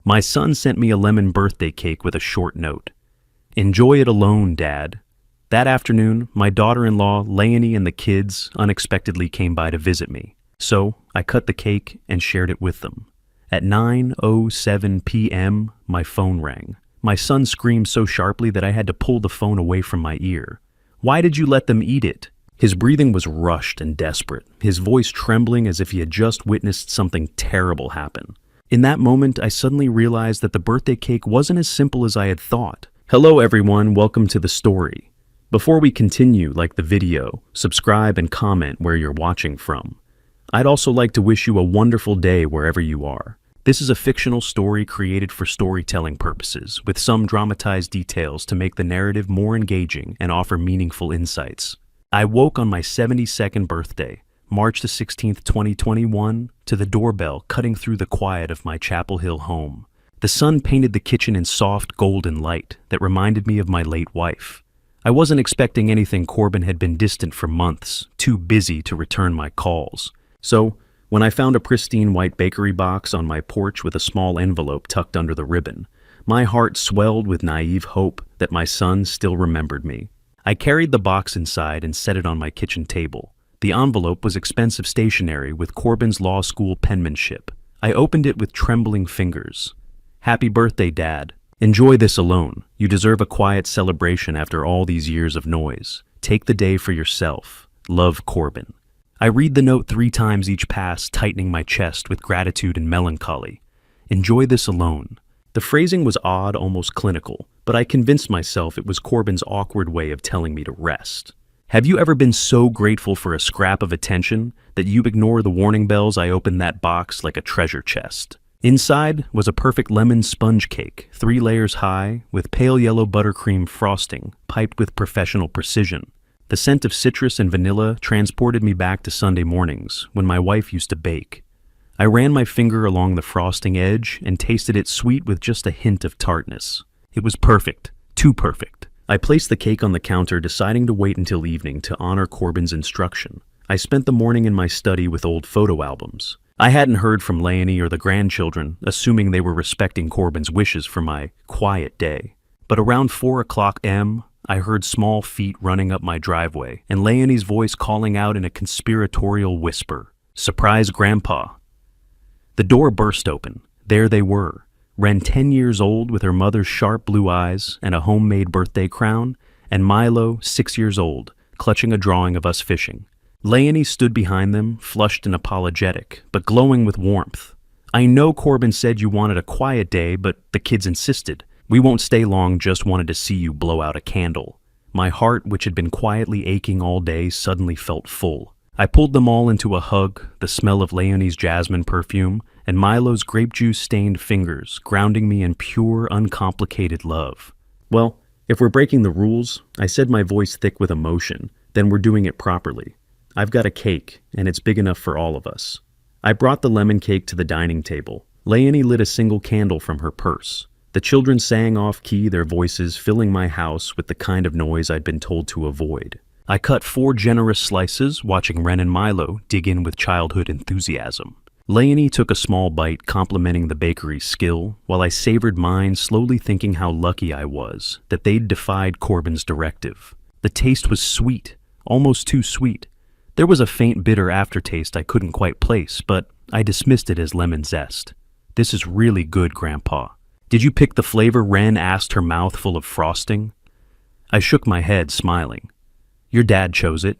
My son sent me a lemon birthday cake with a short note. "Enjoy it alone, Dad." That afternoon, my daughter-in-law, Leonie, and the kids unexpectedly came by to visit me. So I cut the cake and shared it with them. At 9:07 p.m., my phone rang. My son screamed so sharply that I had to pull the phone away from my ear. "Why did you let them eat it?" His breathing was rushed and desperate, his voice trembling as if he had just witnessed something terrible happen. In that moment, I suddenly realized that the birthday cake wasn't as simple as I had thought. Hello everyone, welcome to the story. Before we continue, like the video, subscribe and comment where you're watching from. I'd also like to wish you a wonderful day wherever you are. This is a fictional story created for storytelling purposes, with some dramatized details to make the narrative more engaging and offer meaningful insights. I woke on my 72nd birthday, March the 16th, 2021, to the doorbell cutting through the quiet of my Chapel Hill home. The sun painted the kitchen in soft golden light that reminded me of my late wife. I wasn't expecting anything. Corbin had been distant for months, too busy to return my calls. So, when I found a pristine white bakery box on my porch with a small envelope tucked under the ribbon, my heart swelled with naive hope that my son still remembered me. I carried the box inside and set it on my kitchen table. The envelope was expensive stationery with Corbin's law school penmanship. I opened it with trembling fingers. "Happy birthday, Dad. Enjoy this alone. You deserve a quiet celebration after all these years of noise. Take the day for yourself. Love, Corbin." I read the note 3 times each pass, tightening my chest with gratitude and melancholy. "Enjoy this alone." The phrasing was odd, almost clinical, but I convinced myself it was Corbin's awkward way of telling me to rest. Have you ever been so grateful for a scrap of attention that you ignore the warning bells? I opened that box like a treasure chest. Inside was a perfect lemon sponge cake, 3 layers high, with pale yellow buttercream frosting, piped with professional precision. The scent of citrus and vanilla transported me back to Sunday mornings, when my wife used to bake. I ran my finger along the frosting edge and tasted it sweet with just a hint of tartness. It was perfect, too perfect. I placed the cake on the counter, deciding to wait until evening to honor Corbin's instruction. I spent the morning in my study with old photo albums. I hadn't heard from Leonie or the grandchildren, assuming they were respecting Corbin's wishes for my quiet day. But around 4 p.m., I heard small feet running up my driveway, and Leonie's voice calling out in a conspiratorial whisper, "Surprise, Grandpa." The door burst open. There they were, Ren 10 years old with her mother's sharp blue eyes and a homemade birthday crown, and Milo, 6 years old, clutching a drawing of us fishing. Leonie stood behind them, flushed and apologetic, but glowing with warmth. "I know Corbin said you wanted a quiet day, but the kids insisted. We won't stay long, just wanted to see you blow out a candle." My heart, which had been quietly aching all day, suddenly felt full. I pulled them all into a hug, the smell of Leonie's jasmine perfume, and Milo's grape juice-stained fingers, grounding me in pure, uncomplicated love. "Well, if we're breaking the rules," I said, my voice thick with emotion, "then we're doing it properly. I've got a cake, and it's big enough for all of us." I brought the lemon cake to the dining table. Leonie lit a single candle from her purse. The children sang off-key, their voices filling my house with the kind of noise I'd been told to avoid. I cut 4 generous slices, watching Ren and Milo dig in with childhood enthusiasm. Leonie took a small bite, complimenting the bakery's skill, while I savored mine, slowly thinking how lucky I was that they'd defied Corbin's directive. The taste was sweet, almost too sweet. There was a faint bitter aftertaste I couldn't quite place, but I dismissed it as lemon zest. "This is really good, Grandpa." "Did you pick the flavor?" Ren asked, her mouth full of frosting. I shook my head, smiling. "Your dad chose it.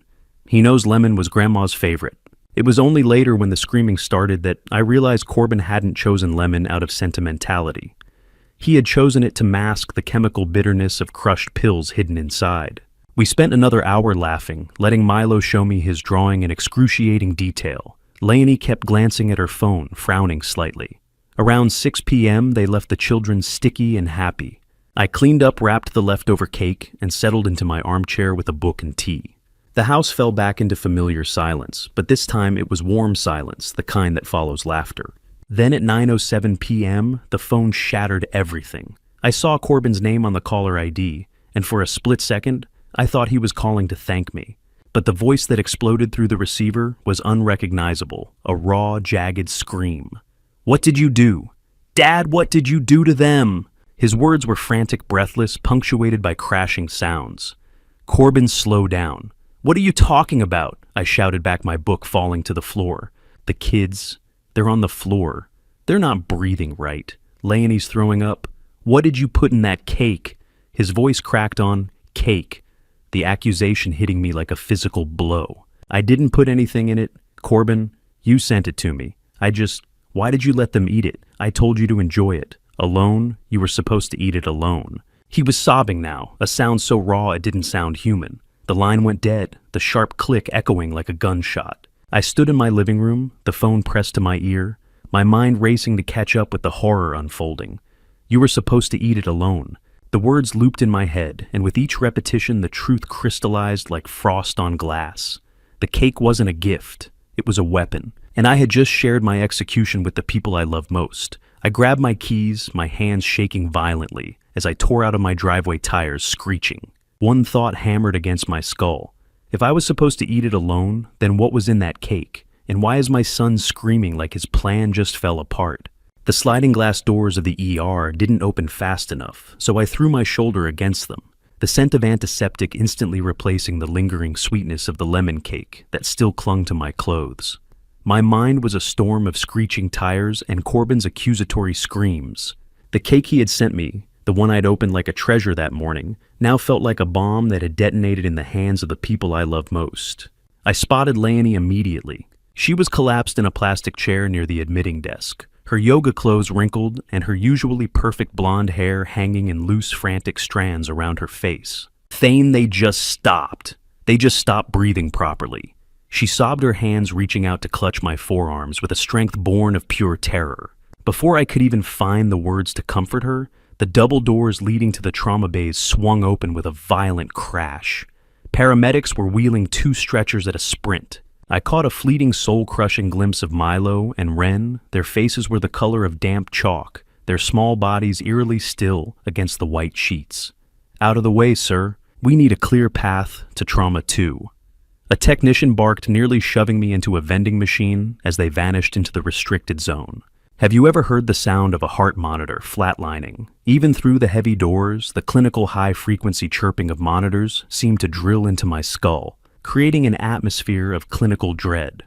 He knows lemon was Grandma's favorite." It was only later, when the screaming started, that I realized Corbin hadn't chosen lemon out of sentimentality. He had chosen it to mask the chemical bitterness of crushed pills hidden inside. We spent another hour laughing, letting Milo show me his drawing in excruciating detail. Leonie kept glancing at her phone, frowning slightly. Around 6 p.m., they left the children sticky and happy. I cleaned up, wrapped the leftover cake, and settled into my armchair with a book and tea. The house fell back into familiar silence, but this time it was warm silence, the kind that follows laughter. Then at 9:07 p.m., the phone shattered everything. I saw Corbin's name on the caller ID, and for a split second, I thought he was calling to thank me. But the voice that exploded through the receiver was unrecognizable, a raw, jagged scream. "What did you do?" Dad, what did you do to them? His words were frantic, breathless, punctuated by crashing sounds. Corbin, slow down. What are you talking about? I shouted back, my book falling to the floor. The kids, they're on the floor. They're not breathing right. Leonie's throwing up. What did you put in that cake? His voice cracked on cake, the accusation hitting me like a physical blow. I didn't put anything in it. Corbin, you sent it to me. Why did you let them eat it? I told you to enjoy it. Alone, you were supposed to eat it alone. He was sobbing now, a sound so raw it didn't sound human. The line went dead, the sharp click echoing like a gunshot. I stood in my living room, the phone pressed to my ear, my mind racing to catch up with the horror unfolding. You were supposed to eat it alone. The words looped in my head, and with each repetition the truth crystallized like frost on glass. The cake wasn't a gift, it was a weapon, and I had just shared my execution with the people I love most. I grabbed my keys, my hands shaking violently, as I tore out of my driveway tires, screeching. One thought hammered against my skull. If I was supposed to eat it alone, then what was in that cake? And why is my son screaming like his plan just fell apart? The sliding glass doors of the ER didn't open fast enough, so I threw my shoulder against them, the scent of antiseptic instantly replacing the lingering sweetness of the lemon cake that still clung to my clothes. My mind was a storm of screeching tires and Corbin's accusatory screams. The cake he had sent me, the one I'd opened like a treasure that morning, now felt like a bomb that had detonated in the hands of the people I love most. I spotted Leonie immediately. She was collapsed in a plastic chair near the admitting desk, her yoga clothes wrinkled and her usually perfect blonde hair hanging in loose, frantic strands around her face. Thane, they just stopped. They just stopped breathing properly. She sobbed, her hands reaching out to clutch my forearms with a strength born of pure terror. Before I could even find the words to comfort her, the double doors leading to the trauma bays swung open with a violent crash. Paramedics were wheeling 2 stretchers at a sprint. I caught a fleeting soul-crushing glimpse of Milo and Ren. Their faces were the color of damp chalk, their small bodies eerily still against the white sheets. Out of the way, sir. We need a clear path to trauma 2. A technician barked, nearly shoving me into a vending machine as they vanished into the restricted zone. Have you ever heard the sound of a heart monitor flatlining? Even through the heavy doors, the clinical high-frequency chirping of monitors seemed to drill into my skull, creating an atmosphere of clinical dread.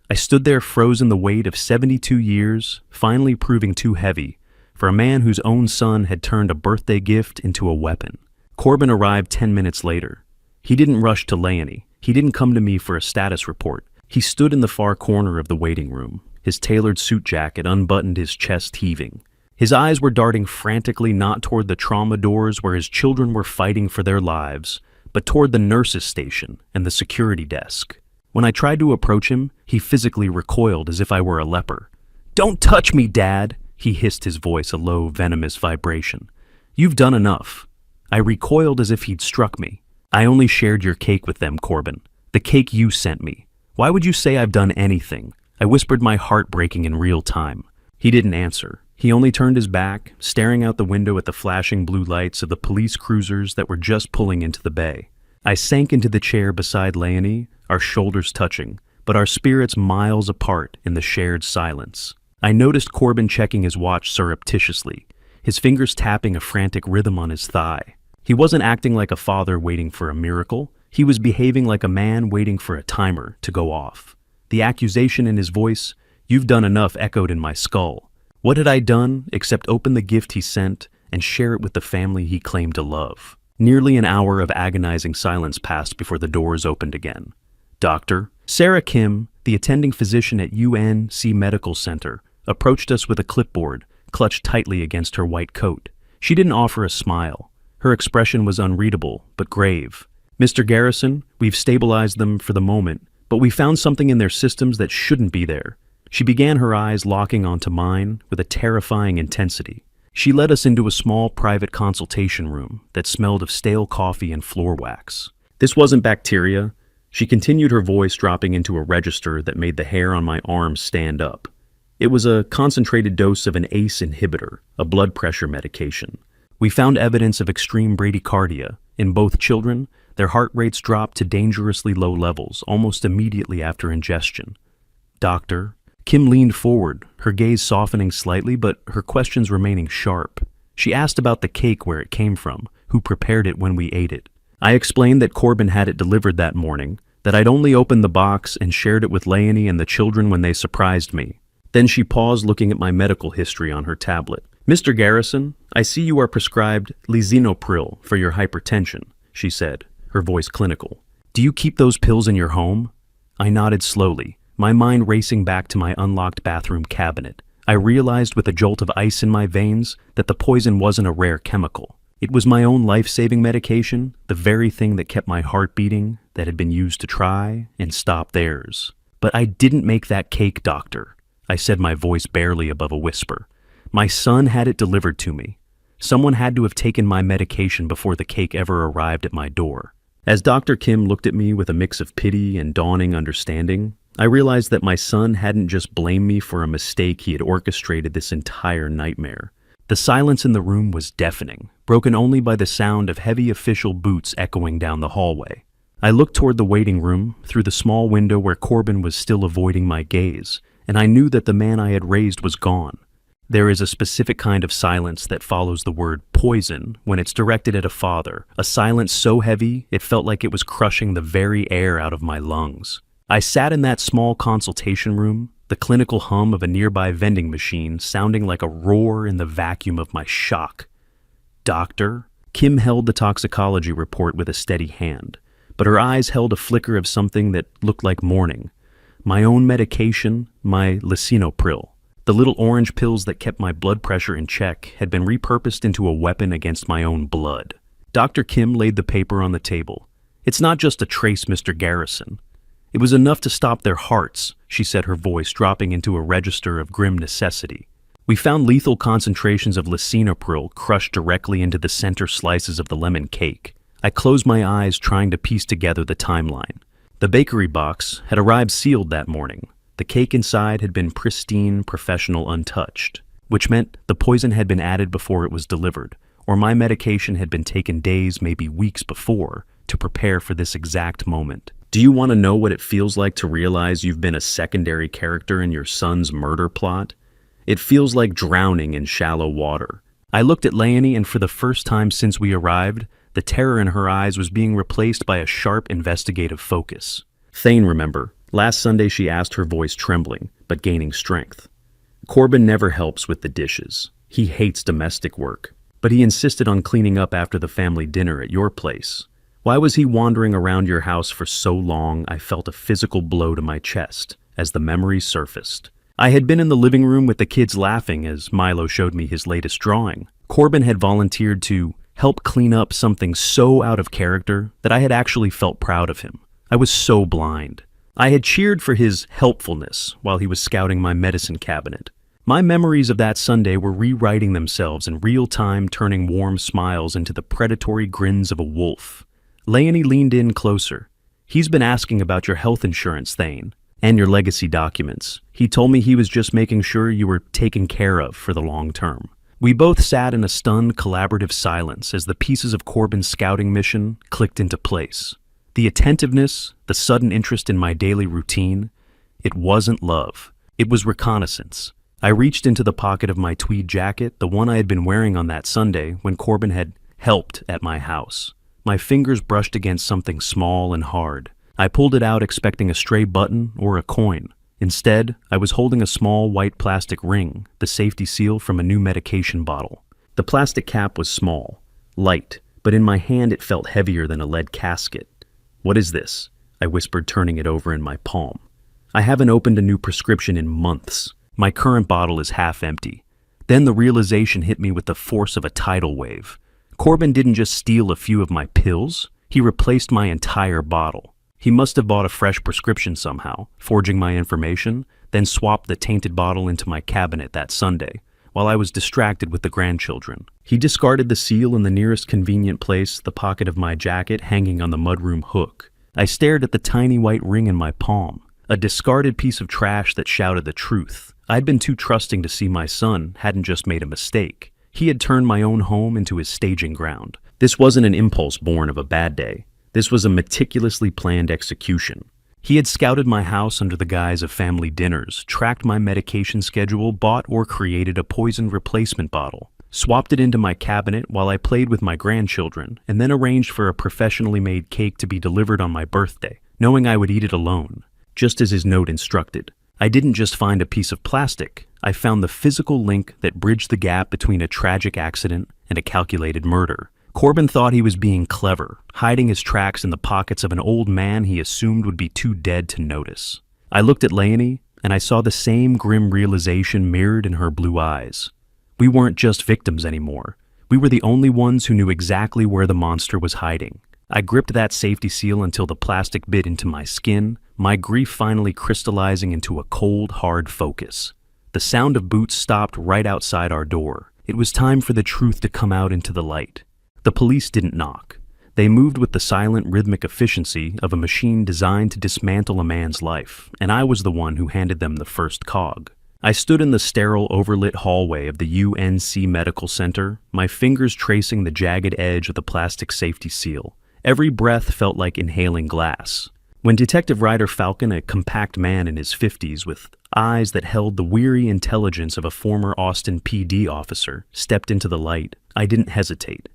I stood there frozen, the weight of 72 years, finally proving too heavy for a man whose own son had turned a birthday gift into a weapon. Corbin arrived 10 minutes later. He didn't rush to Leonie. He didn't come to me for a status report. He stood in the far corner of the waiting room, his tailored suit jacket unbuttoned, his chest heaving. His eyes were darting frantically not toward the trauma doors where his children were fighting for their lives, but toward the nurse's station and the security desk. When I tried to approach him, he physically recoiled as if I were a leper. "Don't touch me, Dad," he hissed, his voice a low, venomous vibration. "You've done enough." I recoiled as if he'd struck me. "I only shared your cake with them, Corbin. The cake you sent me. Why would you say I've done anything?" I whispered, my heart breaking in real time. He didn't answer. He only turned his back, staring out the window at the flashing blue lights of the police cruisers that were just pulling into the bay. I sank into the chair beside Leonie, our shoulders touching, but our spirits miles apart in the shared silence. I noticed Corbin checking his watch surreptitiously, his fingers tapping a frantic rhythm on his thigh. He wasn't acting like a father waiting for a miracle. He was behaving like a man waiting for a timer to go off. The accusation in his voice, "You've done enough," echoed in my skull. What had I done except open the gift he sent and share it with the family he claimed to love? Nearly an hour of agonizing silence passed before the doors opened again. Dr. Sarah Kim, the attending physician at UNC Medical Center, approached us with a clipboard clutched tightly against her white coat. She didn't offer a smile. Her expression was unreadable, but grave. "Mr. Garrison, we've stabilized them for the moment, but we found something in their systems that shouldn't be there." She began, her eyes locking onto mine with a terrifying intensity. She led us into a small private consultation room that smelled of stale coffee and floor wax. "This wasn't bacteria," she continued, her voice dropping into a register that made the hair on my arms stand up. "It was a concentrated dose of an ACE inhibitor, a blood pressure medication. We found evidence of extreme bradycardia. In both children, their heart rates dropped to dangerously low levels almost immediately after ingestion. Doctor, Kim leaned forward, her gaze softening slightly, but her questions remaining sharp. She asked about the cake, where it came from, who prepared it when we ate it. I explained that Corbin had it delivered that morning, that I'd only opened the box and shared it with Leonie and the children when they surprised me. Then she paused, looking at my medical history on her tablet. "Mr. Garrison, I see you are prescribed lisinopril for your hypertension," she said, her voice clinical. "Do you keep those pills in your home?" I nodded slowly, my mind racing back to my unlocked bathroom cabinet. I realized with a jolt of ice in my veins that the poison wasn't a rare chemical. It was my own life-saving medication, the very thing that kept my heart beating, that had been used to try and stop theirs. "But I didn't make that cake, doctor," I said, my voice barely above a whisper. "My son had it delivered to me. Someone had to have taken my medication before the cake ever arrived at my door." As Dr. Kim looked at me with a mix of pity and dawning understanding, I realized that my son hadn't just blamed me for a mistake, he had orchestrated this entire nightmare. The silence in the room was deafening, broken only by the sound of heavy official boots echoing down the hallway. I looked toward the waiting room, through the small window where Corbin was still avoiding my gaze, and I knew that the man I had raised was gone. There is a specific kind of silence that follows the word poison when it's directed at a father, a silence so heavy it felt like it was crushing the very air out of my lungs. I sat in that small consultation room, the clinical hum of a nearby vending machine sounding like a roar in the vacuum of my shock. "Doctor?" Kim held the toxicology report with a steady hand, but her eyes held a flicker of something that looked like mourning. My own medication, my lisinopril. The little orange pills that kept my blood pressure in check had been repurposed into a weapon against my own blood. Dr. Kim laid the paper on the table. "It's not just a trace, Mr. Garrison. It was enough to stop their hearts," she said, her voice dropping into a register of grim necessity. "We found lethal concentrations of lisinopril crushed directly into the center slices of the lemon cake." I closed my eyes, trying to piece together the timeline. The bakery box had arrived sealed that morning. The cake inside had been pristine, professional, untouched, which meant the poison had been added before it was delivered, or my medication had been taken days, maybe weeks before, to prepare for this exact moment. Do you want to know what it feels like to realize you've been a secondary character in your son's murder plot? It feels like drowning in shallow water. I looked at Leonie, and for the first time since we arrived, the terror in her eyes was being replaced by a sharp, investigative focus. "Thane, remember, last Sunday," she asked, her voice trembling, but gaining strength. "Corbin never helps with the dishes. He hates domestic work, but he insisted on cleaning up after the family dinner at your place. Why was he wandering around your house for so long?" I felt a physical blow to my chest as the memory surfaced. I had been in the living room with the kids laughing as Milo showed me his latest drawing. Corbin had volunteered to help clean up something so out of character that I had actually felt proud of him. I was so blind. I had cheered for his helpfulness while he was scouting my medicine cabinet. My memories of that Sunday were rewriting themselves in real time, turning warm smiles into the predatory grins of a wolf. Leonie leaned in closer. "He's been asking about your health insurance, Thane, and your legacy documents. He told me he was just making sure you were taken care of for the long term." We both sat in a stunned, collaborative silence as the pieces of Corbin's scouting mission clicked into place. The attentiveness, the sudden interest in my daily routine, it wasn't love. It was reconnaissance. I reached into the pocket of my tweed jacket, the one I had been wearing on that Sunday when Corbin had helped at my house. My fingers brushed against something small and hard. I pulled it out, expecting a stray button or a coin. Instead, I was holding a small white plastic ring, the safety seal from a new medication bottle. The plastic cap was small, light, but in my hand it felt heavier than a lead casket. "What is this?" I whispered, turning it over in my palm. "I haven't opened a new prescription in months. My current bottle is half empty." Then the realization hit me with the force of a tidal wave. Corbin didn't just steal a few of my pills, he replaced my entire bottle. He must have bought a fresh prescription somehow, forging my information, then swapped the tainted bottle into my cabinet that Sunday, while I was distracted with the grandchildren. He discarded the seal in the nearest convenient place, the pocket of my jacket hanging on the mudroom hook. I stared at the tiny white ring in my palm, a discarded piece of trash that shouted the truth. I'd been too trusting to see my son hadn't just made a mistake. He had turned my own home into his staging ground. This wasn't an impulse born of a bad day. This was a meticulously planned execution. He had scouted my house under the guise of family dinners, tracked my medication schedule, bought or created a poison replacement bottle, swapped it into my cabinet while I played with my grandchildren, and then arranged for a professionally made cake to be delivered on my birthday, knowing I would eat it alone, just as his note instructed. I didn't just find a piece of plastic, I found the physical link that bridged the gap between a tragic accident and a calculated murder. Corbin thought he was being clever, hiding his tracks in the pockets of an old man he assumed would be too dead to notice. I looked at Leonie, and I saw the same grim realization mirrored in her blue eyes. We weren't just victims anymore. We were the only ones who knew exactly where the monster was hiding. I gripped that safety seal until the plastic bit into my skin, my grief finally crystallizing into a cold, hard focus. The sound of boots stopped right outside our door. It was time for the truth to come out into the light. The police didn't knock. They moved with the silent, rhythmic efficiency of a machine designed to dismantle a man's life, and I was the one who handed them the first cog. I stood in the sterile, overlit hallway of the UNC Medical Center, my fingers tracing the jagged edge of the plastic safety seal. Every breath felt like inhaling glass. When Detective Ryder Falcon, a compact man in his 50s with eyes that held the weary intelligence of a former Austin PD officer, stepped into the light, I didn't hesitate.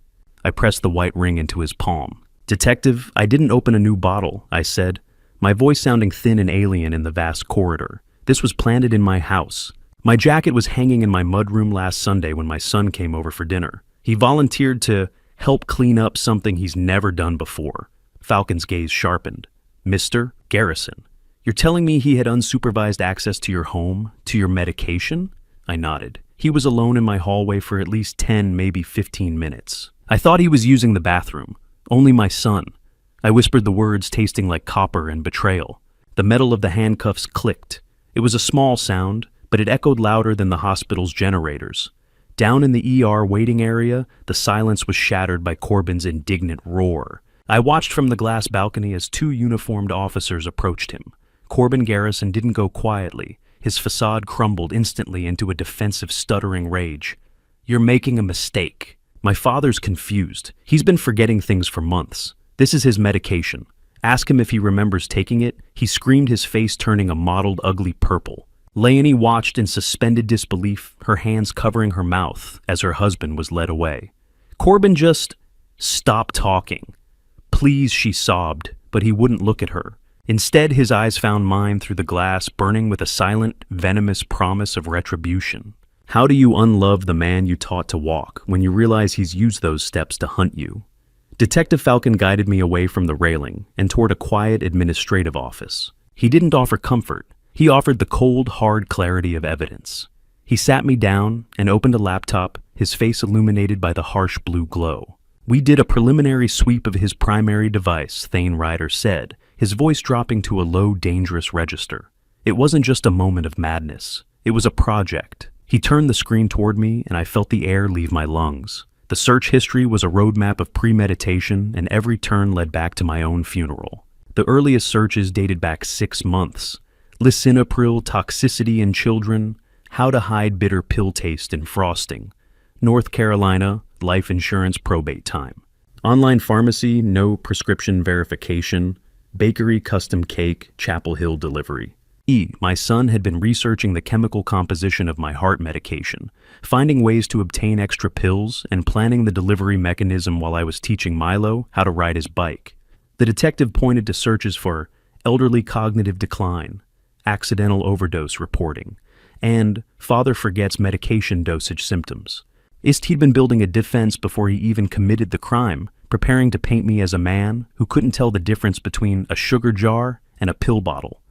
I pressed the white ring into his palm. "Detective, I didn't open a new bottle," I said, my voice sounding thin and alien in the vast corridor. This was planted in my house. My jacket was hanging in my mudroom last Sunday when my son came over for dinner. He volunteered to help clean up something he's never done before. Falcon's gaze sharpened. "Mr. Garrison, you're telling me he had unsupervised access to your home, to your medication?" I nodded. He was alone in my hallway for at least 10, maybe 15 minutes. I thought he was using the bathroom. Only my son. I whispered the words tasting like copper and betrayal. The metal of the handcuffs clicked. It was a small sound, but it echoed louder than the hospital's generators. Down in the ER waiting area, the silence was shattered by Corbin's indignant roar. I watched from the glass balcony as two uniformed officers approached him. Corbin Garrison didn't go quietly. His facade crumbled instantly into a defensive, stuttering rage. "You're making a mistake." My father's confused. He's been forgetting things for months. This is his medication. Ask him if he remembers taking it. He screamed, his face turning a mottled, ugly purple. Leonie watched in suspended disbelief, her hands covering her mouth as her husband was led away. Corbin just stopped talking. "Please," she sobbed, but he wouldn't look at her. Instead, his eyes found mine through the glass, burning with a silent, venomous promise of retribution. How do you unlove the man you taught to walk when you realize he's used those steps to hunt you? Detective Falcon guided me away from the railing and toward a quiet administrative office. He didn't offer comfort. He offered the cold, hard clarity of evidence. He sat me down and opened a laptop, his face illuminated by the harsh blue glow. "We did a preliminary sweep of his primary device," Thane Ryder said, his voice dropping to a low, dangerous register. "It wasn't just a moment of madness. It was a project." He turned the screen toward me, and I felt the air leave my lungs. The search history was a roadmap of premeditation, and every turn led back to my own funeral. The earliest searches dated back 6 months. Lisinopril toxicity in children, how to hide bitter pill taste in frosting. North Carolina, life insurance probate time. Online pharmacy, no prescription verification. Bakery custom cake, Chapel Hill delivery. My son had been researching the chemical composition of my heart medication, finding ways to obtain extra pills, and planning the delivery mechanism while I was teaching Milo how to ride his bike. The detective pointed to searches for elderly cognitive decline, accidental overdose reporting, and father forgets medication dosage symptoms. He'd been building a defense before he even committed the crime, preparing to paint me as a man who couldn't tell the difference between a sugar jar and a pill bottle.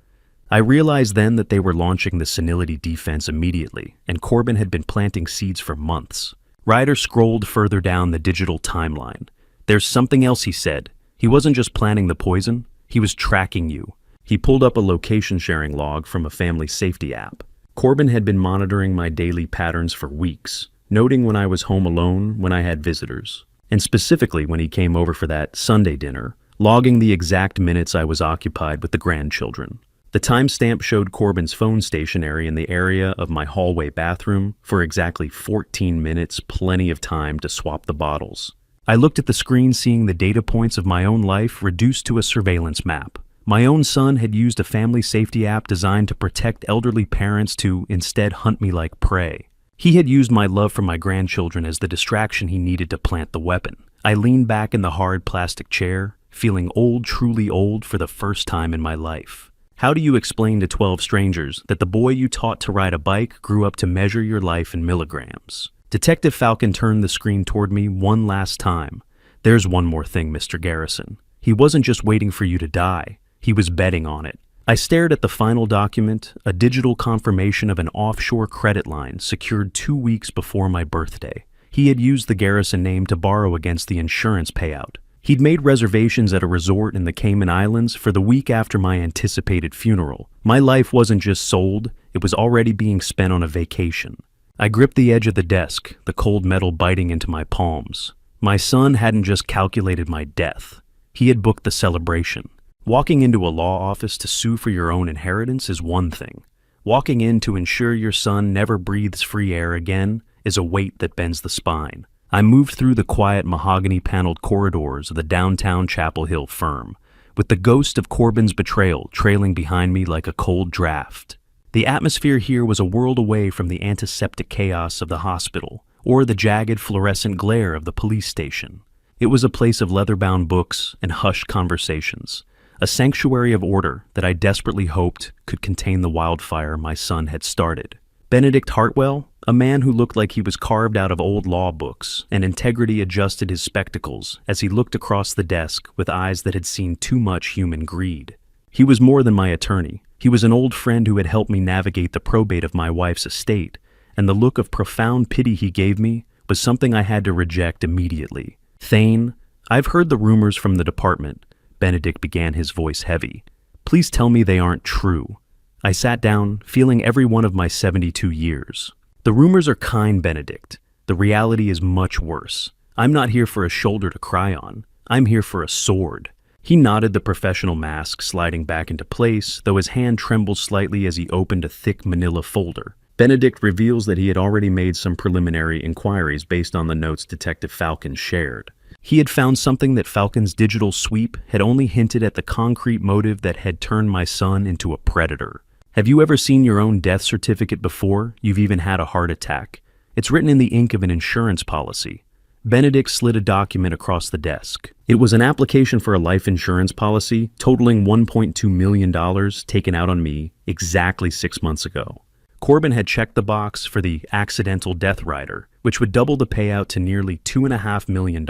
I realized then that they were launching the senility defense immediately, and Corbin had been planting seeds for months. Ryder scrolled further down the digital timeline. "There's something else," he said. "He wasn't just planning the poison, he was tracking you." He pulled up a location sharing log from a family safety app. Corbin had been monitoring my daily patterns for weeks, noting when I was home alone, when I had visitors, and specifically when he came over for that Sunday dinner, logging the exact minutes I was occupied with the grandchildren. The timestamp showed Corbin's phone stationary in the area of my hallway bathroom for exactly 14 minutes, plenty of time to swap the bottles. I looked at the screen, seeing the data points of my own life reduced to a surveillance map. My own son had used a family safety app designed to protect elderly parents to instead hunt me like prey. He had used my love for my grandchildren as the distraction he needed to plant the weapon. I leaned back in the hard plastic chair, feeling old, truly old for the first time in my life. How do you explain to 12 strangers that the boy you taught to ride a bike grew up to measure your life in milligrams? Detective Falcon turned the screen toward me one last time. There's one more thing, Mr. Garrison. He wasn't just waiting for you to die. He was betting on it. I stared at the final document, a digital confirmation of an offshore credit line secured 2 weeks before my birthday. He had used the Garrison name to borrow against the insurance payout. He'd made reservations at a resort in the Cayman Islands for the week after my anticipated funeral. My life wasn't just sold, it was already being spent on a vacation. I gripped the edge of the desk, the cold metal biting into my palms. My son hadn't just calculated my death. He had booked the celebration. Walking into a law office to sue for your own inheritance is one thing. Walking in to ensure your son never breathes free air again is a weight that bends the spine. I moved through the quiet mahogany-paneled corridors of the downtown Chapel Hill firm, with the ghost of Corbin's betrayal trailing behind me like a cold draft. The atmosphere here was a world away from the antiseptic chaos of the hospital or the jagged fluorescent glare of the police station. It was a place of leather-bound books and hushed conversations, a sanctuary of order that I desperately hoped could contain the wildfire my son had started. Benedict Hartwell, a man who looked like he was carved out of old law books, and integrity adjusted his spectacles as he looked across the desk with eyes that had seen too much human greed. He was more than my attorney. He was an old friend who had helped me navigate the probate of my wife's estate, and the look of profound pity he gave me was something I had to reject immediately. Thane, I've heard the rumors from the department. Benedict began, his voice heavy. Please tell me they aren't true. I sat down, feeling every one of my 72 years. The rumors are kind, Benedict. The reality is much worse. I'm not here for a shoulder to cry on. I'm here for a sword. He nodded, the professional mask sliding back into place, though his hand trembled slightly as he opened a thick manila folder. Benedict reveals that he had already made some preliminary inquiries based on the notes Detective Falcon shared. He had found something that Falcon's digital sweep had only hinted at, the concrete motive that had turned my son into a predator. Have you ever seen your own death certificate before you've even had a heart attack? It's written in the ink of an insurance policy. Benedict slid a document across the desk. It was an application for a life insurance policy totaling $1.2 million taken out on me exactly 6 months ago. Corbin had checked the box for the accidental death rider, which would double the payout to nearly $2.5 million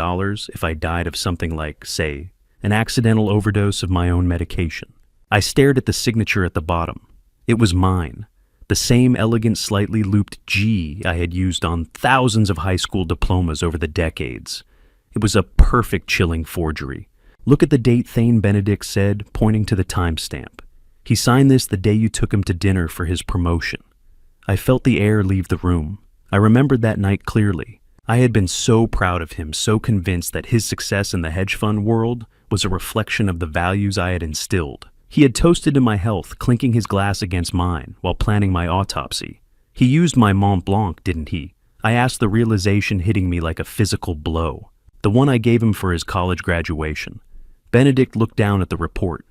if I died of something like, say, an accidental overdose of my own medication. I stared at the signature at the bottom. It was mine. The same elegant, slightly looped G I had used on thousands of high school diplomas over the decades. It was a perfect, chilling forgery. Look at the date, Thane, Benedict said, pointing to the timestamp. He signed this the day you took him to dinner for his promotion. I felt the air leave the room. I remembered that night clearly. I had been so proud of him, so convinced that his success in the hedge fund world was a reflection of the values I had instilled. He had toasted to my health, clinking his glass against mine while planning my autopsy. He used my Mont Blanc, didn't he? I asked, the realization hitting me like a physical blow. The one I gave him for his college graduation. Benedict looked down at the report.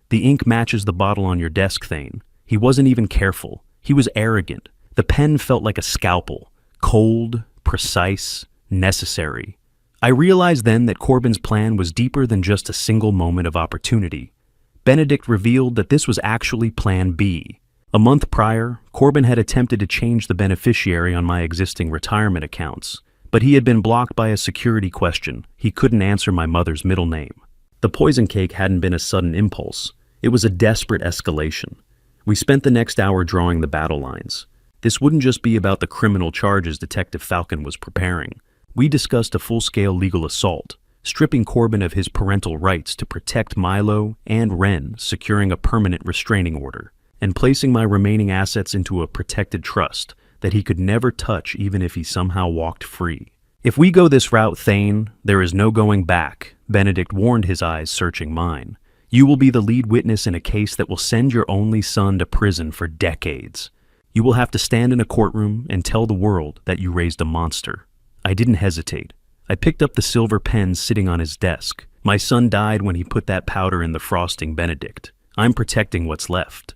The ink matches the bottle on your desk, Thane. He wasn't even careful. He was arrogant. The pen felt like a scalpel. Cold, precise, necessary. I realized then that Corbin's plan was deeper than just a single moment of opportunity. Benedict revealed that this was actually Plan B. A month prior, Corbin had attempted to change the beneficiary on my existing retirement accounts, but he had been blocked by a security question. He couldn't answer my mother's middle name. The poison cake hadn't been a sudden impulse. It was a desperate escalation. We spent the next hour drawing the battle lines. This wouldn't just be about the criminal charges Detective Falcon was preparing. We discussed a full-scale legal assault, stripping Corbin of his parental rights to protect Milo and Ren, securing a permanent restraining order, and placing my remaining assets into a protected trust that he could never touch even if he somehow walked free. If we go this route, Thane, there is no going back, Benedict warned, his eyes searching mine. You will be the lead witness in a case that will send your only son to prison for decades. You will have to stand in a courtroom and tell the world that you raised a monster. I didn't hesitate. I picked up the silver pen sitting on his desk. My son died when he put that powder in the frosting, Benedict. I'm protecting what's left.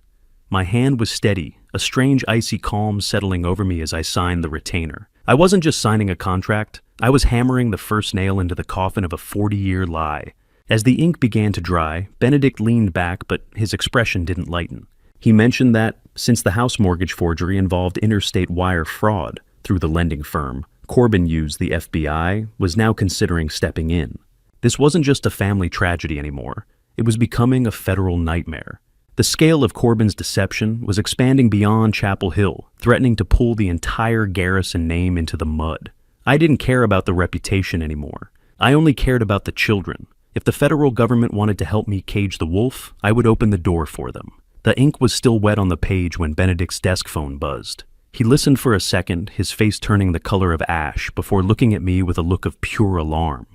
My hand was steady, a strange icy calm settling over me as I signed the retainer. I wasn't just signing a contract, I was hammering the first nail into the coffin of a 40-year lie. As the ink began to dry, Benedict leaned back, but his expression didn't lighten. He mentioned that, since the house mortgage forgery involved interstate wire fraud through the lending firm Corbin used, the FBI was now considering stepping in. This wasn't just a family tragedy anymore. It was becoming a federal nightmare. The scale of Corbin's deception was expanding beyond Chapel Hill, threatening to pull the entire Garrison name into the mud. I didn't care about the reputation anymore. I only cared about the children. If the federal government wanted to help me cage the wolf, I would open the door for them. The ink was still wet on the page when Benedict's desk phone buzzed. He listened for a second, his face turning the color of ash, before looking at me with a look of pure alarm.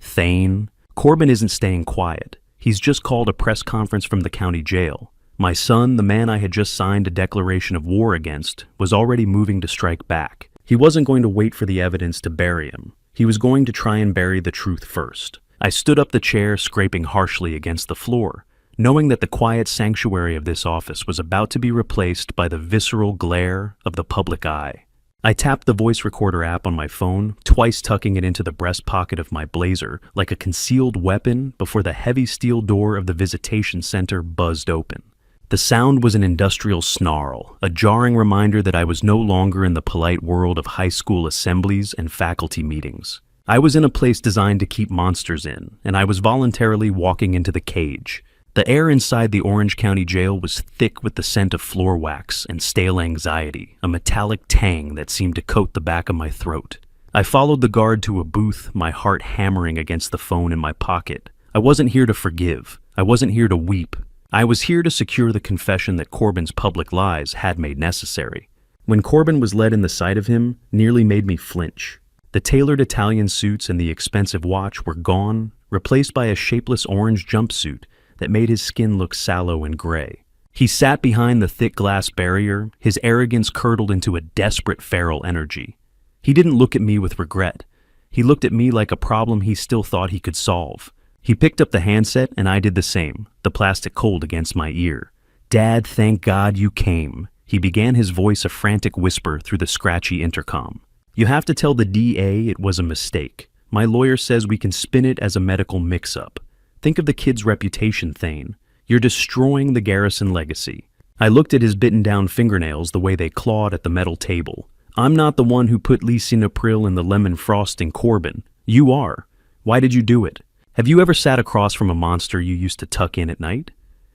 Thane, Corbin isn't staying quiet. He's just called a press conference from the county jail. My son, the man I had just signed a declaration of war against, was already moving to strike back. He wasn't going to wait for the evidence to bury him. He was going to try and bury the truth first. I stood up the chair, scraping harshly against the floor, knowing that the quiet sanctuary of this office was about to be replaced by the visceral glare of the public eye. I tapped the voice recorder app on my phone, twice tucking it into the breast pocket of my blazer like a concealed weapon before the heavy steel door of the visitation center buzzed open. The sound was an industrial snarl, a jarring reminder that I was no longer in the polite world of high school assemblies and faculty meetings. I was in a place designed to keep monsters in, and I was voluntarily walking into the cage. The air inside the Orange County Jail was thick with the scent of floor wax and stale anxiety, a metallic tang that seemed to coat the back of my throat. I followed the guard to a booth, my heart hammering against the phone in my pocket. I wasn't here to forgive. I wasn't here to weep. I was here to secure the confession that Corbin's public lies had made necessary. When Corbin was led in the sight of him, nearly made me flinch. The tailored Italian suits and the expensive watch were gone, replaced by a shapeless orange jumpsuit that made his skin look sallow and gray. He sat behind the thick glass barrier, his arrogance curdled into a desperate feral energy. He didn't look at me with regret. He looked at me like a problem he still thought he could solve. He picked up the handset and I did the same, the plastic cold against my ear. "Dad, thank God you came." He began, his voice a frantic whisper through the scratchy intercom. "You have to tell the DA it was a mistake. My lawyer says we can spin it as a medical mix-up. Think of the kid's reputation, Thane. You're destroying the Garrison legacy." I looked at his bitten-down fingernails the way they clawed at the metal table. "I'm not the one who put lisinopril in the lemon frosting, Corbin. You are. Why did you do it? Have you ever sat across from a monster you used to tuck in at night?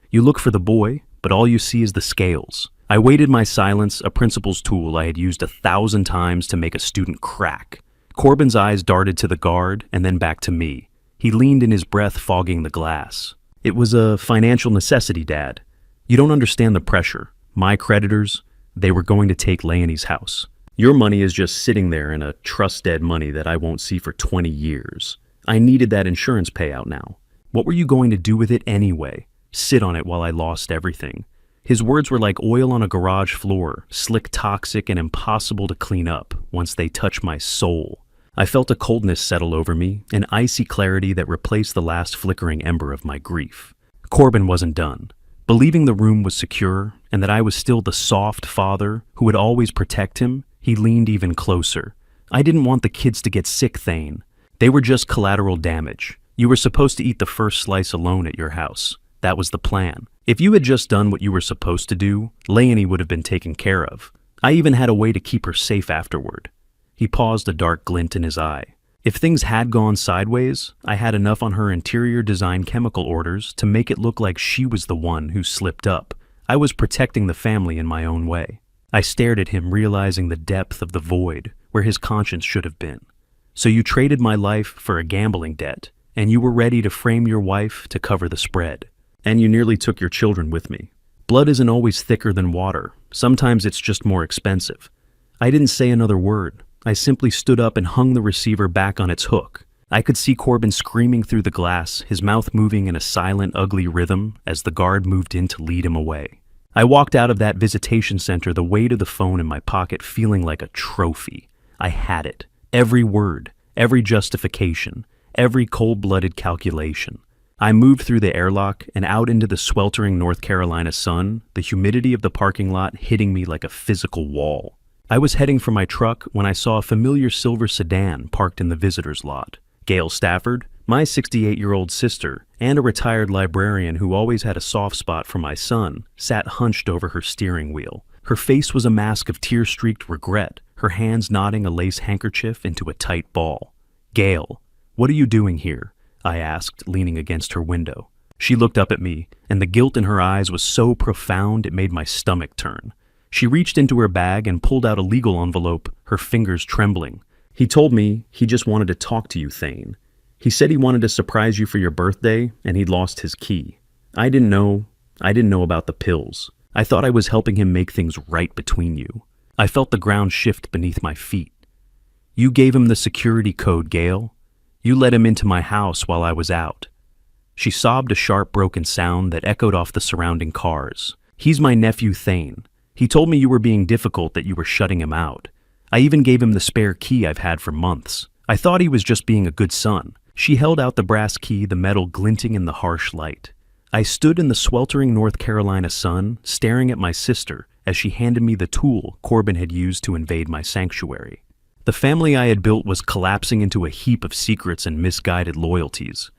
You look for the boy, but all you see is the scales." I weighted my silence, a principal's tool I had used 1,000 times to make a student crack. Corbin's eyes darted to the guard and then back to me. He leaned in, his breath fogging the glass. "It was a financial necessity, Dad. You don't understand the pressure. My creditors, they were going to take Leonie's house. Your money is just sitting there in a trust-dead money that I won't see for 20 years. I needed that insurance payout now. What were you going to do with it anyway? Sit on it while I lost everything?" His words were like oil on a garage floor, slick, toxic, and impossible to clean up once they touched my soul. I felt a coldness settle over me, an icy clarity that replaced the last flickering ember of my grief. Corbin wasn't done. Believing the room was secure, and that I was still the soft father who would always protect him, he leaned even closer. "I didn't want the kids to get sick, Thane. They were just collateral damage. You were supposed to eat the first slice alone at your house. That was the plan. If you had just done what you were supposed to do, Leonie would have been taken care of. I even had a way to keep her safe afterward." He paused, a dark glint in his eye. "If things had gone sideways, I had enough on her interior design chemical orders to make it look like she was the one who slipped up. I was protecting the family in my own way." I stared at him, realizing the depth of the void where his conscience should have been. "So you traded my life for a gambling debt, and you were ready to frame your wife to cover the spread. And you nearly took your children with me. Blood isn't always thicker than water. Sometimes it's just more expensive." I didn't say another word. I simply stood up and hung the receiver back on its hook. I could see Corbin screaming through the glass, his mouth moving in a silent, ugly rhythm as the guard moved in to lead him away. I walked out of that visitation center, the weight of the phone in my pocket feeling like a trophy. I had it. Every word, every justification, every cold-blooded calculation. I moved through the airlock and out into the sweltering North Carolina sun, the humidity of the parking lot hitting me like a physical wall. I was heading for my truck when I saw a familiar silver sedan parked in the visitor's lot. Gail Stafford, my 68-year-old sister, and a retired librarian who always had a soft spot for my son, sat hunched over her steering wheel. Her face was a mask of tear-streaked regret, her hands knotting a lace handkerchief into a tight ball. "Gail, what are you doing here?" I asked, leaning against her window. She looked up at me, and the guilt in her eyes was so profound it made my stomach turn. She reached into her bag and pulled out a legal envelope, her fingers trembling. "He told me he just wanted to talk to you, Thane. He said he wanted to surprise you for your birthday, and he'd lost his key. I didn't know about the pills. I thought I was helping him make things right between you." I felt the ground shift beneath my feet. "You gave him the security code, Gail. You let him into my house while I was out." She sobbed a sharp, broken sound that echoed off the surrounding cars. "He's my nephew, Thane. He told me you were being difficult, that you were shutting him out. I even gave him the spare key I've had for months. I thought he was just being a good son." She held out the brass key, the metal glinting in the harsh light. I stood in the sweltering North Carolina sun, staring at my sister as she handed me the tool Corbin had used to invade my sanctuary. The family I had built was collapsing into a heap of secrets and misguided loyalties.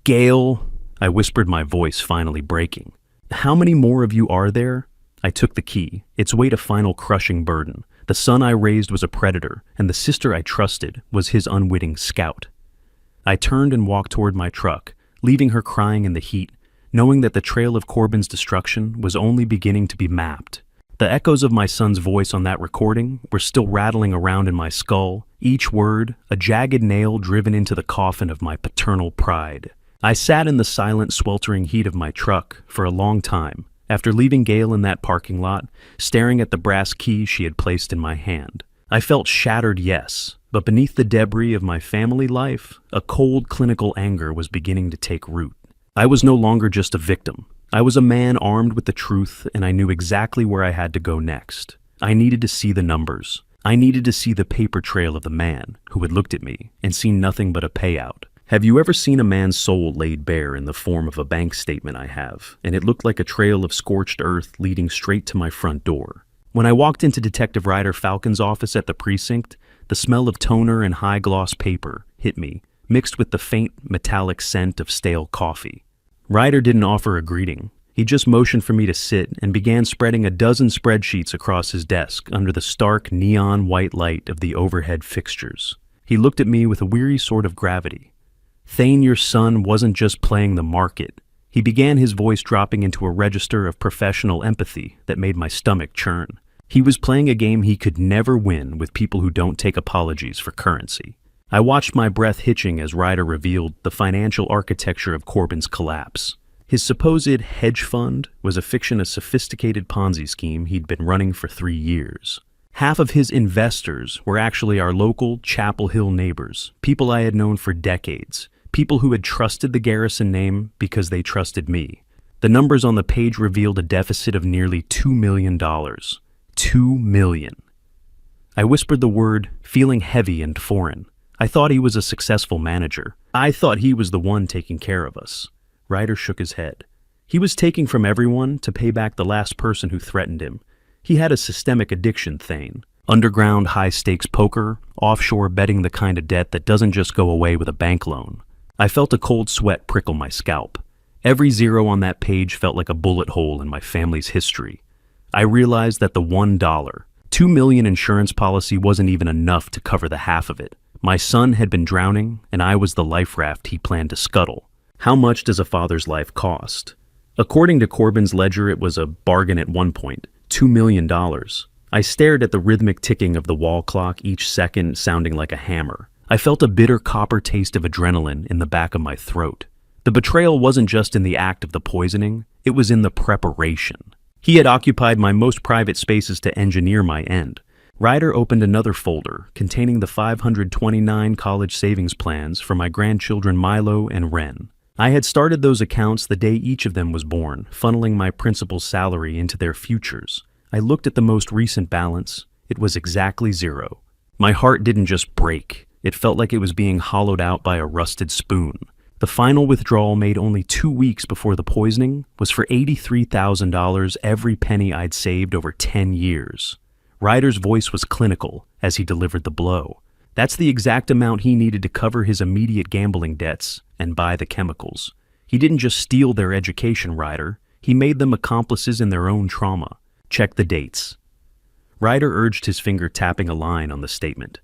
"Gail," I whispered, my voice finally breaking. "How many more of you are there?" I took the key, its weight a final crushing burden. The son I raised was a predator, and the sister I trusted was his unwitting scout. I turned and walked toward my truck, leaving her crying in the heat, knowing that the trail of Corbin's destruction was only beginning to be mapped. The echoes of my son's voice on that recording were still rattling around in my skull, each word a jagged nail driven into the coffin of my paternal pride. I sat in the silent, sweltering heat of my truck for a long time, after leaving Gail in that parking lot, staring at the brass key she had placed in my hand. I felt shattered, yes, but beneath the debris of my family life, a cold, clinical anger was beginning to take root. I was no longer just a victim. I was a man armed with the truth, and I knew exactly where I had to go next. I needed to see the numbers. I needed to see the paper trail of the man who had looked at me and seen nothing but a payout. Have you ever seen a man's soul laid bare in the form of a bank statement? I have, and it looked like a trail of scorched earth leading straight to my front door. When I walked into Detective Ryder Falcon's office at the precinct, the smell of toner and high-gloss paper hit me, mixed with the faint, metallic scent of stale coffee. Ryder didn't offer a greeting. He just motioned for me to sit and began spreading a dozen spreadsheets across his desk under the stark neon white light of the overhead fixtures. He looked at me with a weary sort of gravity. "Thane, your son wasn't just playing the market." He began, his voice dropping into a register of professional empathy that made my stomach churn. "He was playing a game he could never win with people who don't take apologies for currency." I watched, my breath hitching, as Ryder revealed the financial architecture of Corbin's collapse. His supposed hedge fund was a fiction, a sophisticated Ponzi scheme he'd been running for 3 years. Half of his investors were actually our local Chapel Hill neighbors, people I had known for decades, people who had trusted the Garrison name because they trusted me. The numbers on the page revealed a deficit of nearly $2 million. $2 million. I whispered the word, feeling heavy and foreign. I thought he was a successful manager. I thought he was the one taking care of us. Ryder shook his head. He was taking from everyone to pay back the last person who threatened him. He had a systemic addiction, Thane. Underground, high-stakes poker, offshore betting, the kind of debt that doesn't just go away with a bank loan. I felt a cold sweat prickle my scalp. Every zero on that page felt like a bullet hole in my family's history. I realized that the $1, $2 million insurance policy wasn't even enough to cover the half of it. My son had been drowning, and I was the life raft he planned to scuttle. How much does a father's life cost? According to Corbin's ledger, it was a bargain at one point, $2 million. I stared at the rhythmic ticking of the wall clock, each second sounding like a hammer. I felt a bitter copper taste of adrenaline in the back of my throat. The betrayal wasn't just in the act of the poisoning, it was in the preparation. He had occupied my most private spaces to engineer my end. Ryder opened another folder containing the 529 college savings plans for my grandchildren Milo and Ren. I had started those accounts the day each of them was born, funneling my principal's salary into their futures. I looked at the most recent balance. It was exactly zero. My heart didn't just break. It felt like it was being hollowed out by a rusted spoon. The final withdrawal, made only 2 weeks before the poisoning, was for $83,000, every penny I'd saved over 10 years. Ryder's voice was clinical as he delivered the blow. That's the exact amount he needed to cover his immediate gambling debts and buy the chemicals. He didn't just steal their education, Ryder. He made them accomplices in their own trauma. Check the dates. Ryder urged, his finger tapping a line on the statement.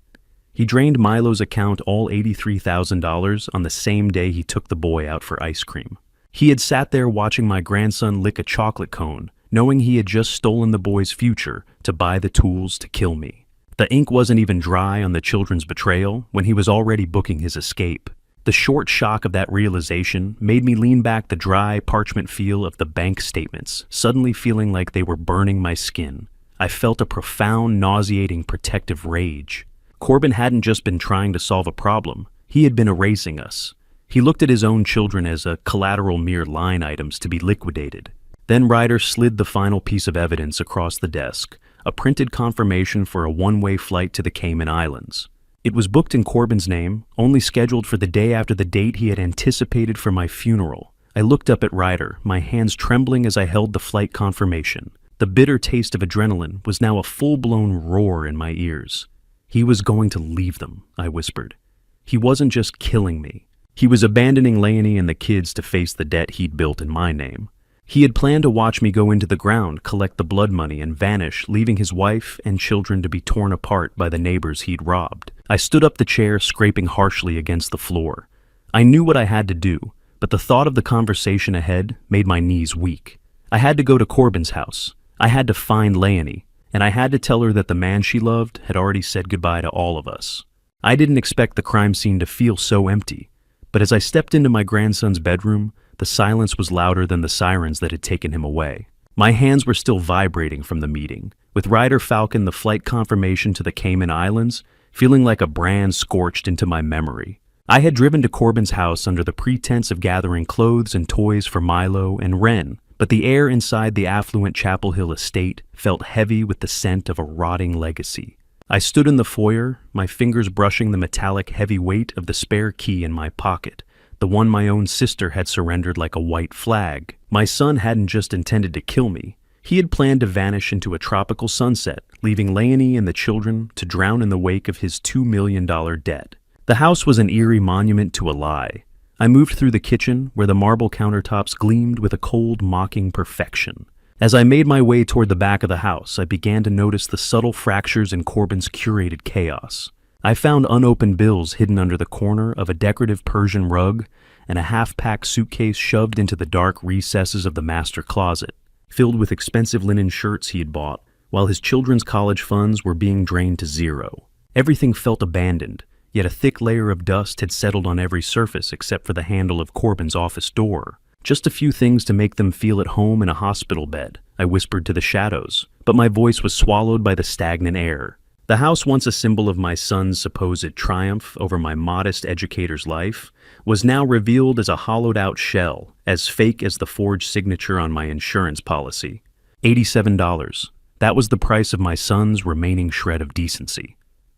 He drained Milo's account, all $83,000, on the same day he took the boy out for ice cream. He had sat there watching my grandson lick a chocolate cone, knowing he had just stolen the boy's future to buy the tools to kill me. The ink wasn't even dry on the children's betrayal when he was already booking his escape. The short shock of that realization made me lean back, the dry parchment feel of the bank statements suddenly feeling like they were burning my skin. I felt a profound, nauseating, protective rage. Corbin hadn't just been trying to solve a problem, he had been erasing us. He looked at his own children as a collateral, mere line items to be liquidated. Then Ryder slid the final piece of evidence across the desk, a printed confirmation for a one-way flight to the Cayman Islands. It was booked in Corbin's name, only scheduled for the day after the date he had anticipated for my funeral. I looked up at Ryder, my hands trembling as I held the flight confirmation. The bitter taste of adrenaline was now a full-blown roar in my ears. He was going to leave them, I whispered. He wasn't just killing me. He was abandoning Leonie and the kids to face the debt he'd built in my name. He had planned to watch me go into the ground, collect the blood money, and vanish, leaving his wife and children to be torn apart by the neighbors he'd robbed. I stood up, the chair scraping harshly against the floor. I knew what I had to do, but the thought of the conversation ahead made my knees weak. I had to go to Corbin's house. I had to find Leonie, and I had to tell her that the man she loved had already said goodbye to all of us. I didn't expect the crime scene to feel so empty, but as I stepped into my grandson's bedroom, the silence was louder than the sirens that had taken him away. My hands were still vibrating from the meeting, with Ryder Falcon, the flight confirmation to the Cayman Islands, feeling like a brand scorched into my memory. I had driven to Corbin's house under the pretense of gathering clothes and toys for Milo and Ren, but the air inside the affluent Chapel Hill estate felt heavy with the scent of a rotting legacy. I stood in the foyer, my fingers brushing the metallic heavy weight of the spare key in my pocket, the one my own sister had surrendered like a white flag. My son hadn't just intended to kill me. He had planned to vanish into a tropical sunset, leaving Leonie and the children to drown in the wake of his $2 million debt. The house was an eerie monument to a lie. I moved through the kitchen, where the marble countertops gleamed with a cold, mocking perfection. As I made my way toward the back of the house, I began to notice the subtle fractures in Corbin's curated chaos. I found unopened bills hidden under the corner of a decorative Persian rug and a half-packed suitcase shoved into the dark recesses of the master closet, filled with expensive linen shirts he had bought, while his children's college funds were being drained to zero. Everything felt abandoned, yet a thick layer of dust had settled on every surface except for the handle of Corbin's office door. Just a few things to make them feel at home in a hospital bed, I whispered to the shadows, but my voice was swallowed by the stagnant air. The house, once a symbol of my son's supposed triumph over my modest educator's life, was now revealed as a hollowed-out shell, as fake as the forged signature on my insurance policy. $87. That was the price of my son's remaining shred of decency.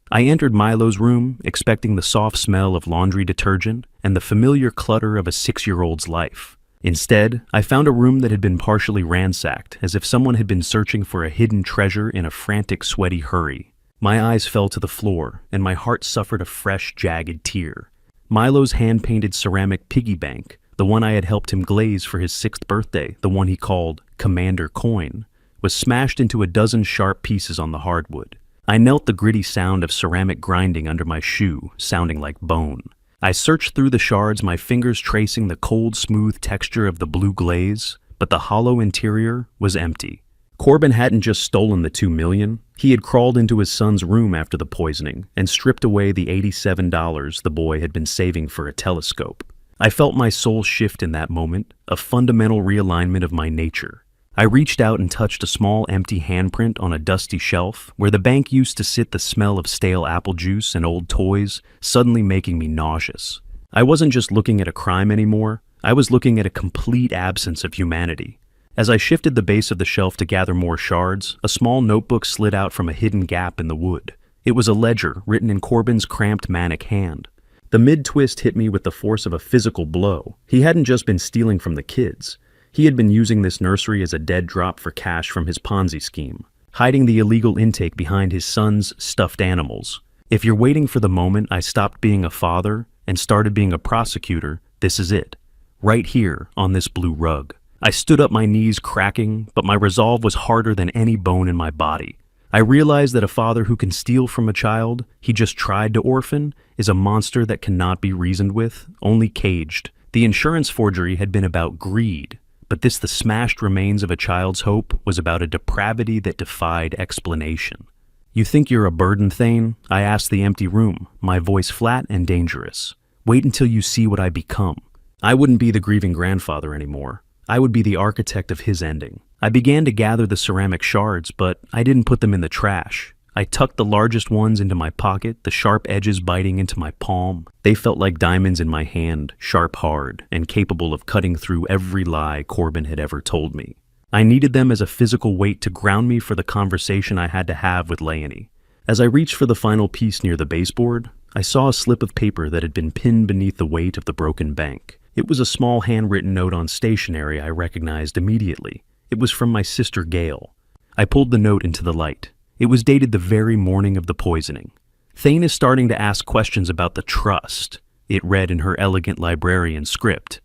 I entered Milo's room, expecting the soft smell of laundry detergent and the familiar clutter of a 6-year-old's life. Instead, I found a room that had been partially ransacked, as if someone had been searching for a hidden treasure in a frantic, sweaty hurry. My eyes fell to the floor, and my heart suffered a fresh, jagged tear. Milo's hand-painted ceramic piggy bank, the one I had helped him glaze for his 6th birthday, the one he called Commander Coin, was smashed into a dozen sharp pieces on the hardwood. I knelt, the gritty sound of ceramic grinding under my shoe, sounding like bone. I searched through the shards, my fingers tracing the cold, smooth texture of the blue glaze, but the hollow interior was empty. Corbin hadn't just stolen the $2 million. He had crawled into his son's room after the poisoning and stripped away the $87 the boy had been saving for a telescope. I felt my soul shift in that moment, a fundamental realignment of my nature. I reached out and touched a small empty handprint on a dusty shelf where the bank used to sit, the smell of stale apple juice and old toys suddenly making me nauseous. I wasn't just looking at a crime anymore, I was looking at a complete absence of humanity. As I shifted the base of the shelf to gather more shards, a small notebook slid out from a hidden gap in the wood. It was a ledger written in Corbin's cramped, manic hand. The mid-twist hit me with the force of a physical blow. He hadn't just been stealing from the kids. He had been using this nursery as a dead drop for cash from his Ponzi scheme, hiding the illegal intake behind his son's stuffed animals. If you're waiting for the moment I stopped being a father and started being a prosecutor, this is it. Right here on this blue rug. I stood up, my knees cracking, but my resolve was harder than any bone in my body. I realized that a father who can steal from a child he just tried to orphan is a monster that cannot be reasoned with, only caged. The insurance forgery had been about greed, but this, the smashed remains of a child's hope, was about a depravity that defied explanation. You think you're a burden, Thane? I asked the empty room, my voice flat and dangerous. Wait until you see what I become. I wouldn't be the grieving grandfather anymore. I would be the architect of his ending. I began to gather the ceramic shards, but I didn't put them in the trash. I tucked the largest ones into my pocket, the sharp edges biting into my palm. They felt like diamonds in my hand, sharp, hard, and capable of cutting through every lie Corbin had ever told me. I needed them as a physical weight to ground me for the conversation I had to have with Leonie. As I reached for the final piece near the baseboard, I saw a slip of paper that had been pinned beneath the weight of the broken bank. It was a small handwritten note on stationery I recognized immediately. It was from my sister Gail. I pulled the note into the light. It was dated the very morning of the poisoning. Thane is starting to ask questions about the trust, it read in her elegant librarian script.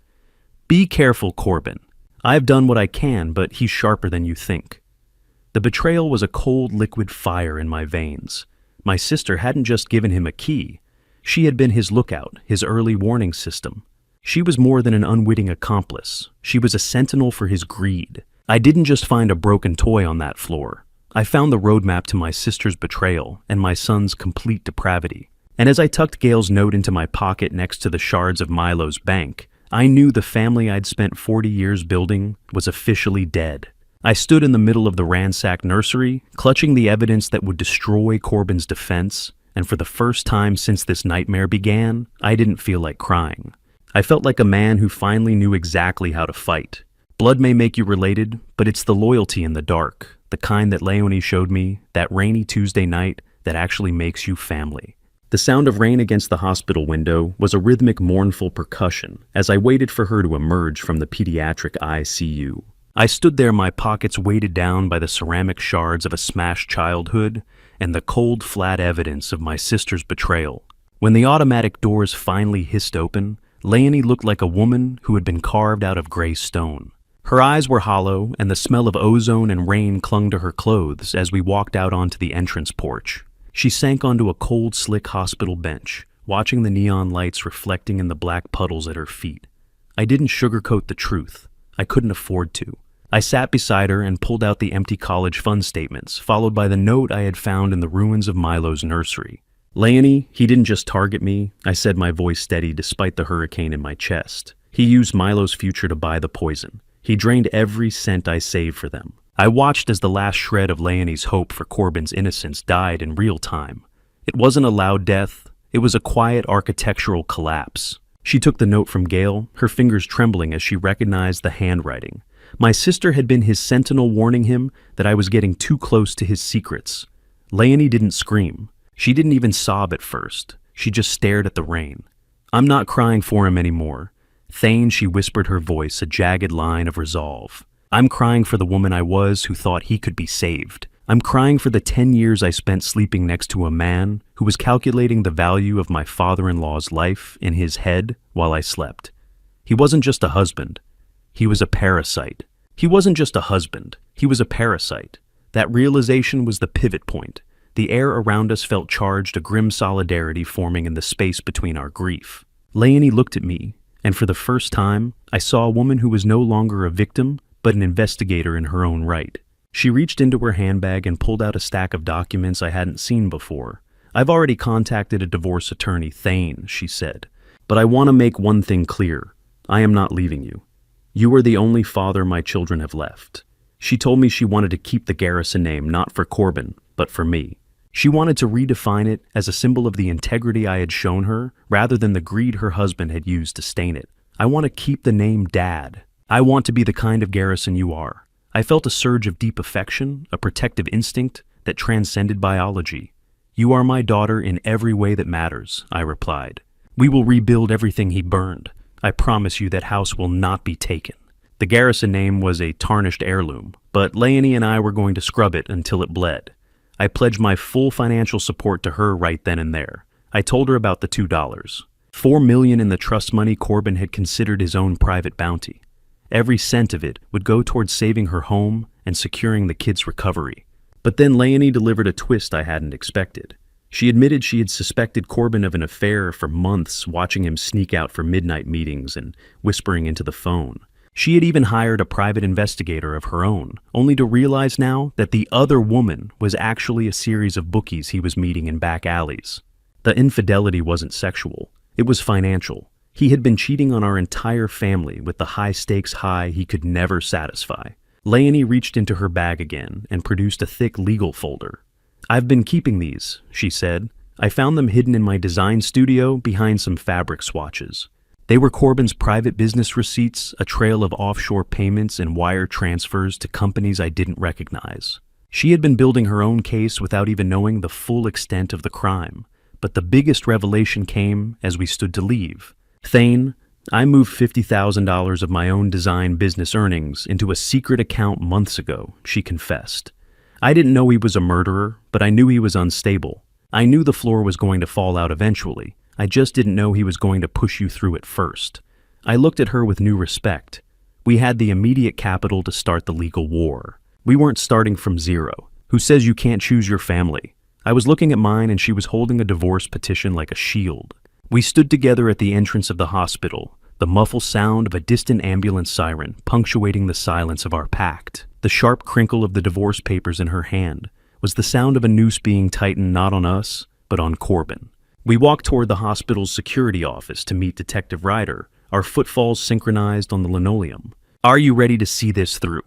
Be careful, Corbin. I've done what I can, but he's sharper than you think. The betrayal was a cold liquid fire in my veins. My sister hadn't just given him a key. She had been his lookout, his early warning system. She was more than an unwitting accomplice. She was a sentinel for his greed. I didn't just find a broken toy on that floor. I found the roadmap to my sister's betrayal and my son's complete depravity. And as I tucked Gail's note into my pocket next to the shards of Milo's bank, I knew the family I'd spent 40 years building was officially dead. I stood in the middle of the ransacked nursery, clutching the evidence that would destroy Corbin's defense, and for the first time since this nightmare began, I didn't feel like crying. I felt like a man who finally knew exactly how to fight. Blood may make you related, but it's the loyalty in the dark, the kind that Leonie showed me that rainy Tuesday night that actually makes you family. The sound of rain against the hospital window was a rhythmic, mournful percussion as I waited for her to emerge from the pediatric ICU. I stood there, my pockets weighted down by the ceramic shards of a smashed childhood and the cold, flat evidence of my sister's betrayal. When the automatic doors finally hissed open, Leonie looked like a woman who had been carved out of gray stone. Her eyes were hollow, and the smell of ozone and rain clung to her clothes as we walked out onto the entrance porch. She sank onto a cold, slick hospital bench, watching the neon lights reflecting in the black puddles at her feet. I didn't sugarcoat the truth. I couldn't afford to. I sat beside her and pulled out the empty college fund statements, followed by the note I had found in the ruins of Milo's nursery. Leonie, he didn't just target me, I said, my voice steady despite the hurricane in my chest. He used Milo's future to buy the poison. He drained every cent I saved for them. I watched as the last shred of Leonie's hope for Corbin's innocence died in real time. It wasn't a loud death. It was a quiet architectural collapse. She took the note from Gail, her fingers trembling as she recognized the handwriting. My sister had been his sentinel, warning him that I was getting too close to his secrets. Leonie didn't scream. She didn't even sob at first. She just stared at the rain. I'm not crying for him anymore. Thane, she whispered, her voice a jagged line of resolve. I'm crying for the woman I was who thought he could be saved. I'm crying for the 10 years I spent sleeping next to a man who was calculating the value of my father-in-law's life in his head while I slept. He wasn't just a husband. He was a parasite. He wasn't just a husband. He was a parasite. That realization was the pivot point. The air around us felt charged, a grim solidarity forming in the space between our grief. Leonie looked at me, and for the first time, I saw a woman who was no longer a victim, but an investigator in her own right. She reached into her handbag and pulled out a stack of documents I hadn't seen before. I've already contacted a divorce attorney, Thane, she said. But I want to make one thing clear. I am not leaving you. You are the only father my children have left. She told me she wanted to keep the Garrison name, not for Corbin, but for me. She wanted to redefine it as a symbol of the integrity I had shown her, rather than the greed her husband had used to stain it. I want to keep the name Dad. I want to be the kind of Garrison you are. I felt a surge of deep affection, a protective instinct that transcended biology. You are my daughter in every way that matters, I replied. We will rebuild everything he burned. I promise you that house will not be taken. The garrison name was a tarnished heirloom, but Leonie and I were going to scrub it until it bled. I pledged my full financial support to her right then and there. I told her about the $2. $4 million in the trust money Corbin had considered his own private bounty. Every cent of it would go towards saving her home and securing the kids' recovery. But then Leonie delivered a twist I hadn't expected. She admitted she had suspected Corbin of an affair for months, watching him sneak out for midnight meetings and whispering into the phone. She had even hired a private investigator of her own, only to realize now that the other woman was actually a series of bookies he was meeting in back alleys. The infidelity wasn't sexual. It was financial. He had been cheating on our entire family with the high-stakes high he could never satisfy. Leonie reached into her bag again and produced a thick legal folder. "I've been keeping these," she said. "I found them hidden in my design studio behind some fabric swatches. They were Corbin's private business receipts, a trail of offshore payments and wire transfers to companies I didn't recognize." She had been building her own case without even knowing the full extent of the crime. But the biggest revelation came as we stood to leave. "Thane, I moved $50,000 of my own design business earnings into a secret account months ago," she confessed. "I didn't know he was a murderer, but I knew he was unstable. I knew the floor was going to fall out eventually. I just didn't know he was going to push you through it first." I looked at her with new respect. We had the immediate capital to start the legal war. We weren't starting from zero. Who says you can't choose your family? I was looking at mine and she was holding a divorce petition like a shield. We stood together at the entrance of the hospital, the muffled sound of a distant ambulance siren punctuating the silence of our pact. The sharp crinkle of the divorce papers in her hand was the sound of a noose being tightened not on us, but on Corbin. We walked toward the hospital's security office to meet Detective Ryder, our footfalls synchronized on the linoleum. "Are you ready to see this through?"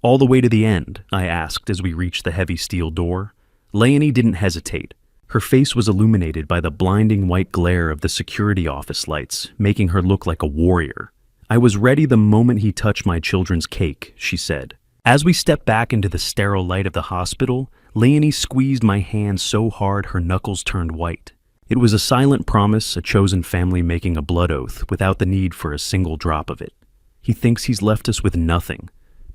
"All the way to the end?" I asked as we reached the heavy steel door. Leonie didn't hesitate. Her face was illuminated by the blinding white glare of the security office lights, making her look like a warrior. "I was ready the moment he touched my children's cake," she said. As we stepped back into the sterile light of the hospital, Leonie squeezed my hand so hard her knuckles turned white. It was a silent promise, a chosen family making a blood oath without the need for a single drop of it. "He thinks he's left us with nothing.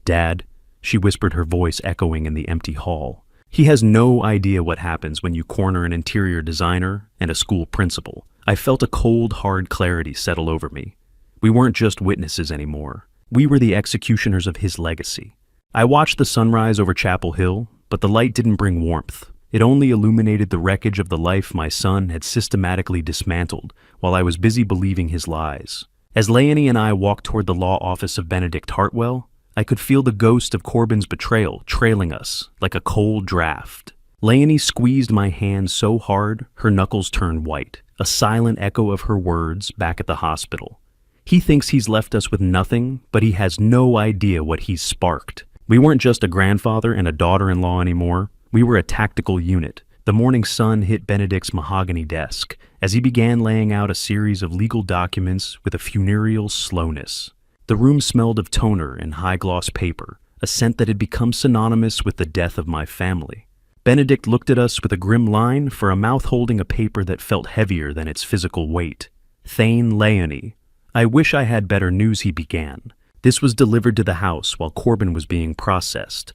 Dad," she whispered, her voice echoing in the empty hall. "He has no idea what happens when you corner an interior designer and a school principal." I felt a cold, hard clarity settle over me. We weren't just witnesses anymore. We were the executioners of his legacy. I watched the sunrise over Chapel Hill, but the light didn't bring warmth. It only illuminated the wreckage of the life my son had systematically dismantled while I was busy believing his lies. As Leonie and I walked toward the law office of Benedict Hartwell, I could feel the ghost of Corbin's betrayal trailing us like a cold draft. Leonie squeezed my hand so hard her knuckles turned white, a silent echo of her words back at the hospital. "He thinks he's left us with nothing, but he has no idea what he's sparked." We weren't just a grandfather and a daughter-in-law anymore. We were a tactical unit. The morning sun hit Benedict's mahogany desk as he began laying out a series of legal documents with a funereal slowness. The room smelled of toner and high-gloss paper, a scent that had become synonymous with the death of my family. Benedict looked at us with a grim line for a mouth holding a paper that felt heavier than its physical weight. "Thane Leonie. I wish I had better news," he began. This was delivered to the house while Corbin was being processed.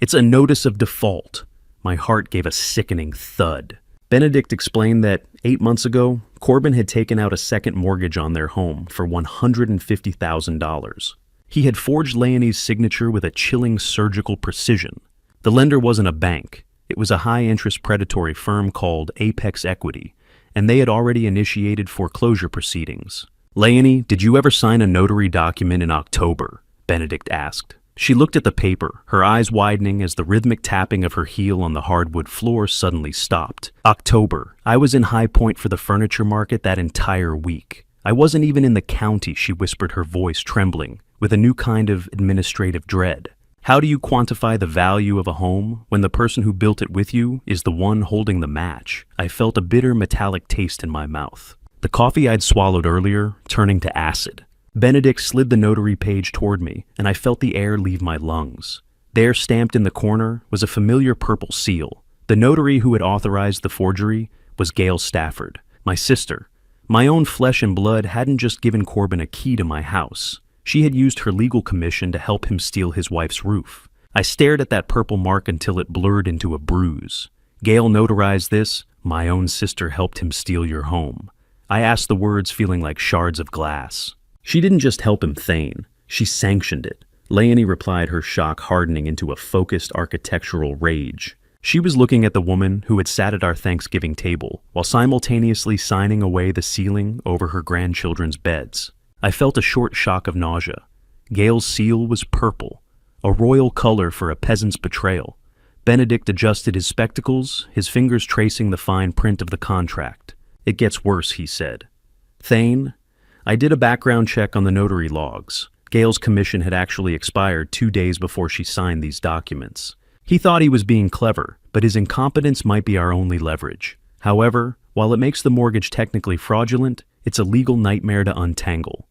"It's a notice of default." My heart gave a sickening thud. Benedict explained that 8 months ago, Corbin had taken out a second mortgage on their home for $150,000. He had forged Leonie's signature with a chilling surgical precision. The lender wasn't a bank. It was a high-interest predatory firm called Apex Equity, and they had already initiated foreclosure proceedings. "Leonie, did you ever sign a notary document in October?" Benedict asked. She looked at the paper, her eyes widening as the rhythmic tapping of her heel on the hardwood floor suddenly stopped. "October. I was in High Point for the furniture market that entire week. I wasn't even in the county," she whispered, her voice trembling with a new kind of administrative dread. "How do you quantify the value of a home when the person who built it with you is the one holding the match?" I felt a bitter metallic taste in my mouth. The coffee I'd swallowed earlier turning to acid. Benedict slid the notary page toward me, and I felt the air leave my lungs. There, stamped in the corner, was a familiar purple seal. The notary who had authorized the forgery was Gail Stafford, my sister. My own flesh and blood hadn't just given Corbin a key to my house. She had used her legal commission to help him steal his wife's roof. I stared at that purple mark until it blurred into a bruise. Gail notarized this, "My own sister helped him steal your home." I asked the words feeling like shards of glass. She didn't just help him, Thane. She sanctioned it. Leonie replied, her shock hardening into a focused architectural rage. She was looking at the woman who had sat at our Thanksgiving table, while simultaneously signing away the ceiling over her grandchildren's beds. I felt a short shock of nausea. Gail's seal was purple, a royal color for a peasant's betrayal. Benedict adjusted his spectacles, his fingers tracing the fine print of the contract. "It gets worse," he said. "Thane, I did a background check on the notary logs. Gail's commission had actually expired 2 days before she signed these documents. He thought he was being clever, but his incompetence might be our only leverage. However, while it makes the mortgage technically fraudulent, it's a legal nightmare to untangle.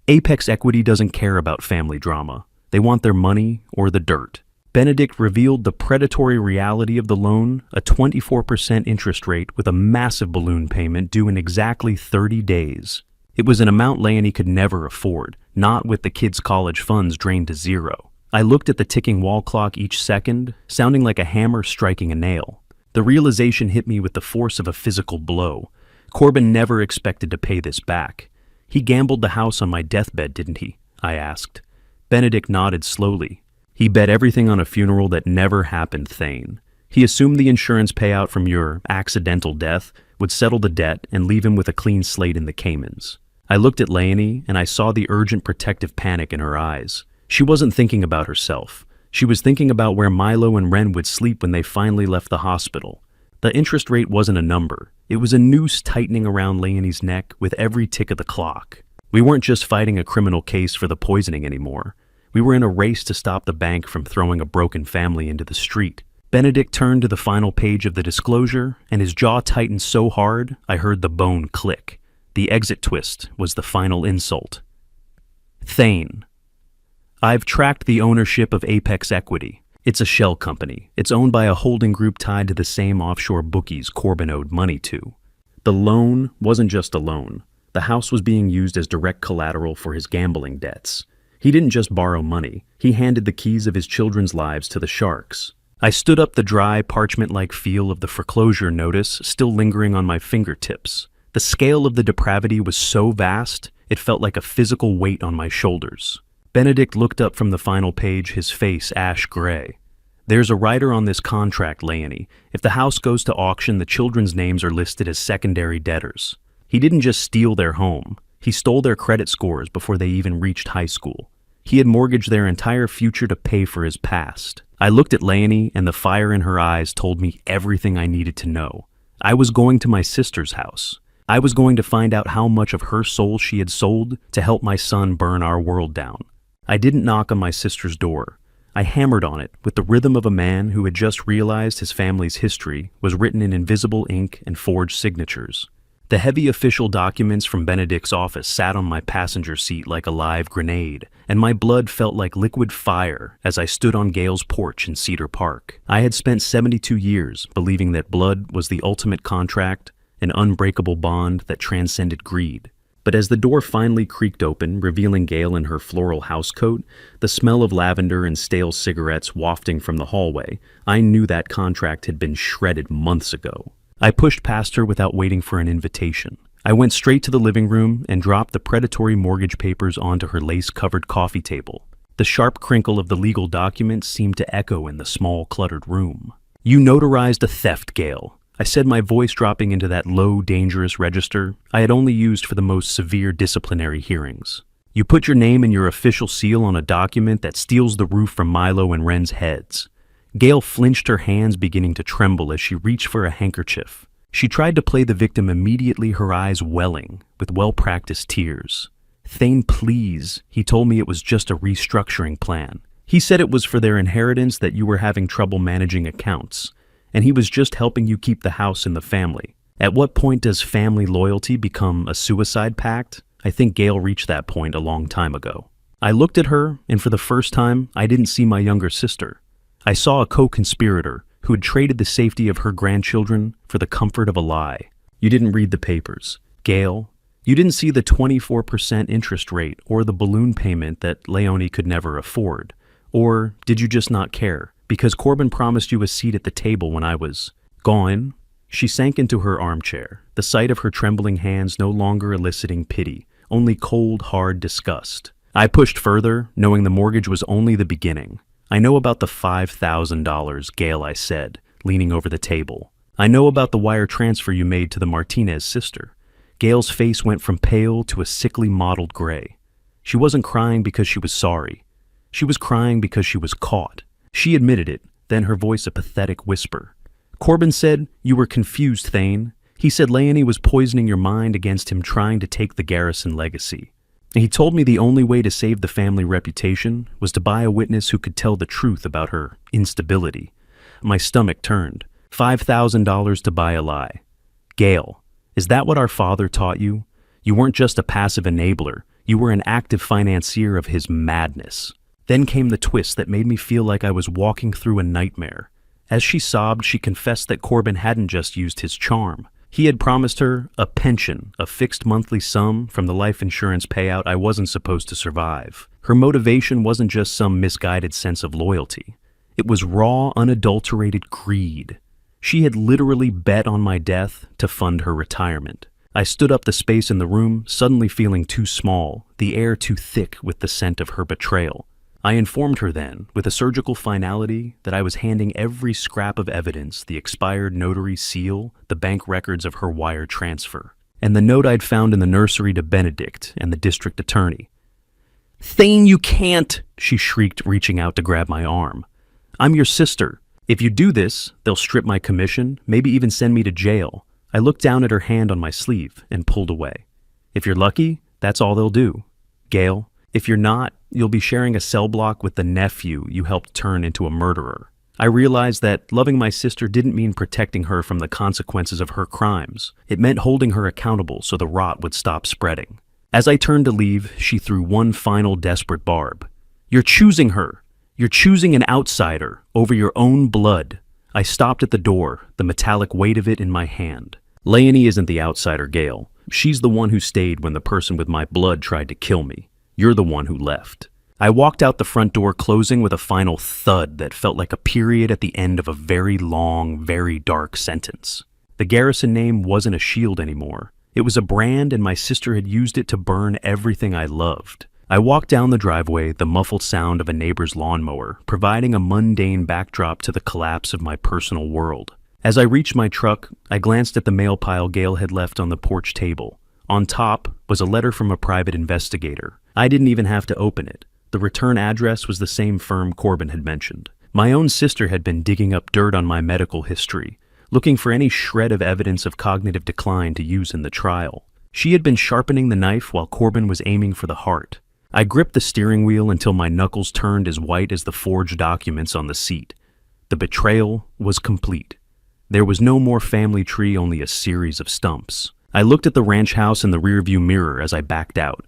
Apex Equity doesn't care about family drama. They want their money or the dirt." Benedict revealed the predatory reality of the loan, a 24% interest rate with a massive balloon payment due in exactly 30 days. It was an amount Leonie could never afford, not with the kids' college funds drained to zero. I looked at the ticking wall clock each second, sounding like a hammer striking a nail. The realization hit me with the force of a physical blow. Corbin never expected to pay this back. "He gambled the house on my deathbed, didn't he?" I asked. Benedict nodded slowly. "He bet everything on a funeral that never happened, Thane. He assumed the insurance payout from your accidental death would settle the debt and leave him with a clean slate in the Caymans." I looked at Leonie, and I saw the urgent protective panic in her eyes. She wasn't thinking about herself. She was thinking about where Milo and Ren would sleep when they finally left the hospital. The interest rate wasn't a number. It was a noose tightening around Leonie's neck with every tick of the clock. We weren't just fighting a criminal case for the poisoning anymore. We were in a race to stop the bank from throwing a broken family into the street. Benedict turned to the final page of the disclosure, and his jaw tightened so hard I heard the bone click. The exit twist was the final insult. "Thane, I've tracked the ownership of Apex Equity. It's a shell company. It's owned by a holding group tied to the same offshore bookies Corbin owed money to. The loan wasn't just a loan. The house was being used as direct collateral for his gambling debts. He didn't just borrow money. He handed the keys of his children's lives to the sharks." I stood up, the dry, parchment-like feel of the foreclosure notice still lingering on my fingertips. The scale of the depravity was so vast, it felt like a physical weight on my shoulders. Benedict looked up from the final page, his face ash gray. "There's a rider on this contract, Leonie. If the house goes to auction, the children's names are listed as secondary debtors. He didn't just steal their home. He stole their credit scores before they even reached high school. He had mortgaged their entire future to pay for his past." I looked at Leonie, and the fire in her eyes told me everything I needed to know. I was going to my sister's house. I was going to find out how much of her soul she had sold to help my son burn our world down. I didn't knock on my sister's door. I hammered on it with the rhythm of a man who had just realized his family's history was written in invisible ink and forged signatures. The heavy official documents from Benedict's office sat on my passenger seat like a live grenade, and my blood felt like liquid fire as I stood on Gail's porch in Cedar Park. I had spent 72 years believing that blood was the ultimate contract, an unbreakable bond that transcended greed. But as the door finally creaked open, revealing Gail in her floral housecoat, the smell of lavender and stale cigarettes wafting from the hallway, I knew that contract had been shredded months ago. I pushed past her without waiting for an invitation. I went straight to the living room and dropped the predatory mortgage papers onto her lace-covered coffee table. The sharp crinkle of the legal documents seemed to echo in the small, cluttered room. "You notarized a theft, Gail," I said, my voice dropping into that low, dangerous register I had only used for the most severe disciplinary hearings. "You put your name and your official seal on a document that steals the roof from Milo and Ren's heads." Gail flinched, her hands beginning to tremble as she reached for a handkerchief. She tried to play the victim immediately, her eyes welling with well-practiced tears. "Thane, please. He told me it was just a restructuring plan. He said it was for their inheritance, that you were having trouble managing accounts, and he was just helping you keep the house in the family. At what point does family loyalty become a suicide pact? I think Gail reached that point a long time ago." I looked at her, and for the first time, I didn't see my younger sister. I saw a co-conspirator who had traded the safety of her grandchildren for the comfort of a lie. "You didn't read the papers. Gail, You didn't see the 24% interest rate or the balloon payment that Leonie could never afford. Or did you just not care? Because Corbin promised you a seat at the table when I was gone. She sank into her armchair, the sight of her trembling hands no longer eliciting pity, only cold, hard disgust. I pushed further, knowing the mortgage was only the beginning. I know about the $5,000, Gail, I said, leaning over the table. I know about the wire transfer you made to the Martinez sister. Gail's face went from pale to a sickly mottled gray. She wasn't crying because she was sorry. She was crying because she was caught. She admitted it, then her voice a pathetic whisper. Corbin said you were confused, Thane. He said Leonie was poisoning your mind against him trying to take the Garrison legacy. He told me the only way to save the family reputation was to buy a witness who could tell the truth about her instability. My stomach turned. $5,000 to buy a lie. Gail, is that what our father taught you? You weren't just a passive enabler. You were an active financier of his madness. Then came the twist that made me feel like I was walking through a nightmare. As she sobbed, she confessed that Corbin hadn't just used his charm. He had promised her a pension, a fixed monthly sum from the life insurance payout I wasn't supposed to survive. Her motivation wasn't just some misguided sense of loyalty. It was raw, unadulterated greed. She had literally bet on my death to fund her retirement. I stood up the space in the room, suddenly feeling too small, the air too thick with the scent of her betrayal. I informed her then, with a surgical finality, that I was handing every scrap of evidence, the expired notary seal, the bank records of her wire transfer, and the note I'd found in the nursery to Benedict and the district attorney. Thane, you can't, she shrieked, reaching out to grab my arm. I'm your sister. If you do this, they'll strip my commission, maybe even send me to jail. I looked down at her hand on my sleeve and pulled away. If you're lucky, that's all they'll do. Gail, if you're not, you'll be sharing a cell block with the nephew you helped turn into a murderer. I realized that loving my sister didn't mean protecting her from the consequences of her crimes. It meant holding her accountable so the rot would stop spreading. As I turned to leave, she threw one final desperate barb. You're choosing her. You're choosing an outsider over your own blood. I stopped at the door, the metallic weight of it in my hand. Leonie isn't the outsider, Gail. She's the one who stayed when the person with my blood tried to kill me. You're the one who left. I walked out the front door, closing with a final thud that felt like a period at the end of a very long, very dark sentence. The Garrison name wasn't a shield anymore. It was a brand, and my sister had used it to burn everything I loved. I walked down the driveway, the muffled sound of a neighbor's lawnmower, providing a mundane backdrop to the collapse of my personal world. As I reached my truck, I glanced at the mail pile Gail had left on the porch table. On top was a letter from a private investigator. I didn't even have to open it. The return address was the same firm Corbin had mentioned. My own sister had been digging up dirt on my medical history, looking for any shred of evidence of cognitive decline to use in the trial. She had been sharpening the knife while Corbin was aiming for the heart. I gripped the steering wheel until my knuckles turned as white as the forged documents on the seat. The betrayal was complete. There was no more family tree, only a series of stumps. I looked at the ranch house in the rearview mirror as I backed out.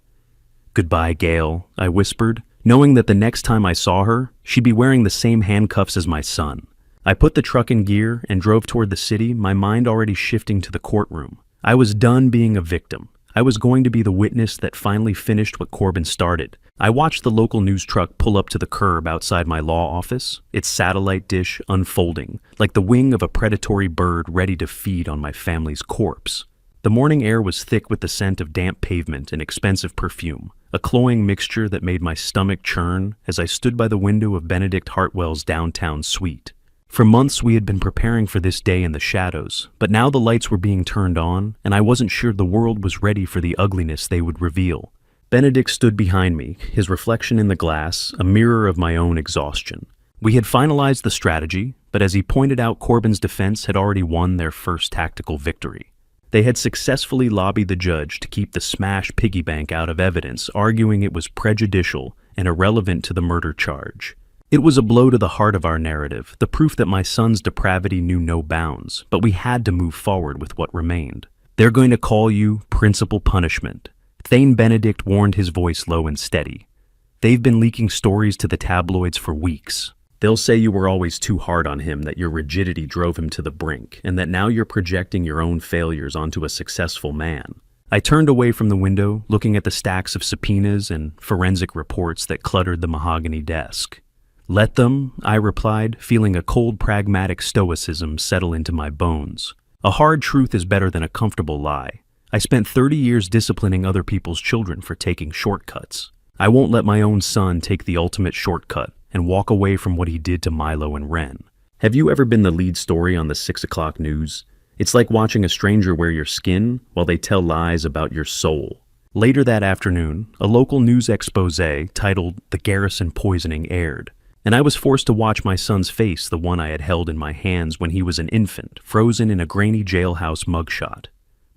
Goodbye, Gail, I whispered, knowing that the next time I saw her, she'd be wearing the same handcuffs as my son. I put the truck in gear and drove toward the city, my mind already shifting to the courtroom. I was done being a victim. I was going to be the witness that finally finished what Corbin started. I watched the local news truck pull up to the curb outside my law office, its satellite dish unfolding, like the wing of a predatory bird ready to feed on my family's corpse. The morning air was thick with the scent of damp pavement and expensive perfume, a cloying mixture that made my stomach churn as I stood by the window of Benedict Hartwell's downtown suite. For months we had been preparing for this day in the shadows, but now the lights were being turned on, and I wasn't sure the world was ready for the ugliness they would reveal. Benedict stood behind me, his reflection in the glass, a mirror of my own exhaustion. We had finalized the strategy, but as he pointed out, Corbin's defense had already won their first tactical victory. They had successfully lobbied the judge to keep the smash piggy bank out of evidence, arguing it was prejudicial and irrelevant to the murder charge. It was a blow to the heart of our narrative, the proof that my son's depravity knew no bounds, but we had to move forward with what remained. They're going to call you principal punishment. Thane Benedict warned, his voice low and steady. They've been leaking stories to the tabloids for weeks. They'll say you were always too hard on him, that your rigidity drove him to the brink, and that now you're projecting your own failures onto a successful man. I turned away from the window, looking at the stacks of subpoenas and forensic reports that cluttered the mahogany desk. Let them, I replied, feeling a cold pragmatic stoicism settle into my bones. A hard truth is better than a comfortable lie. I spent 30 years disciplining other people's children for taking shortcuts. I won't let my own son take the ultimate shortcut and walk away from what he did to Milo and Ren. Have you ever been the lead story on the 6 o'clock news? It's like watching a stranger wear your skin while they tell lies about your soul. Later that afternoon, a local news expose titled "The Garrison Poisoning" aired, and I was forced to watch my son's face, the one I had held in my hands when he was an infant, frozen in a grainy jailhouse mugshot.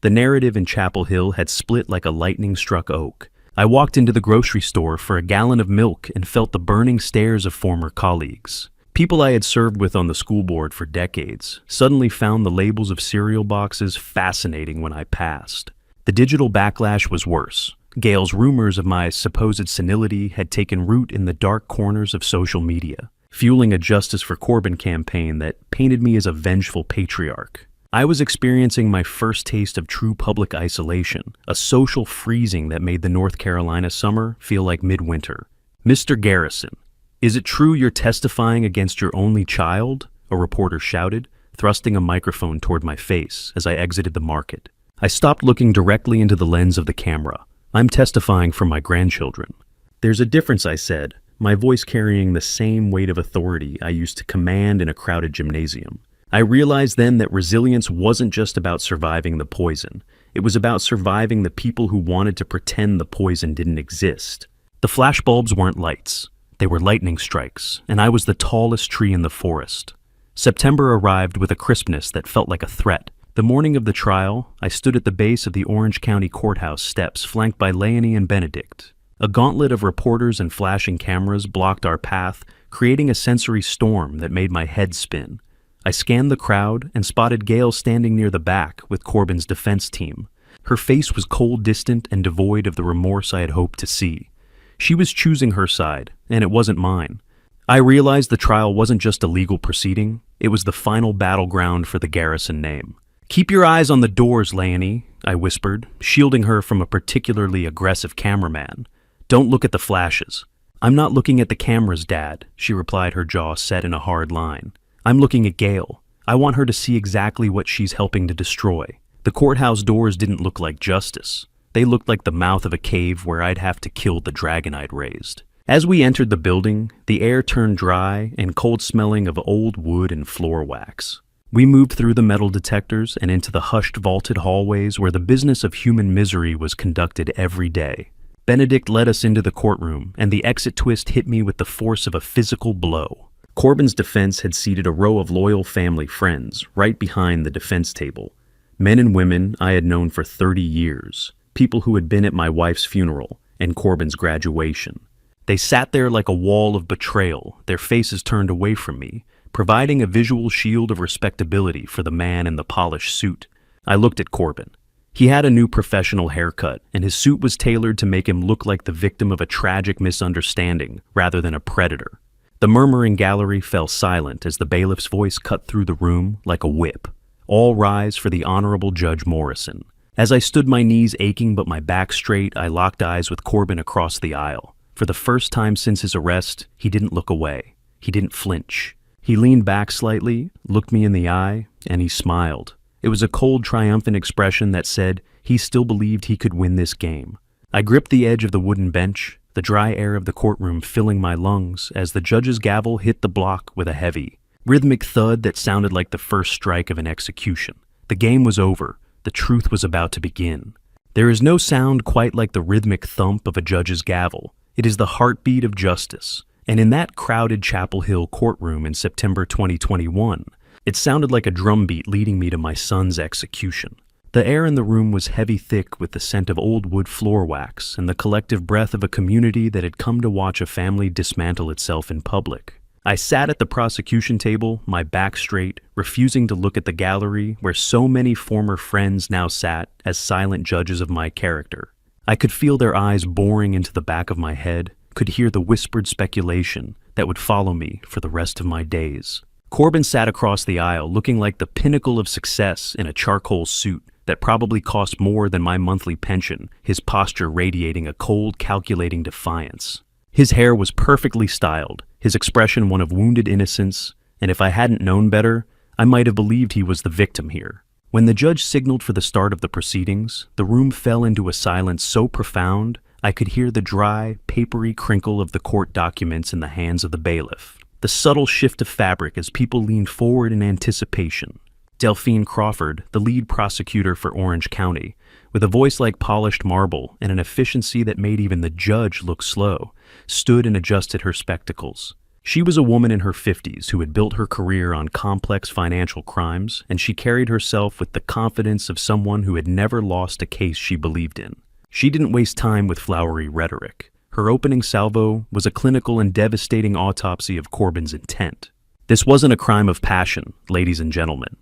The narrative in Chapel Hill had split like a lightning-struck oak. I walked into the grocery store for a gallon of milk and felt the burning stares of former colleagues. People I had served with on the school board for decades suddenly found the labels of cereal boxes fascinating when I passed. The digital backlash was worse. Gail's rumors of my supposed senility had taken root in the dark corners of social media, fueling a Justice for Corbin campaign that painted me as a vengeful patriarch. I was experiencing my first taste of true public isolation, a social freezing that made the North Carolina summer feel like midwinter. "Mr. Garrison, is it true you're testifying against your only child?" a reporter shouted, thrusting a microphone toward my face as I exited the market. I stopped looking directly into the lens of the camera. "I'm testifying for my grandchildren." "There's a difference," I said, my voice carrying the same weight of authority I used to command in a crowded gymnasium. I realized then that resilience wasn't just about surviving the poison. It was about surviving the people who wanted to pretend the poison didn't exist. The flashbulbs weren't lights. They were lightning strikes, and I was the tallest tree in the forest. September arrived with a crispness that felt like a threat. The morning of the trial, I stood at the base of the Orange County Courthouse steps flanked by Leonie and Benedict. A gauntlet of reporters and flashing cameras blocked our path, creating a sensory storm that made my head spin. I scanned the crowd and spotted Gail standing near the back with Corbin's defense team. Her face was cold, distant, and devoid of the remorse I had hoped to see. She was choosing her side, and it wasn't mine. I realized the trial wasn't just a legal proceeding, it was the final battleground for the Garrison name. "Keep your eyes on the doors, Leonie," I whispered, shielding her from a particularly aggressive cameraman. "Don't look at the flashes." "I'm not looking at the cameras, Dad," she replied, her jaw set in a hard line. "I'm looking at Gail. I want her to see exactly what she's helping to destroy." The courthouse doors didn't look like justice. They looked like the mouth of a cave where I'd have to kill the dragon I'd raised. As we entered the building, the air turned dry and cold, smelling of old wood and floor wax. We moved through the metal detectors and into the hushed, vaulted hallways where the business of human misery was conducted every day. Benedict led us into the courtroom, and the exit twist hit me with the force of a physical blow. Corbin's defense had seated a row of loyal family friends right behind the defense table. Men and women I had known for 30 years. People who had been at my wife's funeral and Corbin's graduation. They sat there like a wall of betrayal, their faces turned away from me, providing a visual shield of respectability for the man in the polished suit. I looked at Corbin. He had a new professional haircut, and his suit was tailored to make him look like the victim of a tragic misunderstanding rather than a predator. The murmuring gallery fell silent as the bailiff's voice cut through the room like a whip. "All rise for the Honorable Judge Morrison." As I stood, my knees aching but my back straight, I locked eyes with Corbin across the aisle. For the first time since his arrest, he didn't look away. He didn't flinch. He leaned back slightly, looked me in the eye, and he smiled. It was a cold, triumphant expression that said he still believed he could win this game. I gripped the edge of the wooden bench, the dry air of the courtroom filling my lungs as the judge's gavel hit the block with a heavy, rhythmic thud that sounded like the first strike of an execution. The game was over. The truth was about to begin. There is no sound quite like the rhythmic thump of a judge's gavel. It is the heartbeat of justice. And in that crowded Chapel Hill courtroom in September 2021, it sounded like a drumbeat leading me to my son's execution. The air in the room was heavy, thick with the scent of old wood floor wax and the collective breath of a community that had come to watch a family dismantle itself in public. I sat at the prosecution table, my back straight, refusing to look at the gallery where so many former friends now sat as silent judges of my character. I could feel their eyes boring into the back of my head, could hear the whispered speculation that would follow me for the rest of my days. Corbin sat across the aisle looking like the pinnacle of success in a charcoal suit, that probably cost more than my monthly pension, his posture radiating a cold, calculating defiance. His hair was perfectly styled, his expression one of wounded innocence, and if I hadn't known better, I might have believed he was the victim here. When the judge signaled for the start of the proceedings, the room fell into a silence so profound I could hear the dry, papery crinkle of the court documents in the hands of the bailiff, the subtle shift of fabric as people leaned forward in anticipation. Delphine Crawford, the lead prosecutor for Orange County, with a voice like polished marble and an efficiency that made even the judge look slow, stood and adjusted her spectacles. She was a woman in her 50s who had built her career on complex financial crimes, and she carried herself with the confidence of someone who had never lost a case she believed in. She didn't waste time with flowery rhetoric. Her opening salvo was a clinical and devastating autopsy of Corbin's intent. This wasn't a crime of passion, ladies and gentlemen.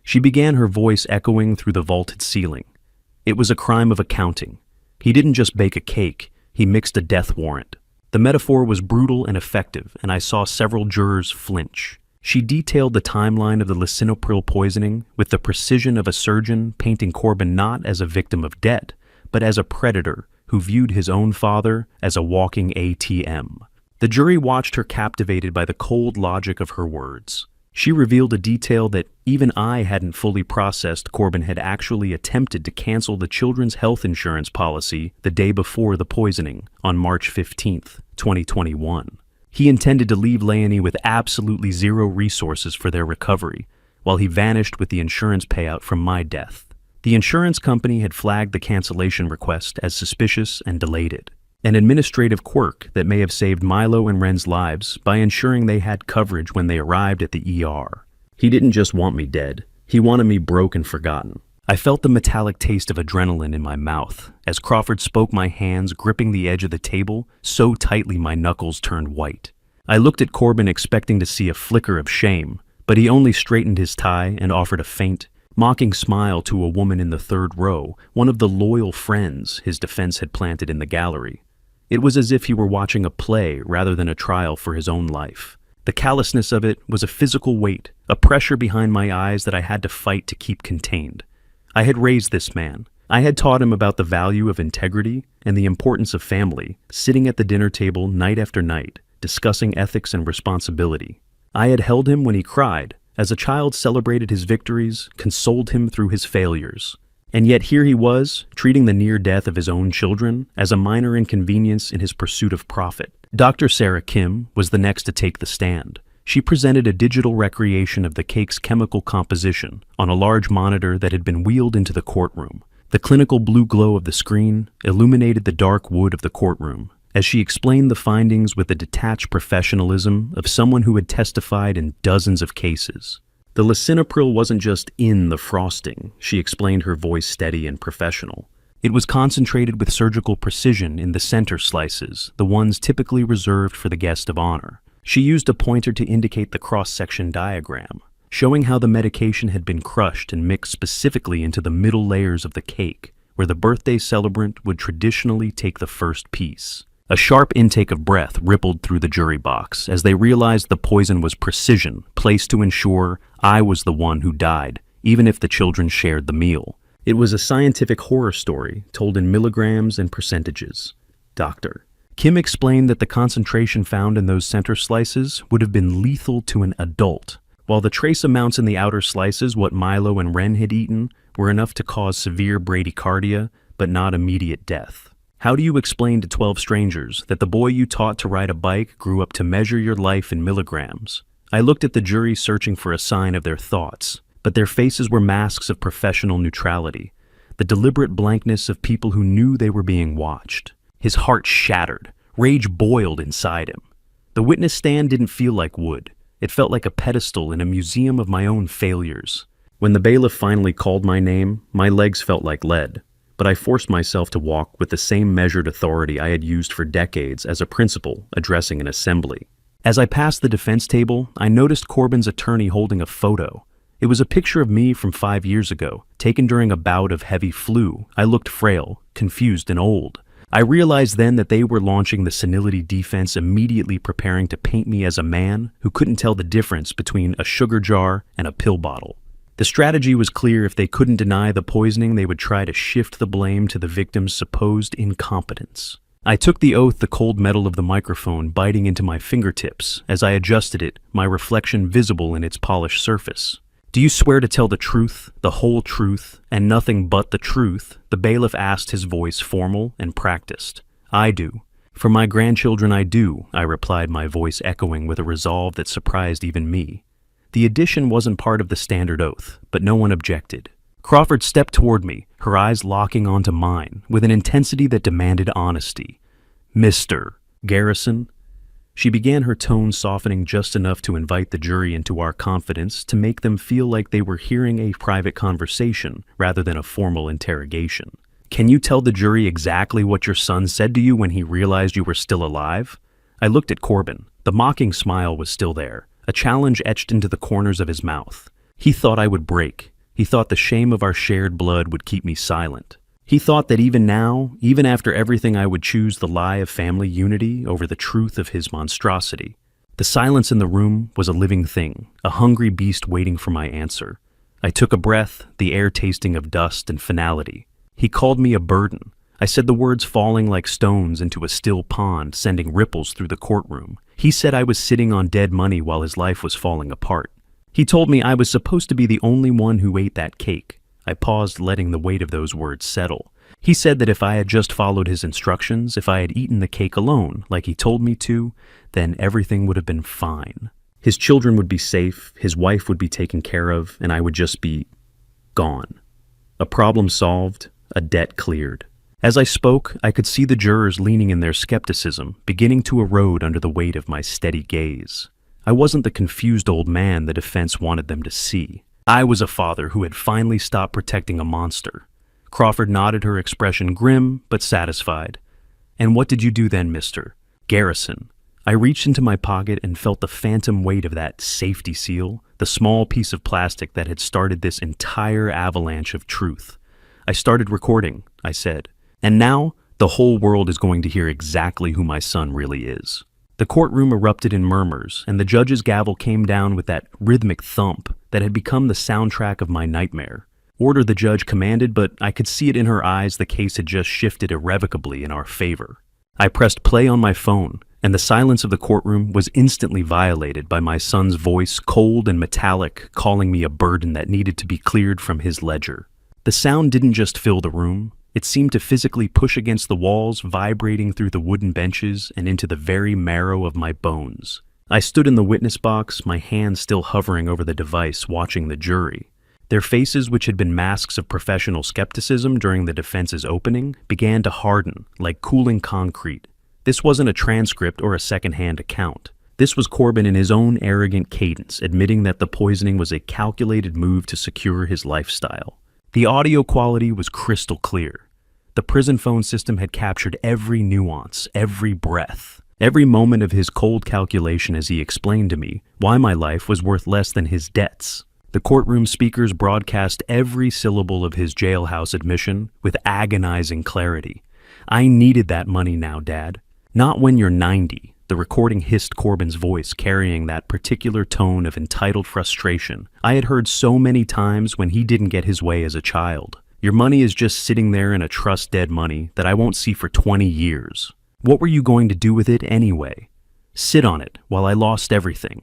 She began, her voice echoing through the vaulted ceiling. It was a crime of accounting. He didn't just bake a cake, he mixed a death warrant. The metaphor was brutal and effective, and I saw several jurors flinch. She detailed the timeline of the lisinopril poisoning with the precision of a surgeon, painting Corbin not as a victim of debt, but as a predator who viewed his own father as a walking ATM. The jury watched her, captivated by the cold logic of her words. She revealed a detail that even I hadn't fully processed. Corbin had actually attempted to cancel the children's health insurance policy the day before the poisoning, on March 15th, 2021. He intended to leave Leonie with absolutely zero resources for their recovery, while he vanished with the insurance payout from my death. The insurance company had flagged the cancellation request as suspicious and delayed it. An administrative quirk that may have saved Milo and Ren's lives by ensuring they had coverage when they arrived at the ER. He didn't just want me dead, he wanted me broke and forgotten. I felt the metallic taste of adrenaline in my mouth as Crawford spoke, my hands gripping the edge of the table so tightly my knuckles turned white. I looked at Corbin expecting to see a flicker of shame, but he only straightened his tie and offered a faint, mocking smile to a woman in the third row, one of the loyal friends his defense had planted in the gallery. It was as if he were watching a play rather than a trial for his own life. The callousness of it was a physical weight, a pressure behind my eyes that I had to fight to keep contained. I had raised this man. I had taught him about the value of integrity and the importance of family, sitting at the dinner table night after night, discussing ethics and responsibility. I had held him when he cried, as a child celebrated his victories, consoled him through his failures. And yet here he was, treating the near death of his own children as a minor inconvenience in his pursuit of profit. Dr. Sarah Kim was the next to take the stand. She presented a digital recreation of the cake's chemical composition on a large monitor that had been wheeled into the courtroom. The clinical blue glow of the screen illuminated the dark wood of the courtroom, as she explained the findings with the detached professionalism of someone who had testified in dozens of cases. The lisinopril wasn't just in the frosting, she explained, her voice steady and professional. It was concentrated with surgical precision in the center slices, the ones typically reserved for the guest of honor. She used a pointer to indicate the cross-section diagram, showing how the medication had been crushed and mixed specifically into the middle layers of the cake, where the birthday celebrant would traditionally take the first piece. A sharp intake of breath rippled through the jury box as they realized the poison was precision, placed to ensure I was the one who died, even if the children shared the meal. It was a scientific horror story told in milligrams and percentages. Dr. Kim explained that the concentration found in those center slices would have been lethal to an adult, while the trace amounts in the outer slices, what Milo and Ren had eaten, were enough to cause severe bradycardia, but not immediate death. How do you explain to 12 strangers that the boy you taught to ride a bike grew up to measure your life in milligrams? I looked at the jury, searching for a sign of their thoughts, but their faces were masks of professional neutrality, the deliberate blankness of people who knew they were being watched. His heart shattered. Rage boiled inside him. The witness stand didn't feel like wood. It felt like a pedestal in a museum of my own failures. When the bailiff finally called my name, my legs felt like lead, but I forced myself to walk with the same measured authority I had used for decades as a principal addressing an assembly. As I passed the defense table, I noticed Corbin's attorney holding a photo. It was a picture of me from 5 years ago, taken during a bout of heavy flu. I looked frail, confused, and old. I realized then that they were launching the senility defense, immediately preparing to paint me as a man who couldn't tell the difference between a sugar jar and a pill bottle. The strategy was clear: if they couldn't deny the poisoning, they would try to shift the blame to the victim's supposed incompetence. I took the oath, the cold metal of the microphone biting into my fingertips as I adjusted it, my reflection visible in its polished surface. "Do you swear to tell the truth, the whole truth, and nothing but the truth?" the bailiff asked, his voice formal and practiced. "I do. For my grandchildren I do," I replied, my voice echoing with a resolve that surprised even me. The addition wasn't part of the standard oath, but no one objected. Crawford stepped toward me, her eyes locking onto mine, with an intensity that demanded honesty. "Mr. Garrison?" She began, her tone softening just enough to invite the jury into our confidence, to make them feel like they were hearing a private conversation rather than a formal interrogation. "Can you tell the jury exactly what your son said to you when he realized you were still alive?" I looked at Corbin. The mocking smile was still there, a challenge etched into the corners of his mouth. He thought I would break. He thought the shame of our shared blood would keep me silent. He thought that even now, even after everything, I would choose the lie of family unity over the truth of his monstrosity. The silence in the room was a living thing, a hungry beast waiting for my answer. I took a breath, the air tasting of dust and finality. "He called me a burden." I said, the words falling like stones into a still pond, sending ripples through the courtroom. "He said I was sitting on dead money while his life was falling apart. He told me I was supposed to be the only one who ate that cake." I paused, letting the weight of those words settle. "He said that if I had just followed his instructions, if I had eaten the cake alone, like he told me to, then everything would have been fine. His children would be safe, his wife would be taken care of, and I would just be gone. A problem solved, a debt cleared." As I spoke, I could see the jurors leaning in their skepticism, beginning to erode under the weight of my steady gaze. I wasn't the confused old man the defense wanted them to see. I was a father who had finally stopped protecting a monster. Crawford nodded, her expression grim but satisfied. "And what did you do then, Mr. Garrison?" I reached into my pocket and felt the phantom weight of that safety seal, the small piece of plastic that had started this entire avalanche of truth. "I started recording," I said. "And now, the whole world is going to hear exactly who my son really is." The courtroom erupted in murmurs, and the judge's gavel came down with that rhythmic thump that had become the soundtrack of my nightmare. "Order," the judge commanded, but I could see it in her eyes. The case had just shifted irrevocably in our favor. I pressed play on my phone, and the silence of the courtroom was instantly violated by my son's voice, cold and metallic, calling me a burden that needed to be cleared from his ledger. The sound didn't just fill the room. It seemed to physically push against the walls, vibrating through the wooden benches and into the very marrow of my bones. I stood in the witness box, my hands still hovering over the device, watching the jury. Their faces, which had been masks of professional skepticism during the defense's opening, began to harden like cooling concrete. This wasn't a transcript or a second-hand account. This was Corbin in his own arrogant cadence, admitting that the poisoning was a calculated move to secure his lifestyle. The audio quality was crystal clear. The prison phone system had captured every nuance, every breath, every moment of his cold calculation as he explained to me why my life was worth less than his debts. The courtroom speakers broadcast every syllable of his jailhouse admission with agonizing clarity. "I needed that money now, Dad. Not when you're 90. The recording hissed Corbin's voice, carrying that particular tone of entitled frustration I had heard so many times when he didn't get his way as a child. "Your money is just sitting there in a trust, dead money that I won't see for 20 years. What were you going to do with it anyway? Sit on it while I lost everything."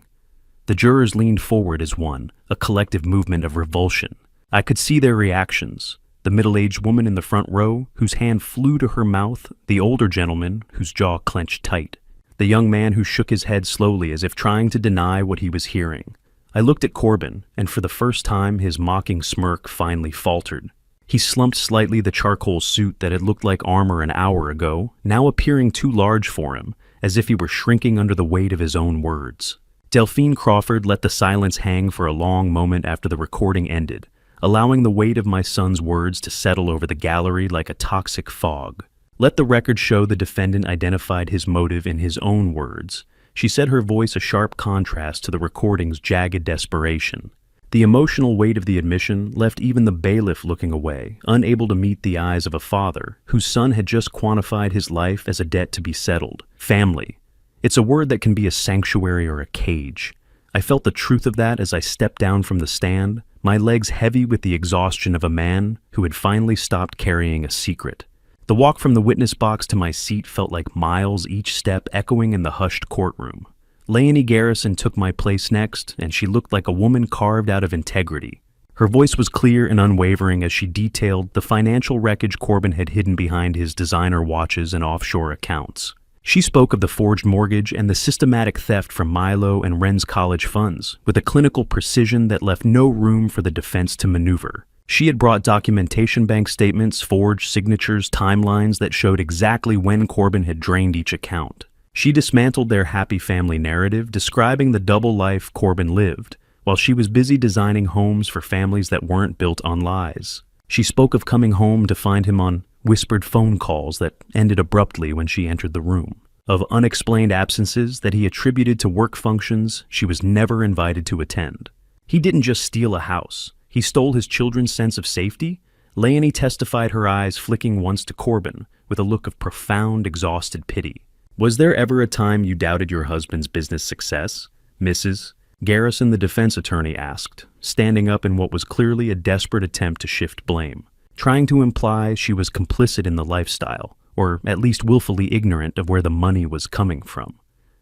The jurors leaned forward as one, a collective movement of revulsion. I could see their reactions. The middle-aged woman in the front row, whose hand flew to her mouth, the older gentleman, whose jaw clenched tight, the young man who shook his head slowly as if trying to deny what he was hearing. I looked at Corbin, and for the first time his mocking smirk finally faltered. He slumped slightly, the charcoal suit that had looked like armor an hour ago, now appearing too large for him, as if he were shrinking under the weight of his own words. Delphine Crawford let the silence hang for a long moment after the recording ended, allowing the weight of my son's words to settle over the gallery like a toxic fog. "Let the record show the defendant identified his motive in his own words," she said, her voice a sharp contrast to the recording's jagged desperation. The emotional weight of the admission left even the bailiff looking away, unable to meet the eyes of a father whose son had just quantified his life as a debt to be settled. Family. It's a word that can be a sanctuary or a cage. I felt the truth of that as I stepped down from the stand, my legs heavy with the exhaustion of a man who had finally stopped carrying a secret. The walk from the witness box to my seat felt like miles, each step echoing in the hushed courtroom. Leonie Garrison took my place next, and she looked like a woman carved out of integrity. Her voice was clear and unwavering as she detailed the financial wreckage Corbin had hidden behind his designer watches and offshore accounts. She spoke of the forged mortgage and the systematic theft from Milo and Wren's college funds, with a clinical precision that left no room for the defense to maneuver. She had brought documentation, bank statements, forged signatures, timelines that showed exactly when Corbin had drained each account. She dismantled their happy family narrative, describing the double life Corbin lived, while she was busy designing homes for families that weren't built on lies. She spoke of coming home to find him on whispered phone calls that ended abruptly when she entered the room, of unexplained absences that he attributed to work functions she was never invited to attend. He didn't just steal a house. He stole his children's sense of safety. Leonie testified, her eyes flicking once to Corbin with a look of profound, exhausted pity. "Was there ever a time you doubted your husband's business success, Mrs. Garrison?" the defense attorney asked, standing up in what was clearly a desperate attempt to shift blame, trying to imply she was complicit in the lifestyle, or at least willfully ignorant of where the money was coming from.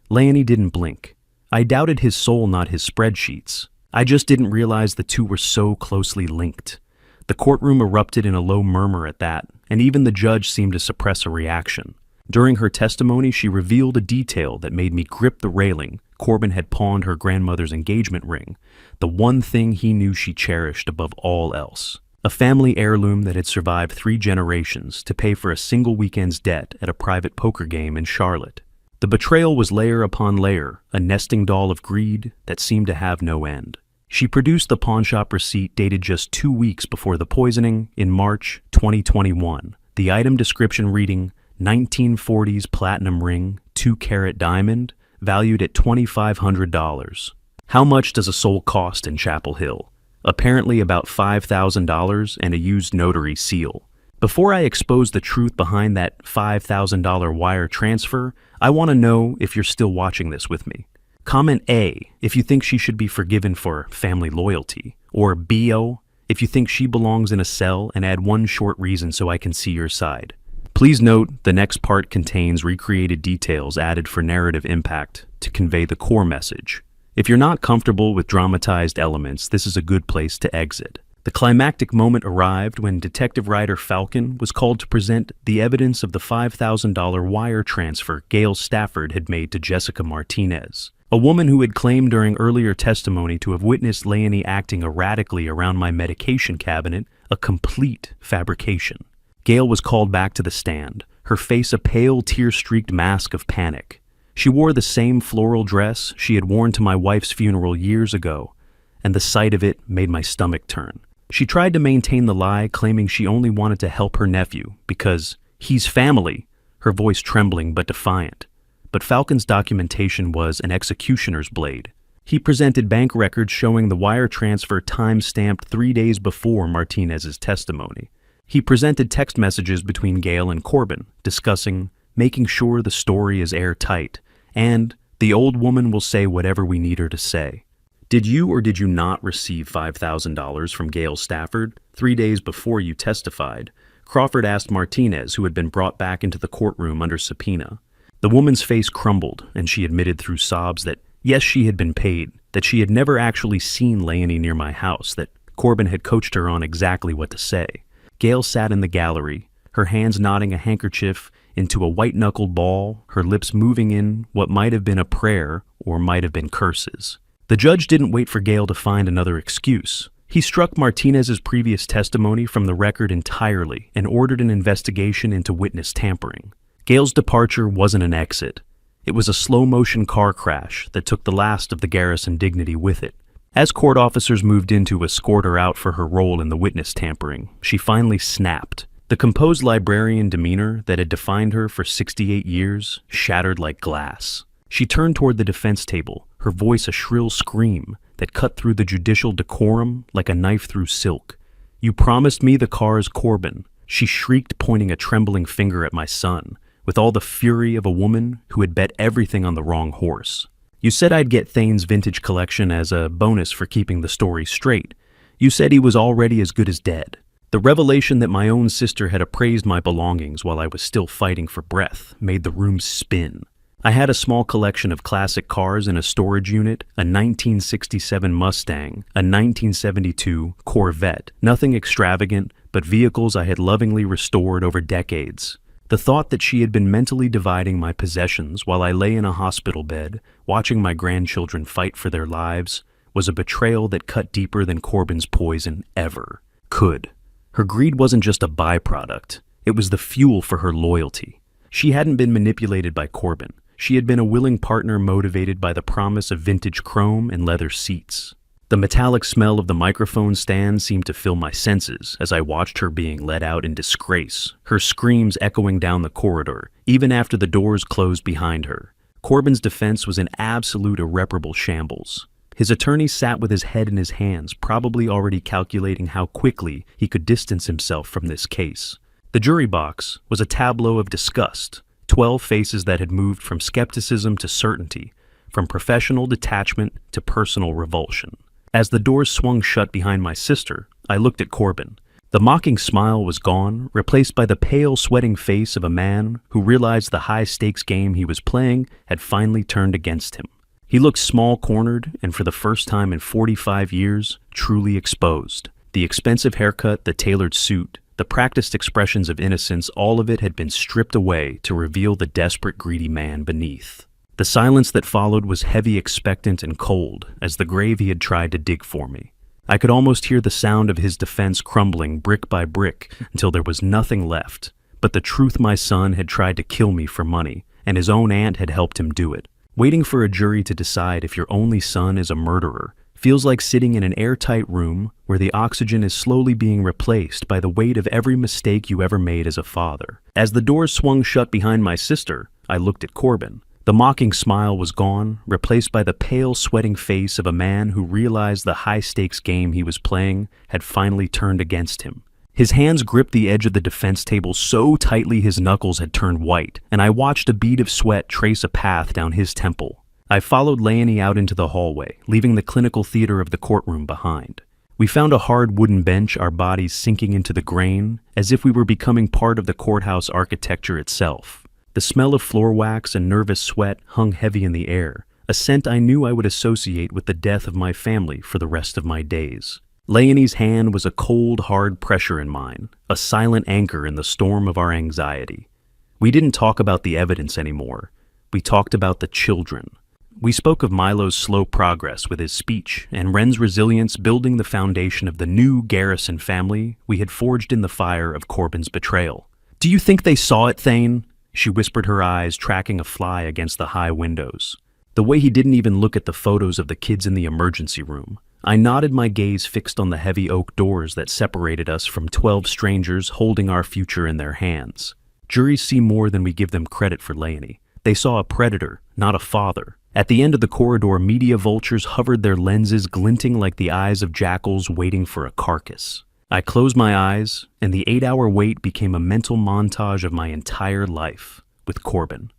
Leonie didn't blink. "I doubted his soul, not his spreadsheets. I just didn't realize the two were so closely linked." The courtroom erupted in a low murmur at that, and even the judge seemed to suppress a reaction. During her testimony, she revealed a detail that made me grip the railing. Corbin had pawned her grandmother's engagement ring, the one thing he knew she cherished above all else. A family heirloom that had survived 3 generations, to pay for a single weekend's debt at a private poker game in Charlotte. The betrayal was layer upon layer, a nesting doll of greed that seemed to have no end. She produced the pawnshop receipt dated just 2 weeks before the poisoning in March 2021. The item description reading, 1940s platinum ring, 2-carat diamond, valued at $2,500. How much does a soul cost in Chapel Hill? Apparently about $5,000 and a used notary seal. Before I expose the truth behind that $5,000 wire transfer, I want to know if you're still watching this with me. Comment A if you think she should be forgiven for family loyalty, or BO if you think she belongs in a cell, and add one short reason so I can see your side. Please note, the next part contains recreated details added for narrative impact to convey the core message. If you're not comfortable with dramatized elements, this is a good place to exit. The climactic moment arrived when Detective Ryder Falcon was called to present the evidence of the $5,000 wire transfer Gail Stafford had made to Jessica Martinez, a woman who had claimed during earlier testimony to have witnessed Leonie acting erratically around my medication cabinet, a complete fabrication. Gail was called back to the stand, her face a pale, tear-streaked mask of panic. She wore the same floral dress she had worn to my wife's funeral years ago, and the sight of it made my stomach turn. She tried to maintain the lie, claiming she only wanted to help her nephew because he's family, her voice trembling but defiant. But Falcon's documentation was an executioner's blade. He presented bank records showing the wire transfer time-stamped 3 days before Martinez's testimony. He presented text messages between Gail and Corbin, discussing making sure the story is airtight, and the old woman will say whatever we need her to say. Did you or did you not receive $5,000 from Gail Stafford 3 days before you testified? Crawford asked Martinez, who had been brought back into the courtroom under subpoena. The woman's face crumbled, and she admitted through sobs that yes, she had been paid, that she had never actually seen Leonie near my house, that Corbin had coached her on exactly what to say. Gail sat in the gallery, her hands knotting a handkerchief into a white-knuckled ball, her lips moving in what might have been a prayer or might have been curses. The judge didn't wait for Gail to find another excuse. He struck Martinez's previous testimony from the record entirely and ordered an investigation into witness tampering. Gail's departure wasn't an exit. It was a slow-motion car crash that took the last of the Garrison dignity with it. As court officers moved in to escort her out for her role in the witness tampering, she finally snapped. The composed librarian demeanor that had defined her for 68 years shattered like glass. She turned toward the defense table, her voice a shrill scream that cut through the judicial decorum like a knife through silk. "You promised me the car's Corbin," she shrieked, pointing a trembling finger at my son, with all the fury of a woman who had bet everything on the wrong horse. "You said I'd get Thane's vintage collection as a bonus for keeping the story straight. You said he was already as good as dead. The revelation that my own sister had appraised my belongings while I was still fighting for breath made the room spin. I had a small collection of classic cars in a storage unit, a 1967 Mustang, a 1972 Corvette, nothing extravagant, but vehicles I had lovingly restored over decades. The thought that she had been mentally dividing my possessions while I lay in a hospital bed, watching my grandchildren fight for their lives, was a betrayal that cut deeper than Corbin's poison ever could. Her greed wasn't just a byproduct, it was the fuel for her loyalty. She hadn't been manipulated by Corbin. She had been a willing partner motivated by the promise of vintage chrome and leather seats. The metallic smell of the microphone stand seemed to fill my senses as I watched her being led out in disgrace, her screams echoing down the corridor, even after the doors closed behind her. Corbin's defense was an absolute irreparable shambles. His attorney sat with his head in his hands, probably already calculating how quickly he could distance himself from this case. The jury box was a tableau of disgust, 12 faces that had moved from skepticism to certainty, from professional detachment to personal revulsion. As the doors swung shut behind my sister, I looked at Corbin. The mocking smile was gone, replaced by the pale, sweating face of a man who realized the high-stakes game he was playing had finally turned against him. He looked small-cornered and, for the first time in 45 years, truly exposed. The expensive haircut, the tailored suit, the practiced expressions of innocence, all of it had been stripped away to reveal the desperate, greedy man beneath. The silence that followed was heavy, expectant, and cold, as the grave he had tried to dig for me. I could almost hear the sound of his defense crumbling brick by brick until there was nothing left, but the truth my son had tried to kill me for money, and his own aunt had helped him do it. Waiting for a jury to decide if your only son is a murderer feels like sitting in an airtight room where the oxygen is slowly being replaced by the weight of every mistake you ever made as a father. As the doors swung shut behind my sister, I looked at Corbin. The mocking smile was gone, replaced by the pale, sweating face of a man who realized the high-stakes game he was playing had finally turned against him. His hands gripped the edge of the defense table so tightly his knuckles had turned white, and I watched a bead of sweat trace a path down his temple. I followed Leonie out into the hallway, leaving the clinical theater of the courtroom behind. We found a hard wooden bench, our bodies sinking into the grain, as if we were becoming part of the courthouse architecture itself. The smell of floor wax and nervous sweat hung heavy in the air, a scent I knew I would associate with the death of my family for the rest of my days. Leonie's hand was a cold, hard pressure in mine, a silent anchor in the storm of our anxiety. We didn't talk about the evidence anymore. We talked about the children. We spoke of Milo's slow progress with his speech and Ren's resilience building the foundation of the new Garrison family we had forged in the fire of Corbin's betrayal. "Do you think they saw it, Thane?" She whispered, her eyes tracking a fly against the high windows. The way he didn't even look at the photos of the kids in the emergency room. I nodded, my gaze fixed on the heavy oak doors that separated us from 12 strangers holding our future in their hands. Juries see more than we give them credit for, Leonie. They saw a predator, not a father. At the end of the corridor, media vultures hovered, their lenses glinting like the eyes of jackals waiting for a carcass. I closed my eyes, and the 8-hour wait became a mental montage of my entire life with Corbin.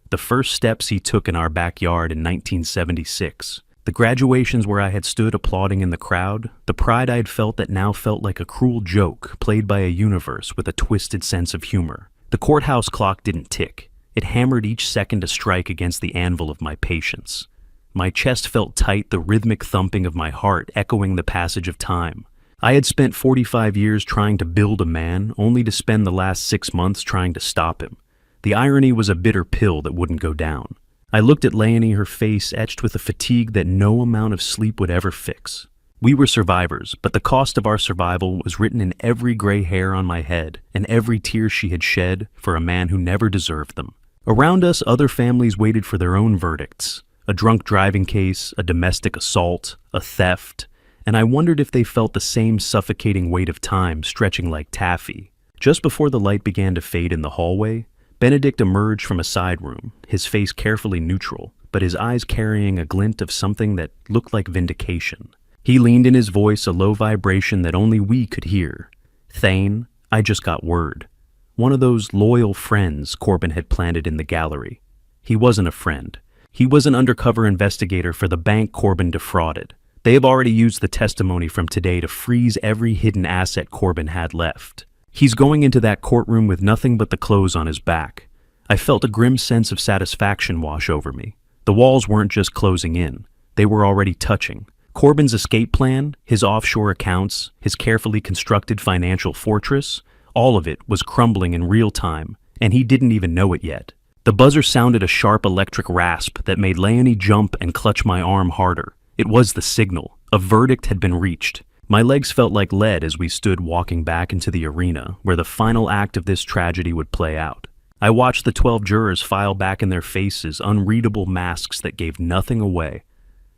The first steps he took in our backyard in 1976, the graduations where I had stood applauding in the crowd, the pride I had felt that now felt like a cruel joke played by a universe with a twisted sense of humor. The courthouse clock didn't tick. It hammered each second to strike against the anvil of my patience. My chest felt tight, the rhythmic thumping of my heart echoing the passage of time. I had spent 45 years trying to build a man, only to spend the last 6 months trying to stop him. The irony was a bitter pill that wouldn't go down. I looked at Leonie, her face etched with a fatigue that no amount of sleep would ever fix. We were survivors, but the cost of our survival was written in every gray hair on my head and every tear she had shed for a man who never deserved them. Around us, other families waited for their own verdicts. A drunk driving case, a domestic assault, a theft, and I wondered if they felt the same suffocating weight of time stretching like taffy. Just before the light began to fade in the hallway, Benedict emerged from a side room, his face carefully neutral, but his eyes carrying a glint of something that looked like vindication. He leaned in, his voice a low vibration that only we could hear. "Thane, I just got word." One of those loyal friends Corbin had planted in the gallery. He wasn't a friend. He was an undercover investigator for the bank Corbin defrauded. They have already used the testimony from today to freeze every hidden asset Corbin had left. He's going into that courtroom with nothing but the clothes on his back. I felt a grim sense of satisfaction wash over me. The walls weren't just closing in. They were already touching. Corbin's escape plan, his offshore accounts, his carefully constructed financial fortress, all of it was crumbling in real time, and he didn't even know it yet. The buzzer sounded a sharp electric rasp that made Leonie jump and clutch my arm harder. It was the signal. A verdict had been reached. My legs felt like lead as we stood walking back into the arena where the final act of this tragedy would play out. I watched the 12 jurors file back in their faces, unreadable masks that gave nothing away.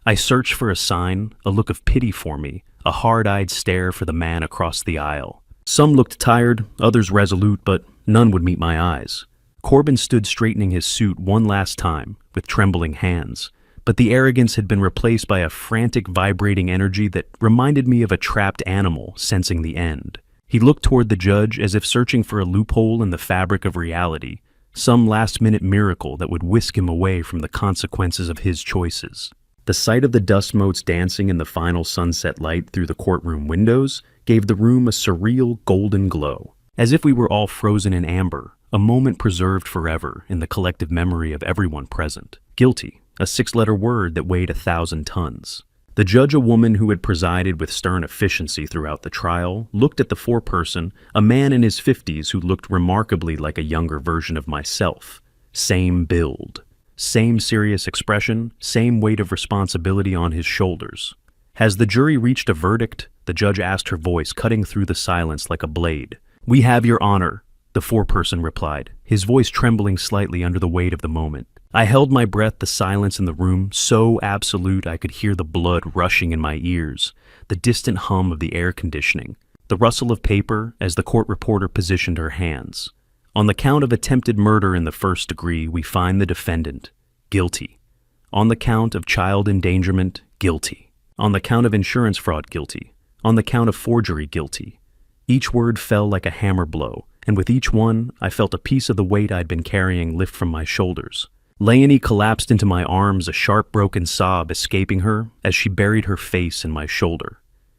I searched for a sign, a look of pity for me, a hard-eyed stare for the man across the aisle. Some looked tired, others resolute, but none would meet my eyes. Corbin stood straightening his suit one last time, with trembling hands, but the arrogance had been replaced by a frantic, vibrating energy that reminded me of a trapped animal sensing the end. He looked toward the judge as if searching for a loophole in the fabric of reality, some last-minute miracle that would whisk him away from the consequences of his choices. The sight of the dust motes dancing in the final sunset light through the courtroom windows gave the room a surreal golden glow, as if we were all frozen in amber, a moment preserved forever in the collective memory of everyone present. Guilty, a 6-letter word that weighed 1,000 tons. The judge, a woman who had presided with stern efficiency throughout the trial, looked at the foreperson, a man in his 50s who looked remarkably like a younger version of myself. Same build. Same serious expression, same weight of responsibility on his shoulders. Has the jury reached a verdict? The judge asked, her voice cutting through the silence like a blade. "We have your honor," the foreperson replied, his voice trembling slightly under the weight of the moment. I held my breath, the silence in the room so absolute I could hear the blood rushing in my ears, the distant hum of the air conditioning, the rustle of paper as the court reporter positioned her hands. On the count of attempted murder in the first degree, we find the defendant guilty. On the count of child endangerment, guilty. On the count of insurance fraud, guilty. On the count of forgery, guilty. Each word fell like a hammer blow, and with each one, I felt a piece of the weight I'd been carrying lift from my shoulders. Leonie collapsed into my arms, a sharp broken sob escaping her as she buried her face in my shoulder.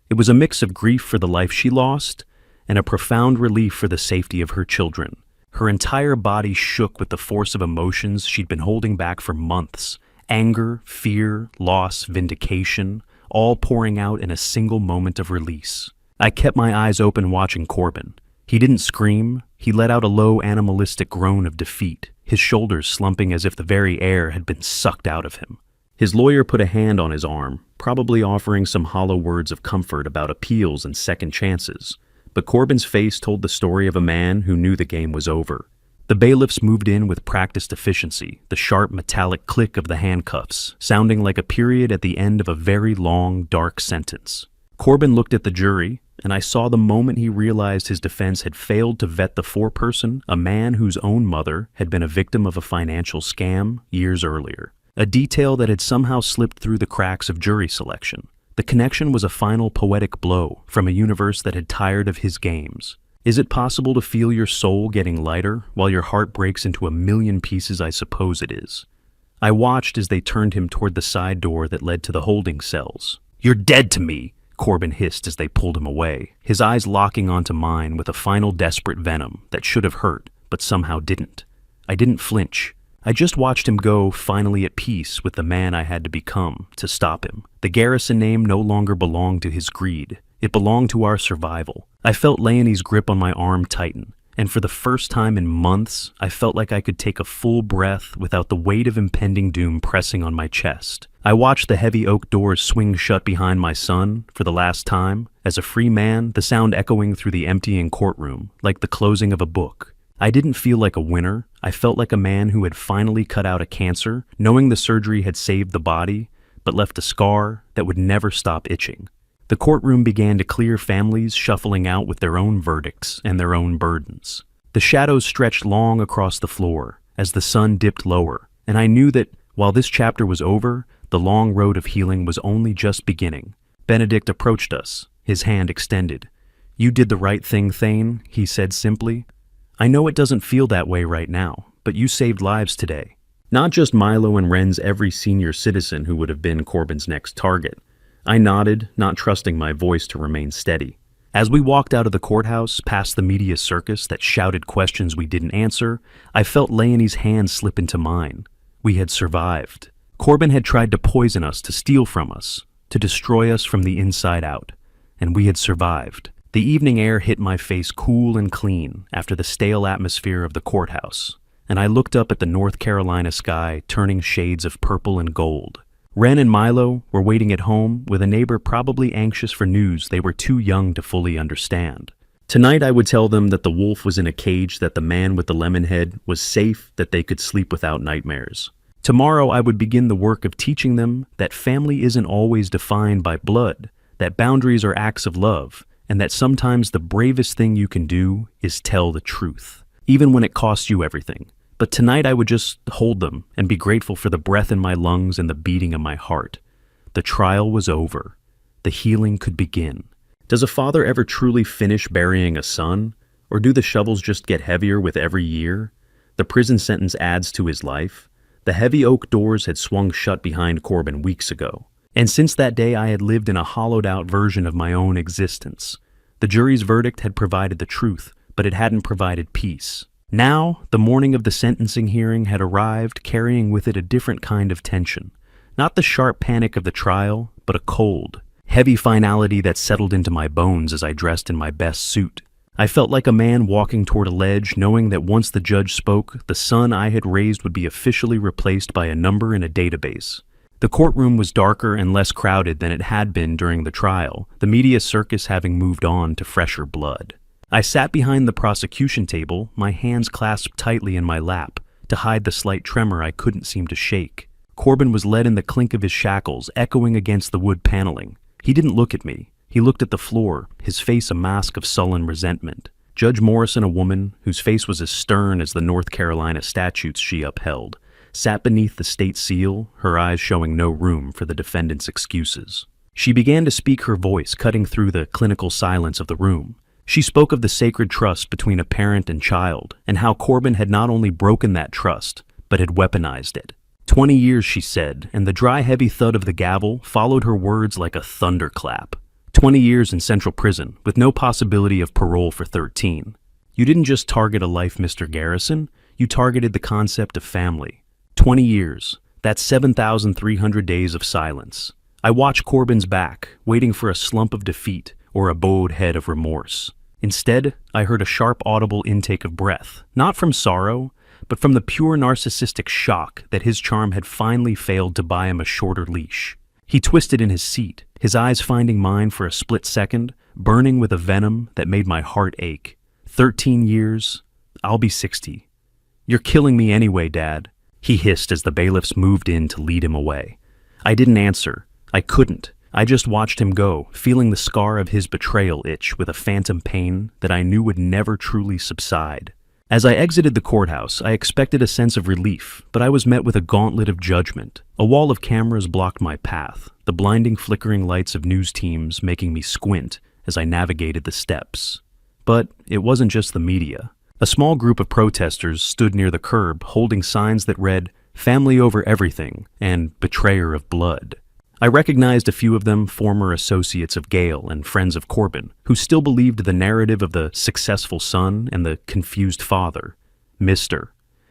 It was a mix of grief for the life she lost and a profound relief for the safety of her children. Her entire body shook with the force of emotions she'd been holding back for months. Anger, fear, loss, vindication, all pouring out in a single moment of release. I kept my eyes open watching Corbin. He didn't scream. He let out a low animalistic groan of defeat, his shoulders slumping as if the very air had been sucked out of him. His lawyer put a hand on his arm, probably offering some hollow words of comfort about appeals and second chances. But Corbin's face told the story of a man who knew the game was over. The bailiffs moved in with practiced efficiency, the sharp metallic click of the handcuffs, sounding like a period at the end of a very long, dark sentence. Corbin looked at the jury, and I saw the moment he realized his defense had failed to vet the foreperson, a man whose own mother had been a victim of a financial scam years earlier. A detail that had somehow slipped through the cracks of jury selection. The connection was a final poetic blow from a universe that had tired of his games. Is it possible to feel your soul getting lighter while your heart breaks into a million pieces? I suppose it is. I watched as they turned him toward the side door that led to the holding cells. "You're dead to me," Corbin hissed as they pulled him away, his eyes locking onto mine with a final desperate venom that should have hurt, but somehow didn't. I didn't flinch. I just watched him go, finally at peace with the man I had to become to stop him. The Garrison name no longer belonged to his greed. It belonged to our survival. I felt Leonie's grip on my arm tighten, and for the first time in months, I felt like I could take a full breath without the weight of impending doom pressing on my chest. I watched the heavy oak doors swing shut behind my son for the last time. As a free man, the sound echoing through the emptying courtroom, like the closing of a book. I didn't feel like a winner. I felt like a man who had finally cut out a cancer, knowing the surgery had saved the body, but left a scar that would never stop itching. The courtroom began to clear, families shuffling out with their own verdicts and their own burdens. The shadows stretched long across the floor as the sun dipped lower, and I knew that while this chapter was over, the long road of healing was only just beginning. Benedict approached us, his hand extended. "You did the right thing, Thane," he said simply. "I know it doesn't feel that way right now, but you saved lives today. Not just Milo and Ren's every senior citizen who would have been Corbin's next target. I nodded, not trusting my voice to remain steady. As we walked out of the courthouse, past the media circus that shouted questions we didn't answer, I felt Leonie's hand slip into mine. We had survived. Corbin had tried to poison us, to steal from us, to destroy us from the inside out. And we had survived. The evening air hit my face cool and clean after the stale atmosphere of the courthouse, and I looked up at the North Carolina sky, turning shades of purple and gold. Ren and Milo were waiting at home, with a neighbor probably anxious for news they were too young to fully understand. Tonight I would tell them that the wolf was in a cage, that the man with the lemon head was safe, that they could sleep without nightmares. Tomorrow I would begin the work of teaching them that family isn't always defined by blood, that boundaries are acts of love, and that sometimes the bravest thing you can do is tell the truth, even when it costs you everything. But tonight I would just hold them and be grateful for the breath in my lungs and the beating of my heart. The trial was over. The healing could begin. Does a father ever truly finish burying a son? Or do the shovels just get heavier with every year? The prison sentence adds to his life. The heavy oak doors had swung shut behind Corbin weeks ago. And since that day I had lived in a hollowed-out version of my own existence. The jury's verdict had provided the truth, but it hadn't provided peace. Now, the morning of the sentencing hearing had arrived, carrying with it a different kind of tension. Not the sharp panic of the trial, but a cold, heavy finality that settled into my bones as I dressed in my best suit. I felt like a man walking toward a ledge, knowing that once the judge spoke, the son I had raised would be officially replaced by a number in a database. The courtroom was darker and less crowded than it had been during the trial, the media circus having moved on to fresher blood. I sat behind the prosecution table, my hands clasped tightly in my lap, to hide the slight tremor I couldn't seem to shake. Corbin was led in the clink of his shackles, echoing against the wood paneling. He didn't look at me. He looked at the floor, his face a mask of sullen resentment. Judge Morrison, a woman whose face was as stern as the North Carolina statutes she upheld, sat beneath the state seal, her eyes showing no room for the defendant's excuses. She began to speak, her voice cutting through the clinical silence of the room. She spoke of the sacred trust between a parent and child, and how Corbin had not only broken that trust, but had weaponized it. 20 years, she said, and the dry, heavy thud of the gavel followed her words like a thunderclap. 20 years in central prison, with no possibility of parole for 13. You didn't just target a life, Mr. Garrison, you targeted the concept of family. 20 years, that's 7,300 days of silence. I watched Corbin's back, waiting for a slump of defeat, or a bowed head of remorse. Instead, I heard a sharp, audible intake of breath, not from sorrow, but from the pure narcissistic shock that his charm had finally failed to buy him a shorter leash. He twisted in his seat, his eyes finding mine for a split second, burning with a venom that made my heart ache. 13 years, I'll be 60. You're killing me anyway, Dad, he hissed as the bailiffs moved in to lead him away. I didn't answer. I couldn't. I just watched him go, feeling the scar of his betrayal itch with a phantom pain that I knew would never truly subside. As I exited the courthouse, I expected a sense of relief, but I was met with a gauntlet of judgment. A wall of cameras blocked my path, the blinding flickering lights of news teams making me squint as I navigated the steps. But it wasn't just the media. A small group of protesters stood near the curb, holding signs that read, "Family over everything," and "Betrayer of blood." I recognized a few of them, former associates of Gale and friends of Corbin, who still believed the narrative of the successful son and the confused father. Mr.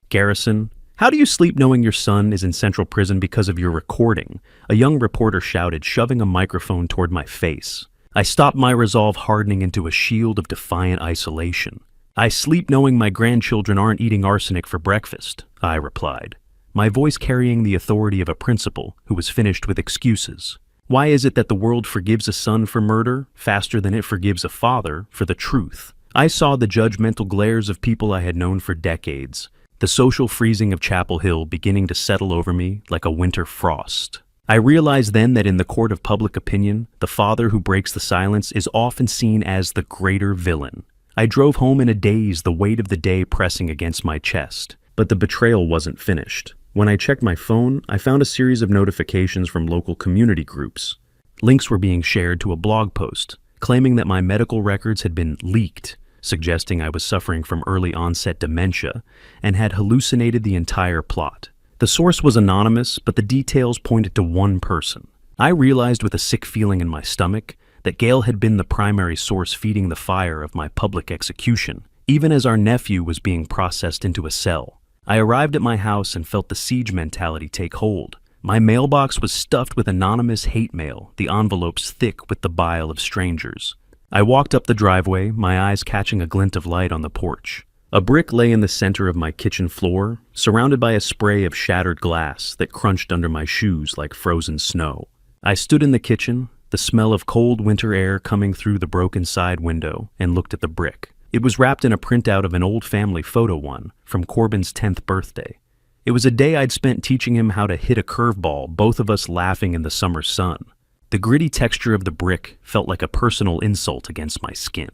Garrison, how do you sleep knowing your son is in central prison because of your recording? A young reporter shouted, shoving a microphone toward my face. I stopped, my resolve hardening into a shield of defiant isolation. I sleep knowing my grandchildren aren't eating arsenic for breakfast, I replied, my voice carrying the authority of a principal who was finished with excuses. Why is it that the world forgives a son for murder faster than it forgives a father for the truth? I saw the judgmental glares of people I had known for decades, the social freezing of Chapel Hill beginning to settle over me like a winter frost. I realized then that in the court of public opinion, the father who breaks the silence is often seen as the greater villain. I drove home in a daze, the weight of the day pressing against my chest. But the betrayal wasn't finished. When I checked my phone, I found a series of notifications from local community groups. Links were being shared to a blog post, claiming that my medical records had been leaked, suggesting I was suffering from early onset dementia, and had hallucinated the entire plot. The source was anonymous, but the details pointed to one person, I realized with a sick feeling in my stomach that Gail had been the primary source feeding the fire of my public execution, even as our nephew was being processed into a cell. I arrived at my house and felt the siege mentality take hold. My mailbox was stuffed with anonymous hate mail, the envelopes thick with the bile of strangers. I walked up the driveway, my eyes catching a glint of light on the porch. A brick lay in the center of my kitchen floor, surrounded by a spray of shattered glass that crunched under my shoes like frozen snow. I stood in the kitchen, the smell of cold winter air coming through the broken side window, and looked at the brick. It was wrapped in a printout of an old family photo one from Corbin's 10th birthday. It was a day I'd spent teaching him how to hit a curveball, both of us laughing in the summer sun. The gritty texture of the brick felt like a personal insult against my skin.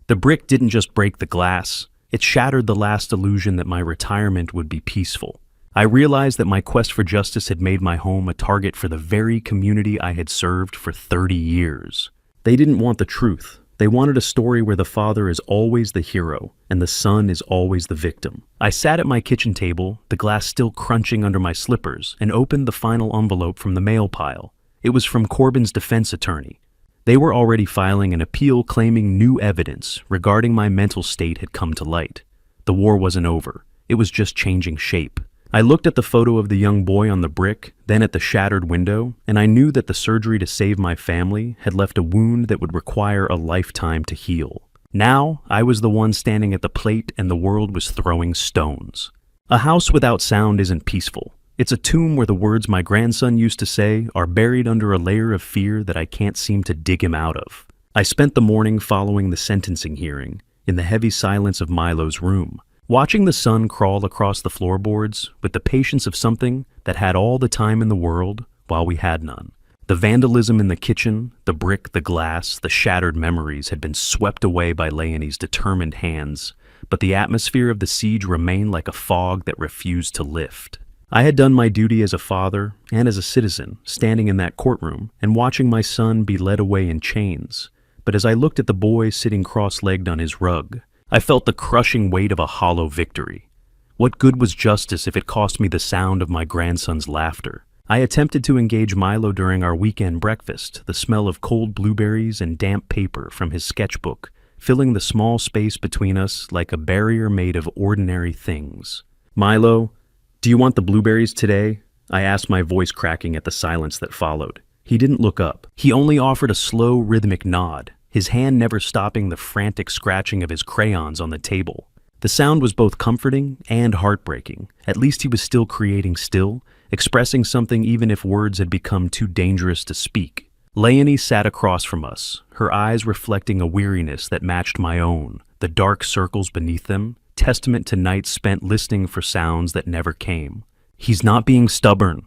The brick didn't just break the glass, it shattered the last illusion that my retirement would be peaceful. I realized that my quest for justice had made my home a target for the very community I had served for 30 years. They didn't want the truth. They wanted a story where the father is always the hero and the son is always the victim. I sat at my kitchen table, the glass still crunching under my slippers, and opened the final envelope from the mail pile. It was from Corbin's defense attorney. They were already filing an appeal claiming new evidence regarding my mental state had come to light. The war wasn't over. It was just changing shape. I looked at the photo of the young boy on the brick, then at the shattered window, and I knew that the surgery to save my family had left a wound that would require a lifetime to heal. Now, I was the one standing at the plate and the world was throwing stones. A house without sound isn't peaceful. It's a tomb where the words my grandson used to say are buried under a layer of fear that I can't seem to dig him out of. I spent the morning following the sentencing hearing, in the heavy silence of Milo's room, watching the sun crawl across the floorboards with the patience of something that had all the time in the world while we had none. The vandalism in the kitchen, the brick, the glass, the shattered memories had been swept away by Leonie's determined hands, but the atmosphere of the siege remained like a fog that refused to lift. I had done my duty as a father and as a citizen, standing in that courtroom and watching my son be led away in chains. But as I looked at the boy sitting cross-legged on his rug, I felt the crushing weight of a hollow victory. What good was justice if it cost me the sound of my grandson's laughter? I attempted to engage Milo during our weekend breakfast, the smell of cold blueberries and damp paper from his sketchbook, filling the small space between us like a barrier made of ordinary things. "Milo, do you want the blueberries today?" I asked, my voice cracking at the silence that followed. He didn't look up. He only offered a slow, rhythmic nod, his hand never stopping the frantic scratching of his crayons on the table. The sound was both comforting and heartbreaking. At least he was still creating still, expressing something even if words had become too dangerous to speak. Leonie sat across from us, her eyes reflecting a weariness that matched my own, the dark circles beneath them, testament to nights spent listening for sounds that never came. "He's not being stubborn.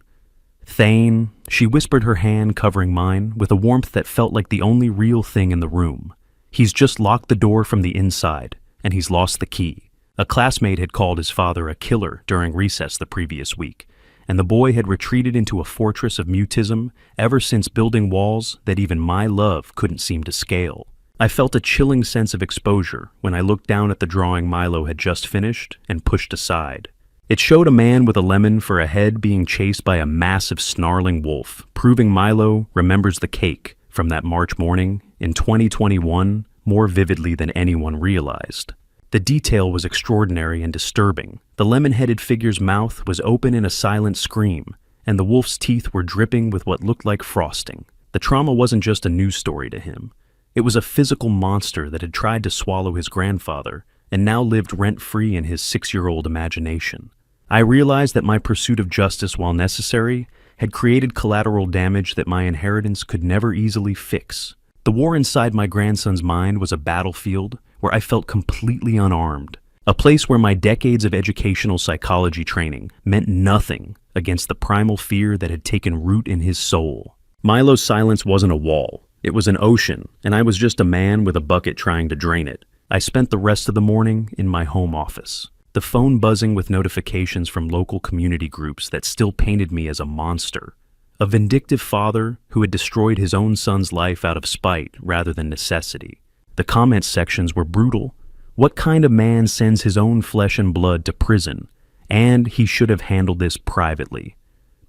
Thane," she whispered, her hand covering mine with a warmth that felt like the only real thing in the room. "He's just locked the door from the inside, and he's lost the key." A classmate had called his father a killer during recess the previous week, and the boy had retreated into a fortress of mutism ever since, building walls that even my love couldn't seem to scale. I felt a chilling sense of exposure when I looked down at the drawing Milo had just finished and pushed aside. It showed a man with a lemon for a head being chased by a massive snarling wolf, proving Milo remembers the cake from that March morning in 2021 more vividly than anyone realized. The detail was extraordinary and disturbing. The lemon-headed figure's mouth was open in a silent scream, and the wolf's teeth were dripping with what looked like frosting. The trauma wasn't just a news story to him. It was a physical monster that had tried to swallow his grandfather and now lived rent-free in his 6-year-old imagination. I realized that my pursuit of justice, while necessary, had created collateral damage that my inheritance could never easily fix. The war inside my grandson's mind was a battlefield where I felt completely unarmed, a place where my decades of educational psychology training meant nothing against the primal fear that had taken root in his soul. Milo's silence wasn't a wall. It was an ocean, and I was just a man with a bucket trying to drain it. I spent the rest of the morning in my home office, the phone buzzing with notifications from local community groups that still painted me as a monster, a vindictive father who had destroyed his own son's life out of spite rather than necessity. The comment sections were brutal. What kind of man sends his own flesh and blood to prison? And he should have handled this privately.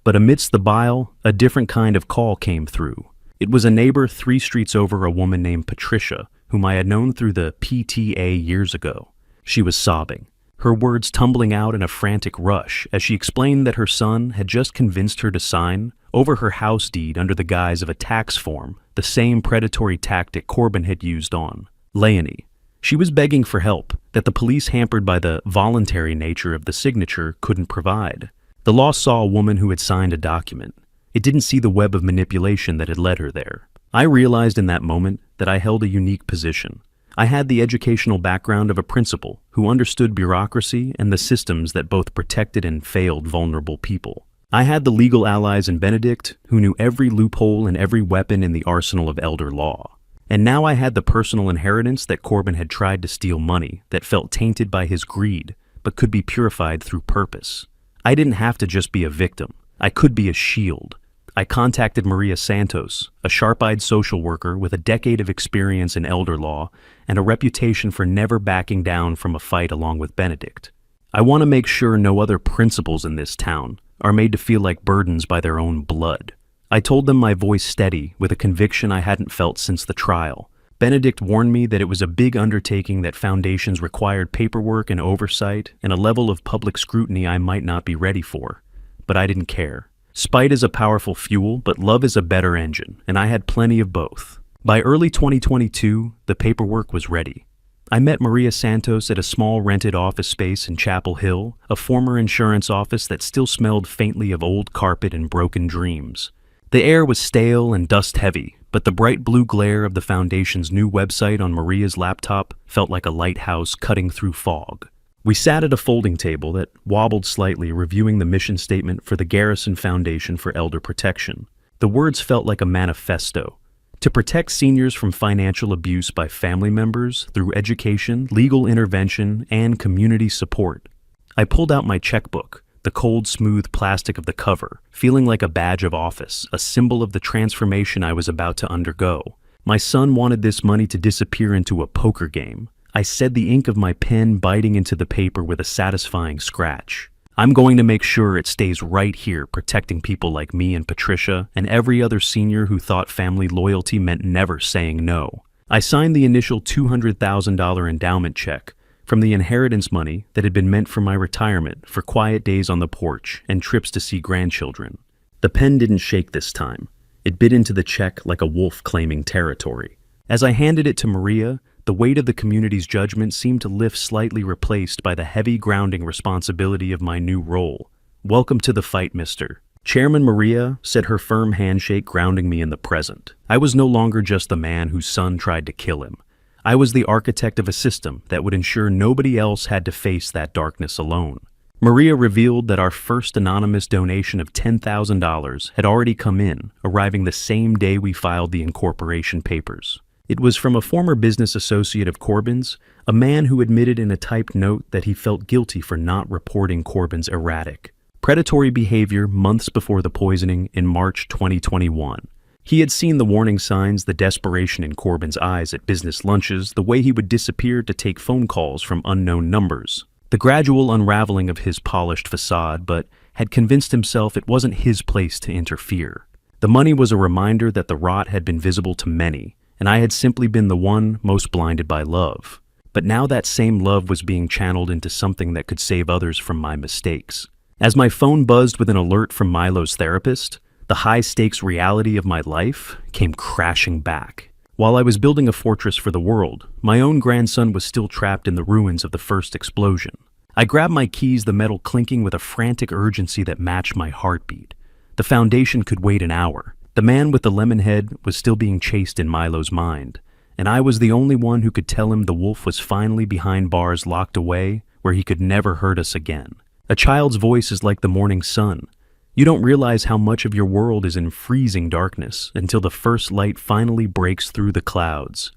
But amidst the bile, a different kind of call came through. It was a neighbor 3 streets over, a woman named Patricia, whom I had known through the PTA years ago. She was sobbing, her words tumbling out in a frantic rush as she explained that her son had just convinced her to sign over her house deed under the guise of a tax form, the same predatory tactic Corbin had used on Leonie. She was begging for help that the police, hampered by the voluntary nature of the signature, couldn't provide. The law saw a woman who had signed a document. It didn't see the web of manipulation that had led her there. I realized in that moment that I held a unique position. I had the educational background of a principal who understood bureaucracy and the systems that both protected and failed vulnerable people. I had the legal allies in Benedict who knew every loophole and every weapon in the arsenal of elder law. And now I had the personal inheritance that Corbin had tried to steal, money that felt tainted by his greed but could be purified through purpose. I didn't have to just be a victim. I could be a shield. I contacted Maria Santos, a sharp-eyed social worker with a decade of experience in elder law and a reputation for never backing down from a fight along with Benedict. I want to make sure no other principals in this town are made to feel like burdens by their own blood. I told them, my voice steady, with a conviction I hadn't felt since the trial. Benedict warned me that it was a big undertaking, that foundations required paperwork and oversight and a level of public scrutiny I might not be ready for. But I didn't care. Spite is a powerful fuel, but love is a better engine, and I had plenty of both. By early 2022, the paperwork was ready. I met Maria Santos at a small rented office space in Chapel Hill, a former insurance office that still smelled faintly of old carpet and broken dreams. The air was stale and dust-heavy, but the bright blue glare of the Foundation's new website on Maria's laptop felt like a lighthouse cutting through fog. We sat at a folding table that wobbled slightly, reviewing the mission statement for the Garrison Foundation for Elder Protection. The words felt like a manifesto. To protect seniors from financial abuse by family members through education, legal intervention, and community support. I pulled out my checkbook, the cold, smooth plastic of the cover, feeling like a badge of office, a symbol of the transformation I was about to undergo. My son wanted this money to disappear into a poker game. I said, the ink of my pen biting into the paper with a satisfying scratch. I'm going to make sure it stays right here, protecting people like me and Patricia and every other senior who thought family loyalty meant never saying no. I signed the initial $200,000 endowment check from the inheritance money that had been meant for my retirement, for quiet days on the porch and trips to see grandchildren. The pen didn't shake this time. It bit into the check like a wolf claiming territory. As I handed it to Maria, the weight of the community's judgment seemed to lift, slightly replaced by the heavy grounding responsibility of my new role. Welcome to the fight, mister. Chairman Maria said, her firm handshake grounding me in the present. I was no longer just the man whose son tried to kill him. I was the architect of a system that would ensure nobody else had to face that darkness alone. Maria revealed that our first anonymous donation of $10,000 had already come in, arriving the same day we filed the incorporation papers. It was from a former business associate of Corbin's, a man who admitted in a typed note that he felt guilty for not reporting Corbin's erratic, predatory behavior months before the poisoning in March 2021. He had seen the warning signs, the desperation in Corbin's eyes at business lunches, the way he would disappear to take phone calls from unknown numbers, the gradual unraveling of his polished facade, but had convinced himself it wasn't his place to interfere. The money was a reminder that the rot had been visible to many, and I had simply been the one most blinded by love. But now that same love was being channeled into something that could save others from my mistakes. As my phone buzzed with an alert from Milo's therapist, the high-stakes reality of my life came crashing back. While I was building a fortress for the world, my own grandson was still trapped in the ruins of the first explosion. I grabbed my keys, the metal clinking with a frantic urgency that matched my heartbeat. The Foundation could wait an hour. The man with the lemon head was still being chased in Milo's mind, and I was the only one who could tell him the wolf was finally behind bars, locked away where he could never hurt us again. A child's voice is like the morning sun. You don't realize how much of your world is in freezing darkness until the first light finally breaks through the clouds.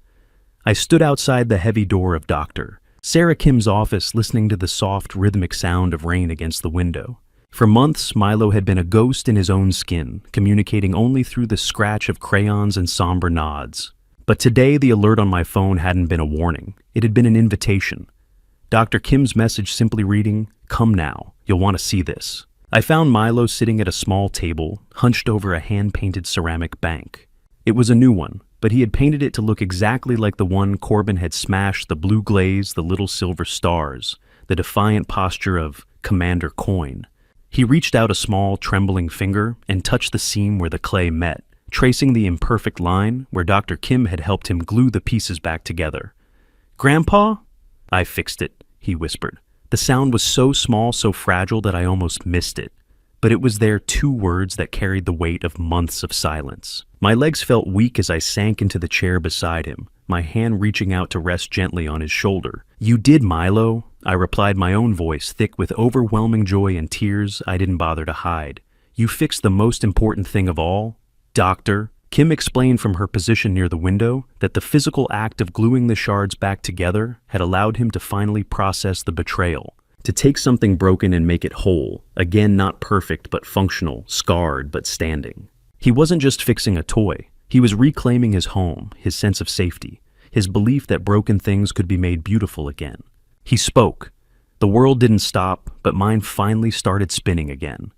I stood outside the heavy door of Dr. Sarah Kim's office, listening to the soft, rhythmic sound of rain against the window. For months, Milo had been a ghost in his own skin, communicating only through the scratch of crayons and somber nods. But today, the alert on my phone hadn't been a warning. It had been an invitation. Dr. Kim's message simply reading, "Come now, you'll want to see this." I found Milo sitting at a small table, hunched over a hand-painted ceramic bank. It was a new one, but he had painted it to look exactly like the one Corbin had smashed, the blue glaze, the little silver stars, the defiant posture of Commander Coin. He reached out a small, trembling finger and touched the seam where the clay met, tracing the imperfect line where Dr. Kim had helped him glue the pieces back together. "Grandpa?" "I fixed it," he whispered. The sound was so small, so fragile that I almost missed it. But it was there, 2 words that carried the weight of months of silence. My legs felt weak as I sank into the chair beside him, my hand reaching out to rest gently on his shoulder. "You did, Milo," I replied, my own voice thick with overwhelming joy and tears I didn't bother to hide. "You fixed the most important thing of all, Doctor." Kim explained from her position near the window that the physical act of gluing the shards back together had allowed him to finally process the betrayal, to take something broken and make it whole, again not perfect but functional, scarred but standing. He wasn't just fixing a toy, he was reclaiming his home, his sense of safety, his belief that broken things could be made beautiful again. He spoke. The world didn't stop, but mine finally started spinning again.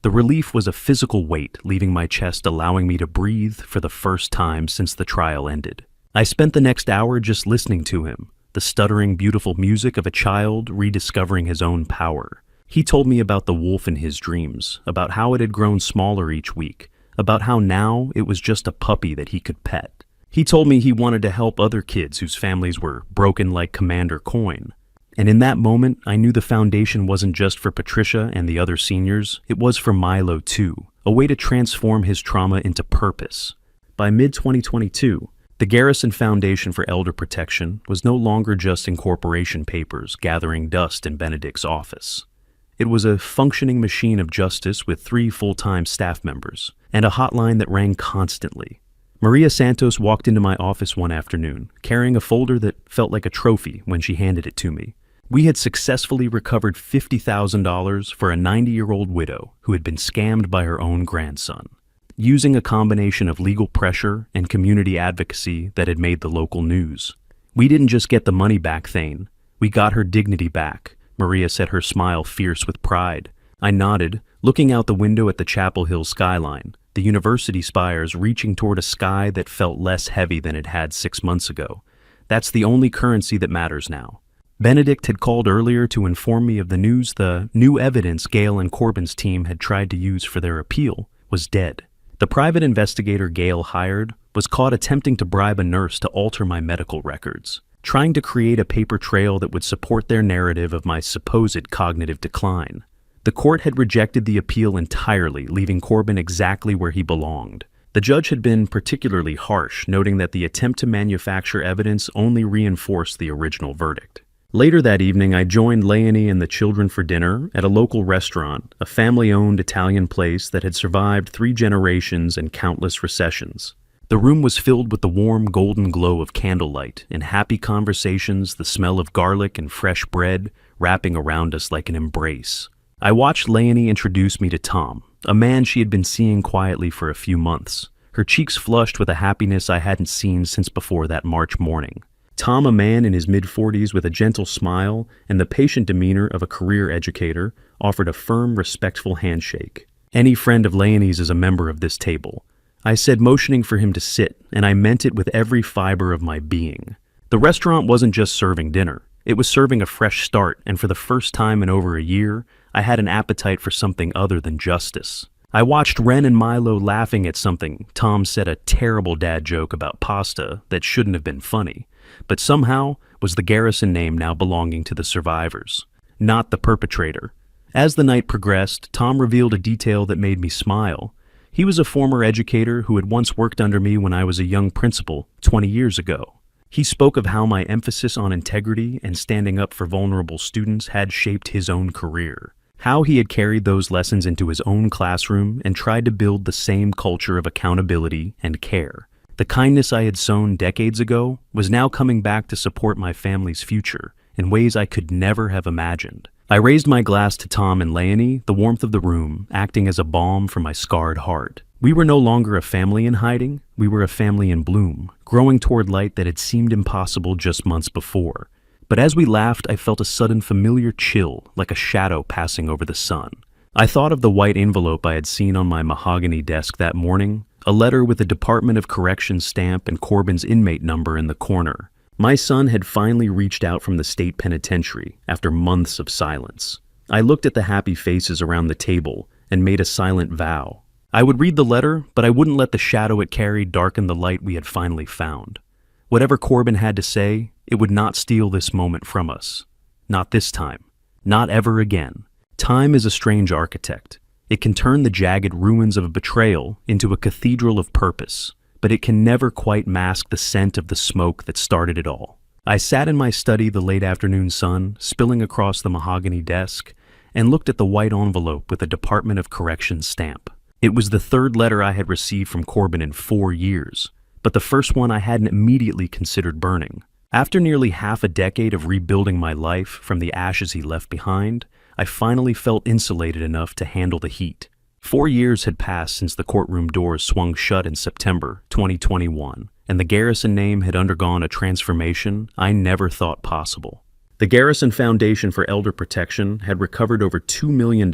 The relief was a physical weight leaving my chest, allowing me to breathe for the first time since the trial ended. I spent the next hour just listening to him, the stuttering, beautiful music of a child rediscovering his own power. He told me about the wolf in his dreams, about how it had grown smaller each week, about how now it was just a puppy that he could pet. He told me he wanted to help other kids whose families were broken like Commander Coin. And in that moment, I knew the foundation wasn't just for Patricia and the other seniors, it was for Milo too, a way to transform his trauma into purpose. By mid-2022, the Garrison Foundation for Elder Protection was no longer just incorporation papers gathering dust in Benedict's office. It was a functioning machine of justice with 3 full-time staff members, and a hotline that rang constantly. Maria Santos walked into my office one afternoon, carrying a folder that felt like a trophy when she handed it to me. We had successfully recovered $50,000 for a 90-year-old widow who had been scammed by her own grandson, using a combination of legal pressure and community advocacy that had made the local news. "We didn't just get the money back, Thane. We got her dignity back," Maria said, her smile fierce with pride. I nodded, looking out the window at the Chapel Hill skyline, the university spires reaching toward a sky that felt less heavy than it had 6 months ago. "That's the only currency that matters now." Benedict had called earlier to inform me of the news. The new evidence Gale and Corbin's team had tried to use for their appeal was dead. The private investigator Gale hired was caught attempting to bribe a nurse to alter my medical records, trying to create a paper trail that would support their narrative of my supposed cognitive decline. The court had rejected the appeal entirely, leaving Corbin exactly where he belonged. The judge had been particularly harsh, noting that the attempt to manufacture evidence only reinforced the original verdict. Later that evening, I joined Leonie and the children for dinner at a local restaurant, a family-owned Italian place that had survived 3 generations and countless recessions. The room was filled with the warm golden glow of candlelight and happy conversations, the smell of garlic and fresh bread wrapping around us like an embrace. I watched Leonie introduce me to Tom, a man she had been seeing quietly for a few months, her cheeks flushed with a happiness I hadn't seen since before that March morning. Tom, a man in his mid-40s with a gentle smile and the patient demeanor of a career educator, offered a firm, respectful handshake. "Any friend of Leonie's is a member of this table," I said, motioning for him to sit, and I meant it with every fiber of my being. The restaurant wasn't just serving dinner. It was serving a fresh start, and for the first time in over a year, I had an appetite for something other than justice. I watched Ren and Milo laughing at something. Tom said a terrible dad joke about pasta that shouldn't have been funny, but somehow was the Garrison name now belonging to the survivors, not the perpetrator. As the night progressed, Tom revealed a detail that made me smile. He was a former educator who had once worked under me when I was a young principal 20 years ago. He spoke of how my emphasis on integrity and standing up for vulnerable students had shaped his own career, how he had carried those lessons into his own classroom and tried to build the same culture of accountability and care. The kindness I had sown decades ago was now coming back to support my family's future in ways I could never have imagined. I raised my glass to Tom and Leonie, the warmth of the room acting as a balm for my scarred heart. We were no longer a family in hiding, we were a family in bloom, growing toward light that had seemed impossible just months before. But as we laughed, I felt a sudden familiar chill, like a shadow passing over the sun. I thought of the white envelope I had seen on my mahogany desk that morning, a letter with a Department of Corrections stamp and Corbin's inmate number in the corner. My son had finally reached out from the state penitentiary after months of silence. I looked at the happy faces around the table and made a silent vow. I would read the letter, but I wouldn't let the shadow it carried darken the light we had finally found. Whatever Corbin had to say, it would not steal this moment from us. Not this time. Not ever again. Time is a strange architect. It can turn the jagged ruins of a betrayal into a cathedral of purpose, but it can never quite mask the scent of the smoke that started it all. I sat in my study the late afternoon sun spilling across the mahogany desk and looked at the white envelope with a Department of Corrections stamp. It was the third letter I had received from Corbin in 4 years, but the first one I hadn't immediately considered burning. After nearly half a decade of rebuilding my life from the ashes he left behind, I finally felt insulated enough to handle the heat. 4 years had passed since the courtroom doors swung shut in September 2021, and the Garrison name had undergone a transformation I never thought possible. The Garrison Foundation for Elder Protection had recovered over $2 million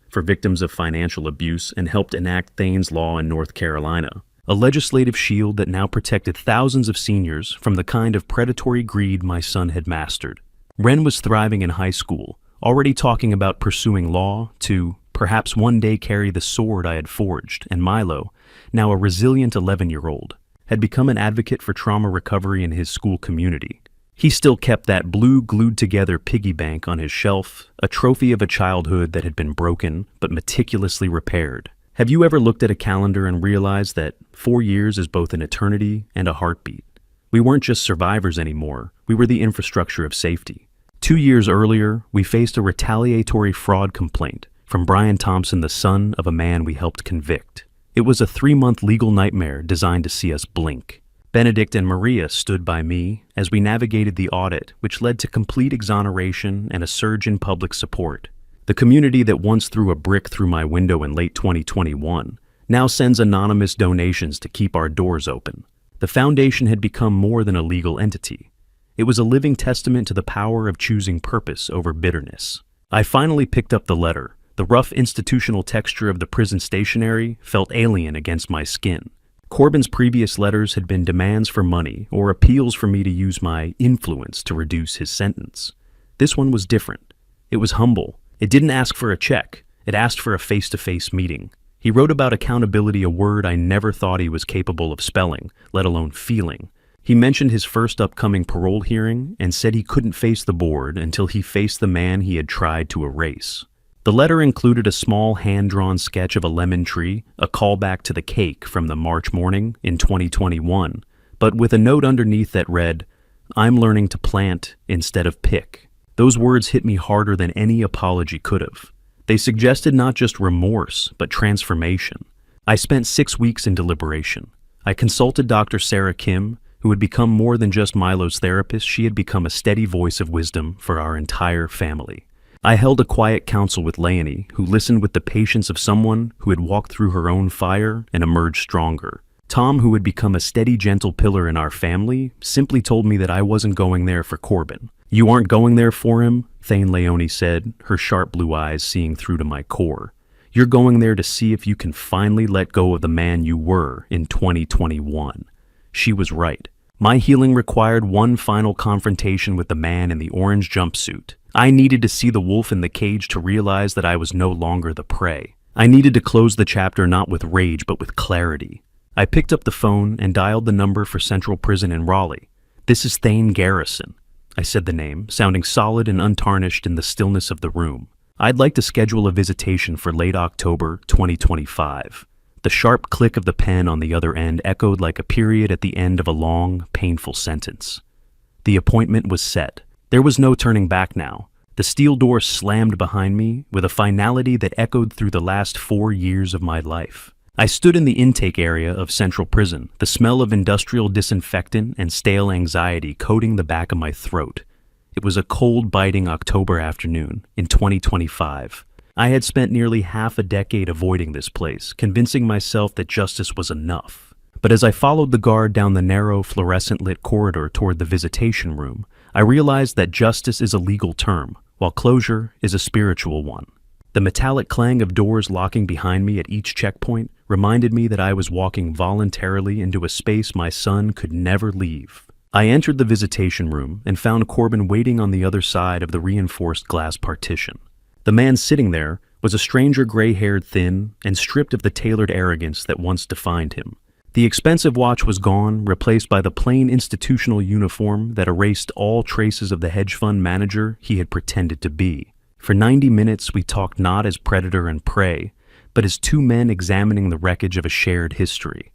for victims of financial abuse and helped enact Thane's Law in North Carolina, a legislative shield that now protected thousands of seniors from the kind of predatory greed my son had mastered. Ren was thriving in high school, already talking about pursuing law to perhaps one day carry the sword I had forged, and Milo, now a resilient 11-year-old, had become an advocate for trauma recovery in his school community. He still kept that blue glued-together piggy bank on his shelf, a trophy of a childhood that had been broken but meticulously repaired. Have you ever looked at a calendar and realized that 4 years is both an eternity and a heartbeat? We weren't just survivors anymore, we were the infrastructure of safety. 2 years earlier, we faced a retaliatory fraud complaint from Brian Thompson, the son of a man we helped convict. It was a 3-month legal nightmare designed to see us blink. Benedict and Maria stood by me as we navigated the audit, which led to complete exoneration and a surge in public support. The community that once threw a brick through my window in late 2021 now sends anonymous donations to keep our doors open. The foundation had become more than a legal entity. It was a living testament to the power of choosing purpose over bitterness. I finally picked up the letter. The rough institutional texture of the prison stationery felt alien against my skin. Corbin's previous letters had been demands for money or appeals for me to use my influence to reduce his sentence. This one was different. It was humble. It didn't ask for a check. It asked for a face-to-face meeting. He wrote about accountability, a word I never thought he was capable of spelling, let alone feeling. He mentioned his first upcoming parole hearing and said he couldn't face the board until he faced the man he had tried to erase. The letter included a small hand-drawn sketch of a lemon tree, a callback to the cake from the March morning in 2021, but with a note underneath that read, "I'm learning to plant instead of pick." Those words hit me harder than any apology could have. They suggested not just remorse, but transformation. I spent 6 weeks in deliberation. I consulted Dr. Sarah Kim, who had become more than just Milo's therapist. She had become a steady voice of wisdom for our entire family. I held a quiet counsel with Leonie, who listened with the patience of someone who had walked through her own fire and emerged stronger. Tom, who had become a steady, gentle pillar in our family, simply told me that I wasn't going there for Corbin. "You aren't going there for him," Thane Leonie said, her sharp blue eyes seeing through to my core. "You're going there to see if you can finally let go of the man you were in 2021. She was right. My healing required one final confrontation with the man in the orange jumpsuit. I needed to see the wolf in the cage to realize that I was no longer the prey. I needed to close the chapter not with rage, but with clarity. I picked up the phone and dialed the number for Central Prison in Raleigh. "This is Thane Garrison." I said the name, sounding solid and untarnished in the stillness of the room. "I'd like to schedule a visitation for late October 2025. The sharp click of the pen on the other end echoed like a period at the end of a long, painful sentence. The appointment was set. There was no turning back now. The steel door slammed behind me with a finality that echoed through the last 4 years of my life. I stood in the intake area of Central Prison, the smell of industrial disinfectant and stale anxiety coating the back of my throat. It was a cold, biting October afternoon in 2025. I had spent nearly half a decade avoiding this place, convincing myself that justice was enough. But as I followed the guard down the narrow, fluorescent-lit corridor toward the visitation room, I realized that justice is a legal term, while closure is a spiritual one. The metallic clang of doors locking behind me at each checkpoint reminded me that I was walking voluntarily into a space my son could never leave. I entered the visitation room and found Corbin waiting on the other side of the reinforced glass partition. The man sitting there was a stranger, gray-haired, thin, and stripped of the tailored arrogance that once defined him. The expensive watch was gone, replaced by the plain institutional uniform that erased all traces of the hedge fund manager he had pretended to be. For 90 minutes, we talked not as predator and prey, but as two men examining the wreckage of a shared history.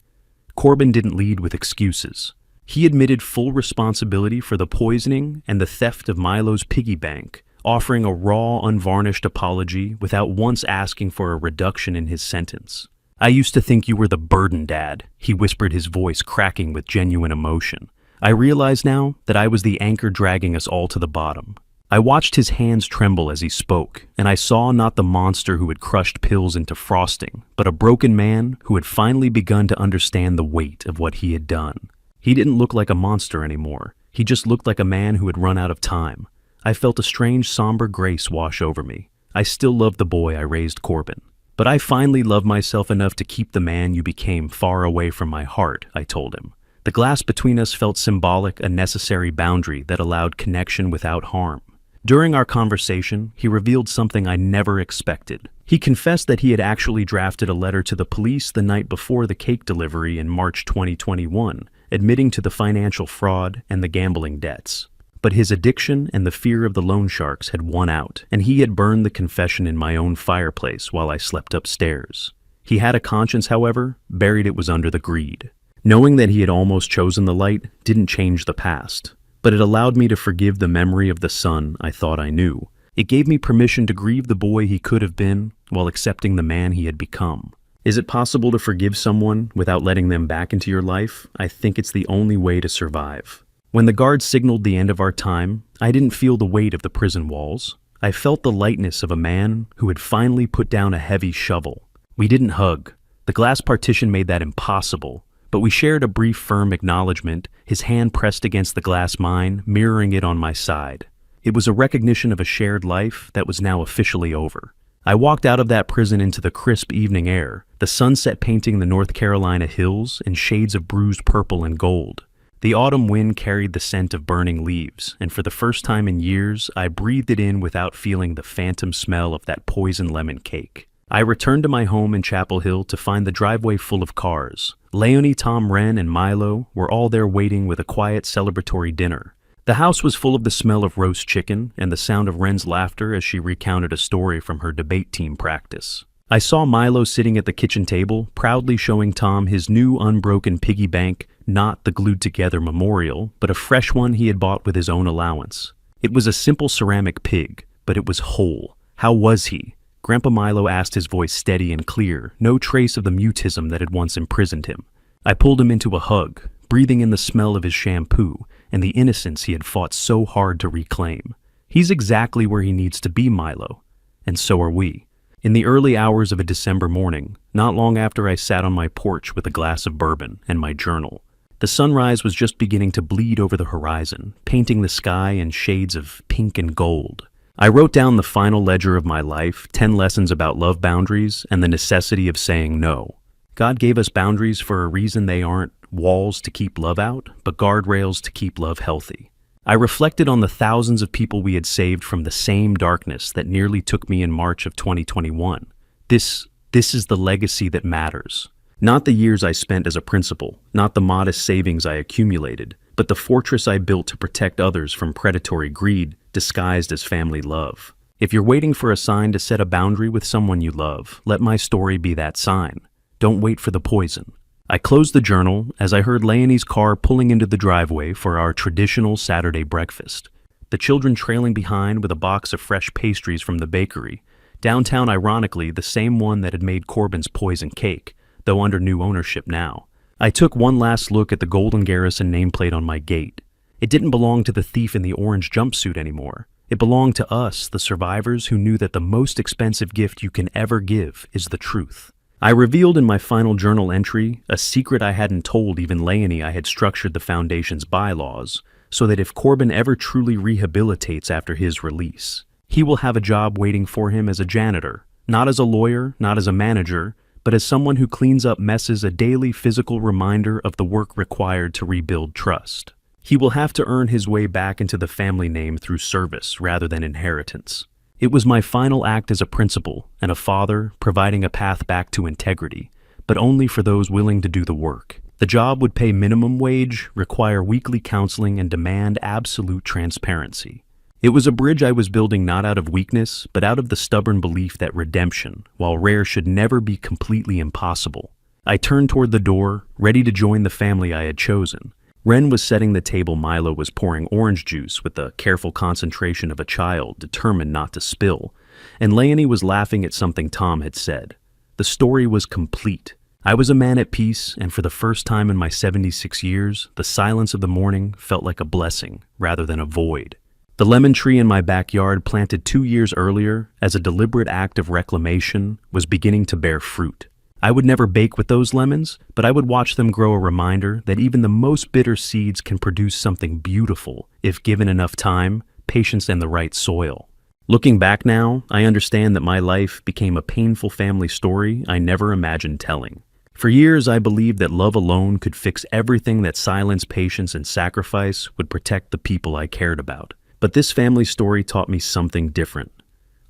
Corbin didn't lead with excuses. He admitted full responsibility for the poisoning and the theft of Milo's piggy bank, offering a raw, unvarnished apology without once asking for a reduction in his sentence. "I used to think you were the burden, Dad," he whispered, his voice cracking with genuine emotion. "I realize now that I was the anchor dragging us all to the bottom." I watched his hands tremble as he spoke, and I saw not the monster who had crushed pills into frosting, but a broken man who had finally begun to understand the weight of what he had done. He didn't look like a monster anymore. He just looked like a man who had run out of time. I felt a strange, somber grace wash over me. I still loved the boy I raised, Corbin. "But I finally loved myself enough to keep the man you became far away from my heart," I told him. The glass between us felt symbolic, a necessary boundary that allowed connection without harm. During our conversation, he revealed something I never expected. He confessed that he had actually drafted a letter to the police the night before the cake delivery in March 2021, admitting to the financial fraud and the gambling debts. But his addiction and the fear of the loan sharks had won out, and he had burned the confession in my own fireplace while I slept upstairs. He had a conscience, however, buried it was under the greed. Knowing that he had almost chosen the light didn't change the past, but it allowed me to forgive the memory of the son I thought I knew. It gave me permission to grieve the boy he could have been while accepting the man he had become. Is it possible to forgive someone without letting them back into your life? I think it's the only way to survive. When the guards signaled the end of our time, I didn't feel the weight of the prison walls. I felt the lightness of a man who had finally put down a heavy shovel. We didn't hug. The glass partition made that impossible, but we shared a brief, firm acknowledgement, his hand pressed against the glass mine, mirroring it on my side. It was a recognition of a shared life that was now officially over. I walked out of that prison into the crisp evening air, the sunset painting the North Carolina hills in shades of bruised purple and gold. The autumn wind carried the scent of burning leaves, and for the first time in years, I breathed it in without feeling the phantom smell of that poison lemon cake. I returned to my home in Chapel Hill to find the driveway full of cars. Leonie, Tom, Ren, and Milo were all there waiting with a quiet celebratory dinner. The house was full of the smell of roast chicken and the sound of Ren's laughter as she recounted a story from her debate team practice. I saw Milo sitting at the kitchen table, proudly showing Tom his new unbroken piggy bank, not the glued-together memorial, but a fresh one he had bought with his own allowance. It was a simple ceramic pig, but it was whole. How was he? Grandpa Milo asked, his voice steady and clear, no trace of the mutism that had once imprisoned him. I pulled him into a hug, breathing in the smell of his shampoo and the innocence he had fought so hard to reclaim. He's exactly where he needs to be, Milo, and so are we. In the early hours of a December morning, not long after I sat on my porch with a glass of bourbon and my journal, the sunrise was just beginning to bleed over the horizon, painting the sky in shades of pink and gold. I wrote down the final ledger of my life, 10 lessons about love boundaries and the necessity of saying no. God gave us boundaries for a reason. They aren't walls to keep love out, but guardrails to keep love healthy. I reflected on the thousands of people we had saved from the same darkness that nearly took me in March of 2021. This is the legacy that matters. Not the years I spent as a principal, not the modest savings I accumulated, but the fortress I built to protect others from predatory greed disguised as family love. If you're waiting for a sign to set a boundary with someone you love, let my story be that sign. Don't wait for the poison. I closed the journal as I heard Leonie's car pulling into the driveway for our traditional Saturday breakfast. The children trailing behind with a box of fresh pastries from the bakery. Downtown, ironically, the same one that had made Corbin's poison cake, though under new ownership now. I took one last look at the Golden Garrison nameplate on my gate. It didn't belong to the thief in the orange jumpsuit anymore. It belonged to us, the survivors who knew that the most expensive gift you can ever give is the truth. I revealed in my final journal entry a secret I hadn't told even Leonie. I had structured the Foundation's bylaws so that if Corbin ever truly rehabilitates after his release, he will have a job waiting for him as a janitor, not as a lawyer, not as a manager, but as someone who cleans up messes, a daily physical reminder of the work required to rebuild trust. He will have to earn his way back into the family name through service rather than inheritance. It was my final act as a principal and a father, providing a path back to integrity, but only for those willing to do the work. The job would pay minimum wage, require weekly counseling, and demand absolute transparency. It was a bridge I was building not out of weakness, but out of the stubborn belief that redemption, while rare, should never be completely impossible. I turned toward the door, ready to join the family I had chosen. Ren was setting the table. Milo was pouring orange juice with the careful concentration of a child determined not to spill, and Leonie was laughing at something Tom had said. The story was complete. I was a man at peace, and for the first time in my 76 years, the silence of the morning felt like a blessing rather than a void. The lemon tree in my backyard, planted 2 years earlier as a deliberate act of reclamation, was beginning to bear fruit. I would never bake with those lemons, but I would watch them grow, a reminder that even the most bitter seeds can produce something beautiful if given enough time, patience, and the right soil. Looking back now, I understand that my life became a painful family story I never imagined telling. For years, I believed that love alone could fix everything, that silence, patience, and sacrifice would protect the people I cared about. But this family story taught me something different.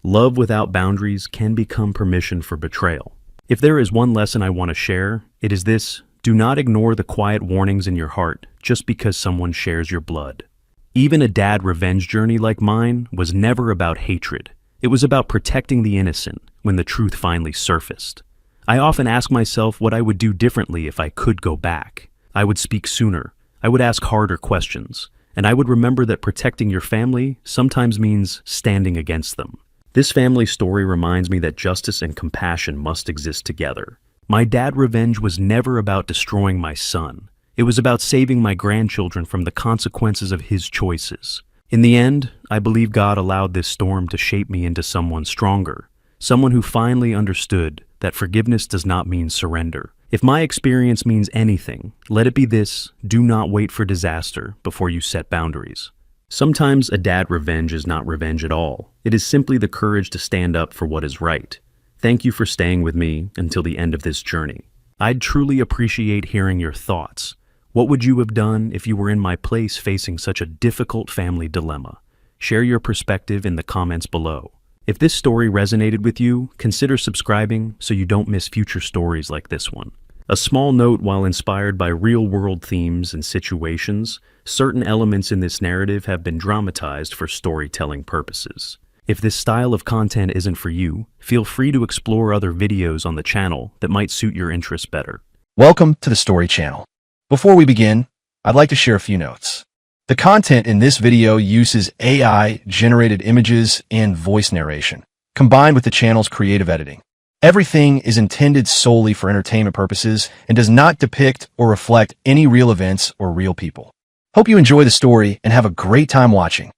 Love without boundaries can become permission for betrayal. If there is one lesson I want to share, it is this: do not ignore the quiet warnings in your heart just because someone shares your blood. Even a dad revenge journey like mine was never about hatred. It was about protecting the innocent when the truth finally surfaced. I often ask myself what I would do differently if I could go back. I would speak sooner. I would ask harder questions. And I would remember that protecting your family sometimes means standing against them. This family story reminds me that justice and compassion must exist together. My dad revenge was never about destroying my son. It was about saving my grandchildren from the consequences of his choices. In the end, I believe God allowed this storm to shape me into someone stronger, someone who finally understood that forgiveness does not mean surrender. If my experience means anything, let it be this: do not wait for disaster before you set boundaries. Sometimes a dad revenge is not revenge at all. It is simply the courage to stand up for what is right. Thank you for staying with me until the end of this journey. I'd truly appreciate hearing your thoughts. What would you have done if you were in my place facing such a difficult family dilemma? Share your perspective in the comments below. If this story resonated with you, consider subscribing so you don't miss future stories like this one. A small note: while inspired by real-world themes and situations, certain elements in this narrative have been dramatized for storytelling purposes. If this style of content isn't for you, feel free to explore other videos on the channel that might suit your interests better. Welcome to the Story Channel. Before we begin, I'd like to share a few notes. The content in this video uses AI-generated images and voice narration, combined with the channel's creative editing. Everything is intended solely for entertainment purposes and does not depict or reflect any real events or real people. Hope you enjoy the story and have a great time watching.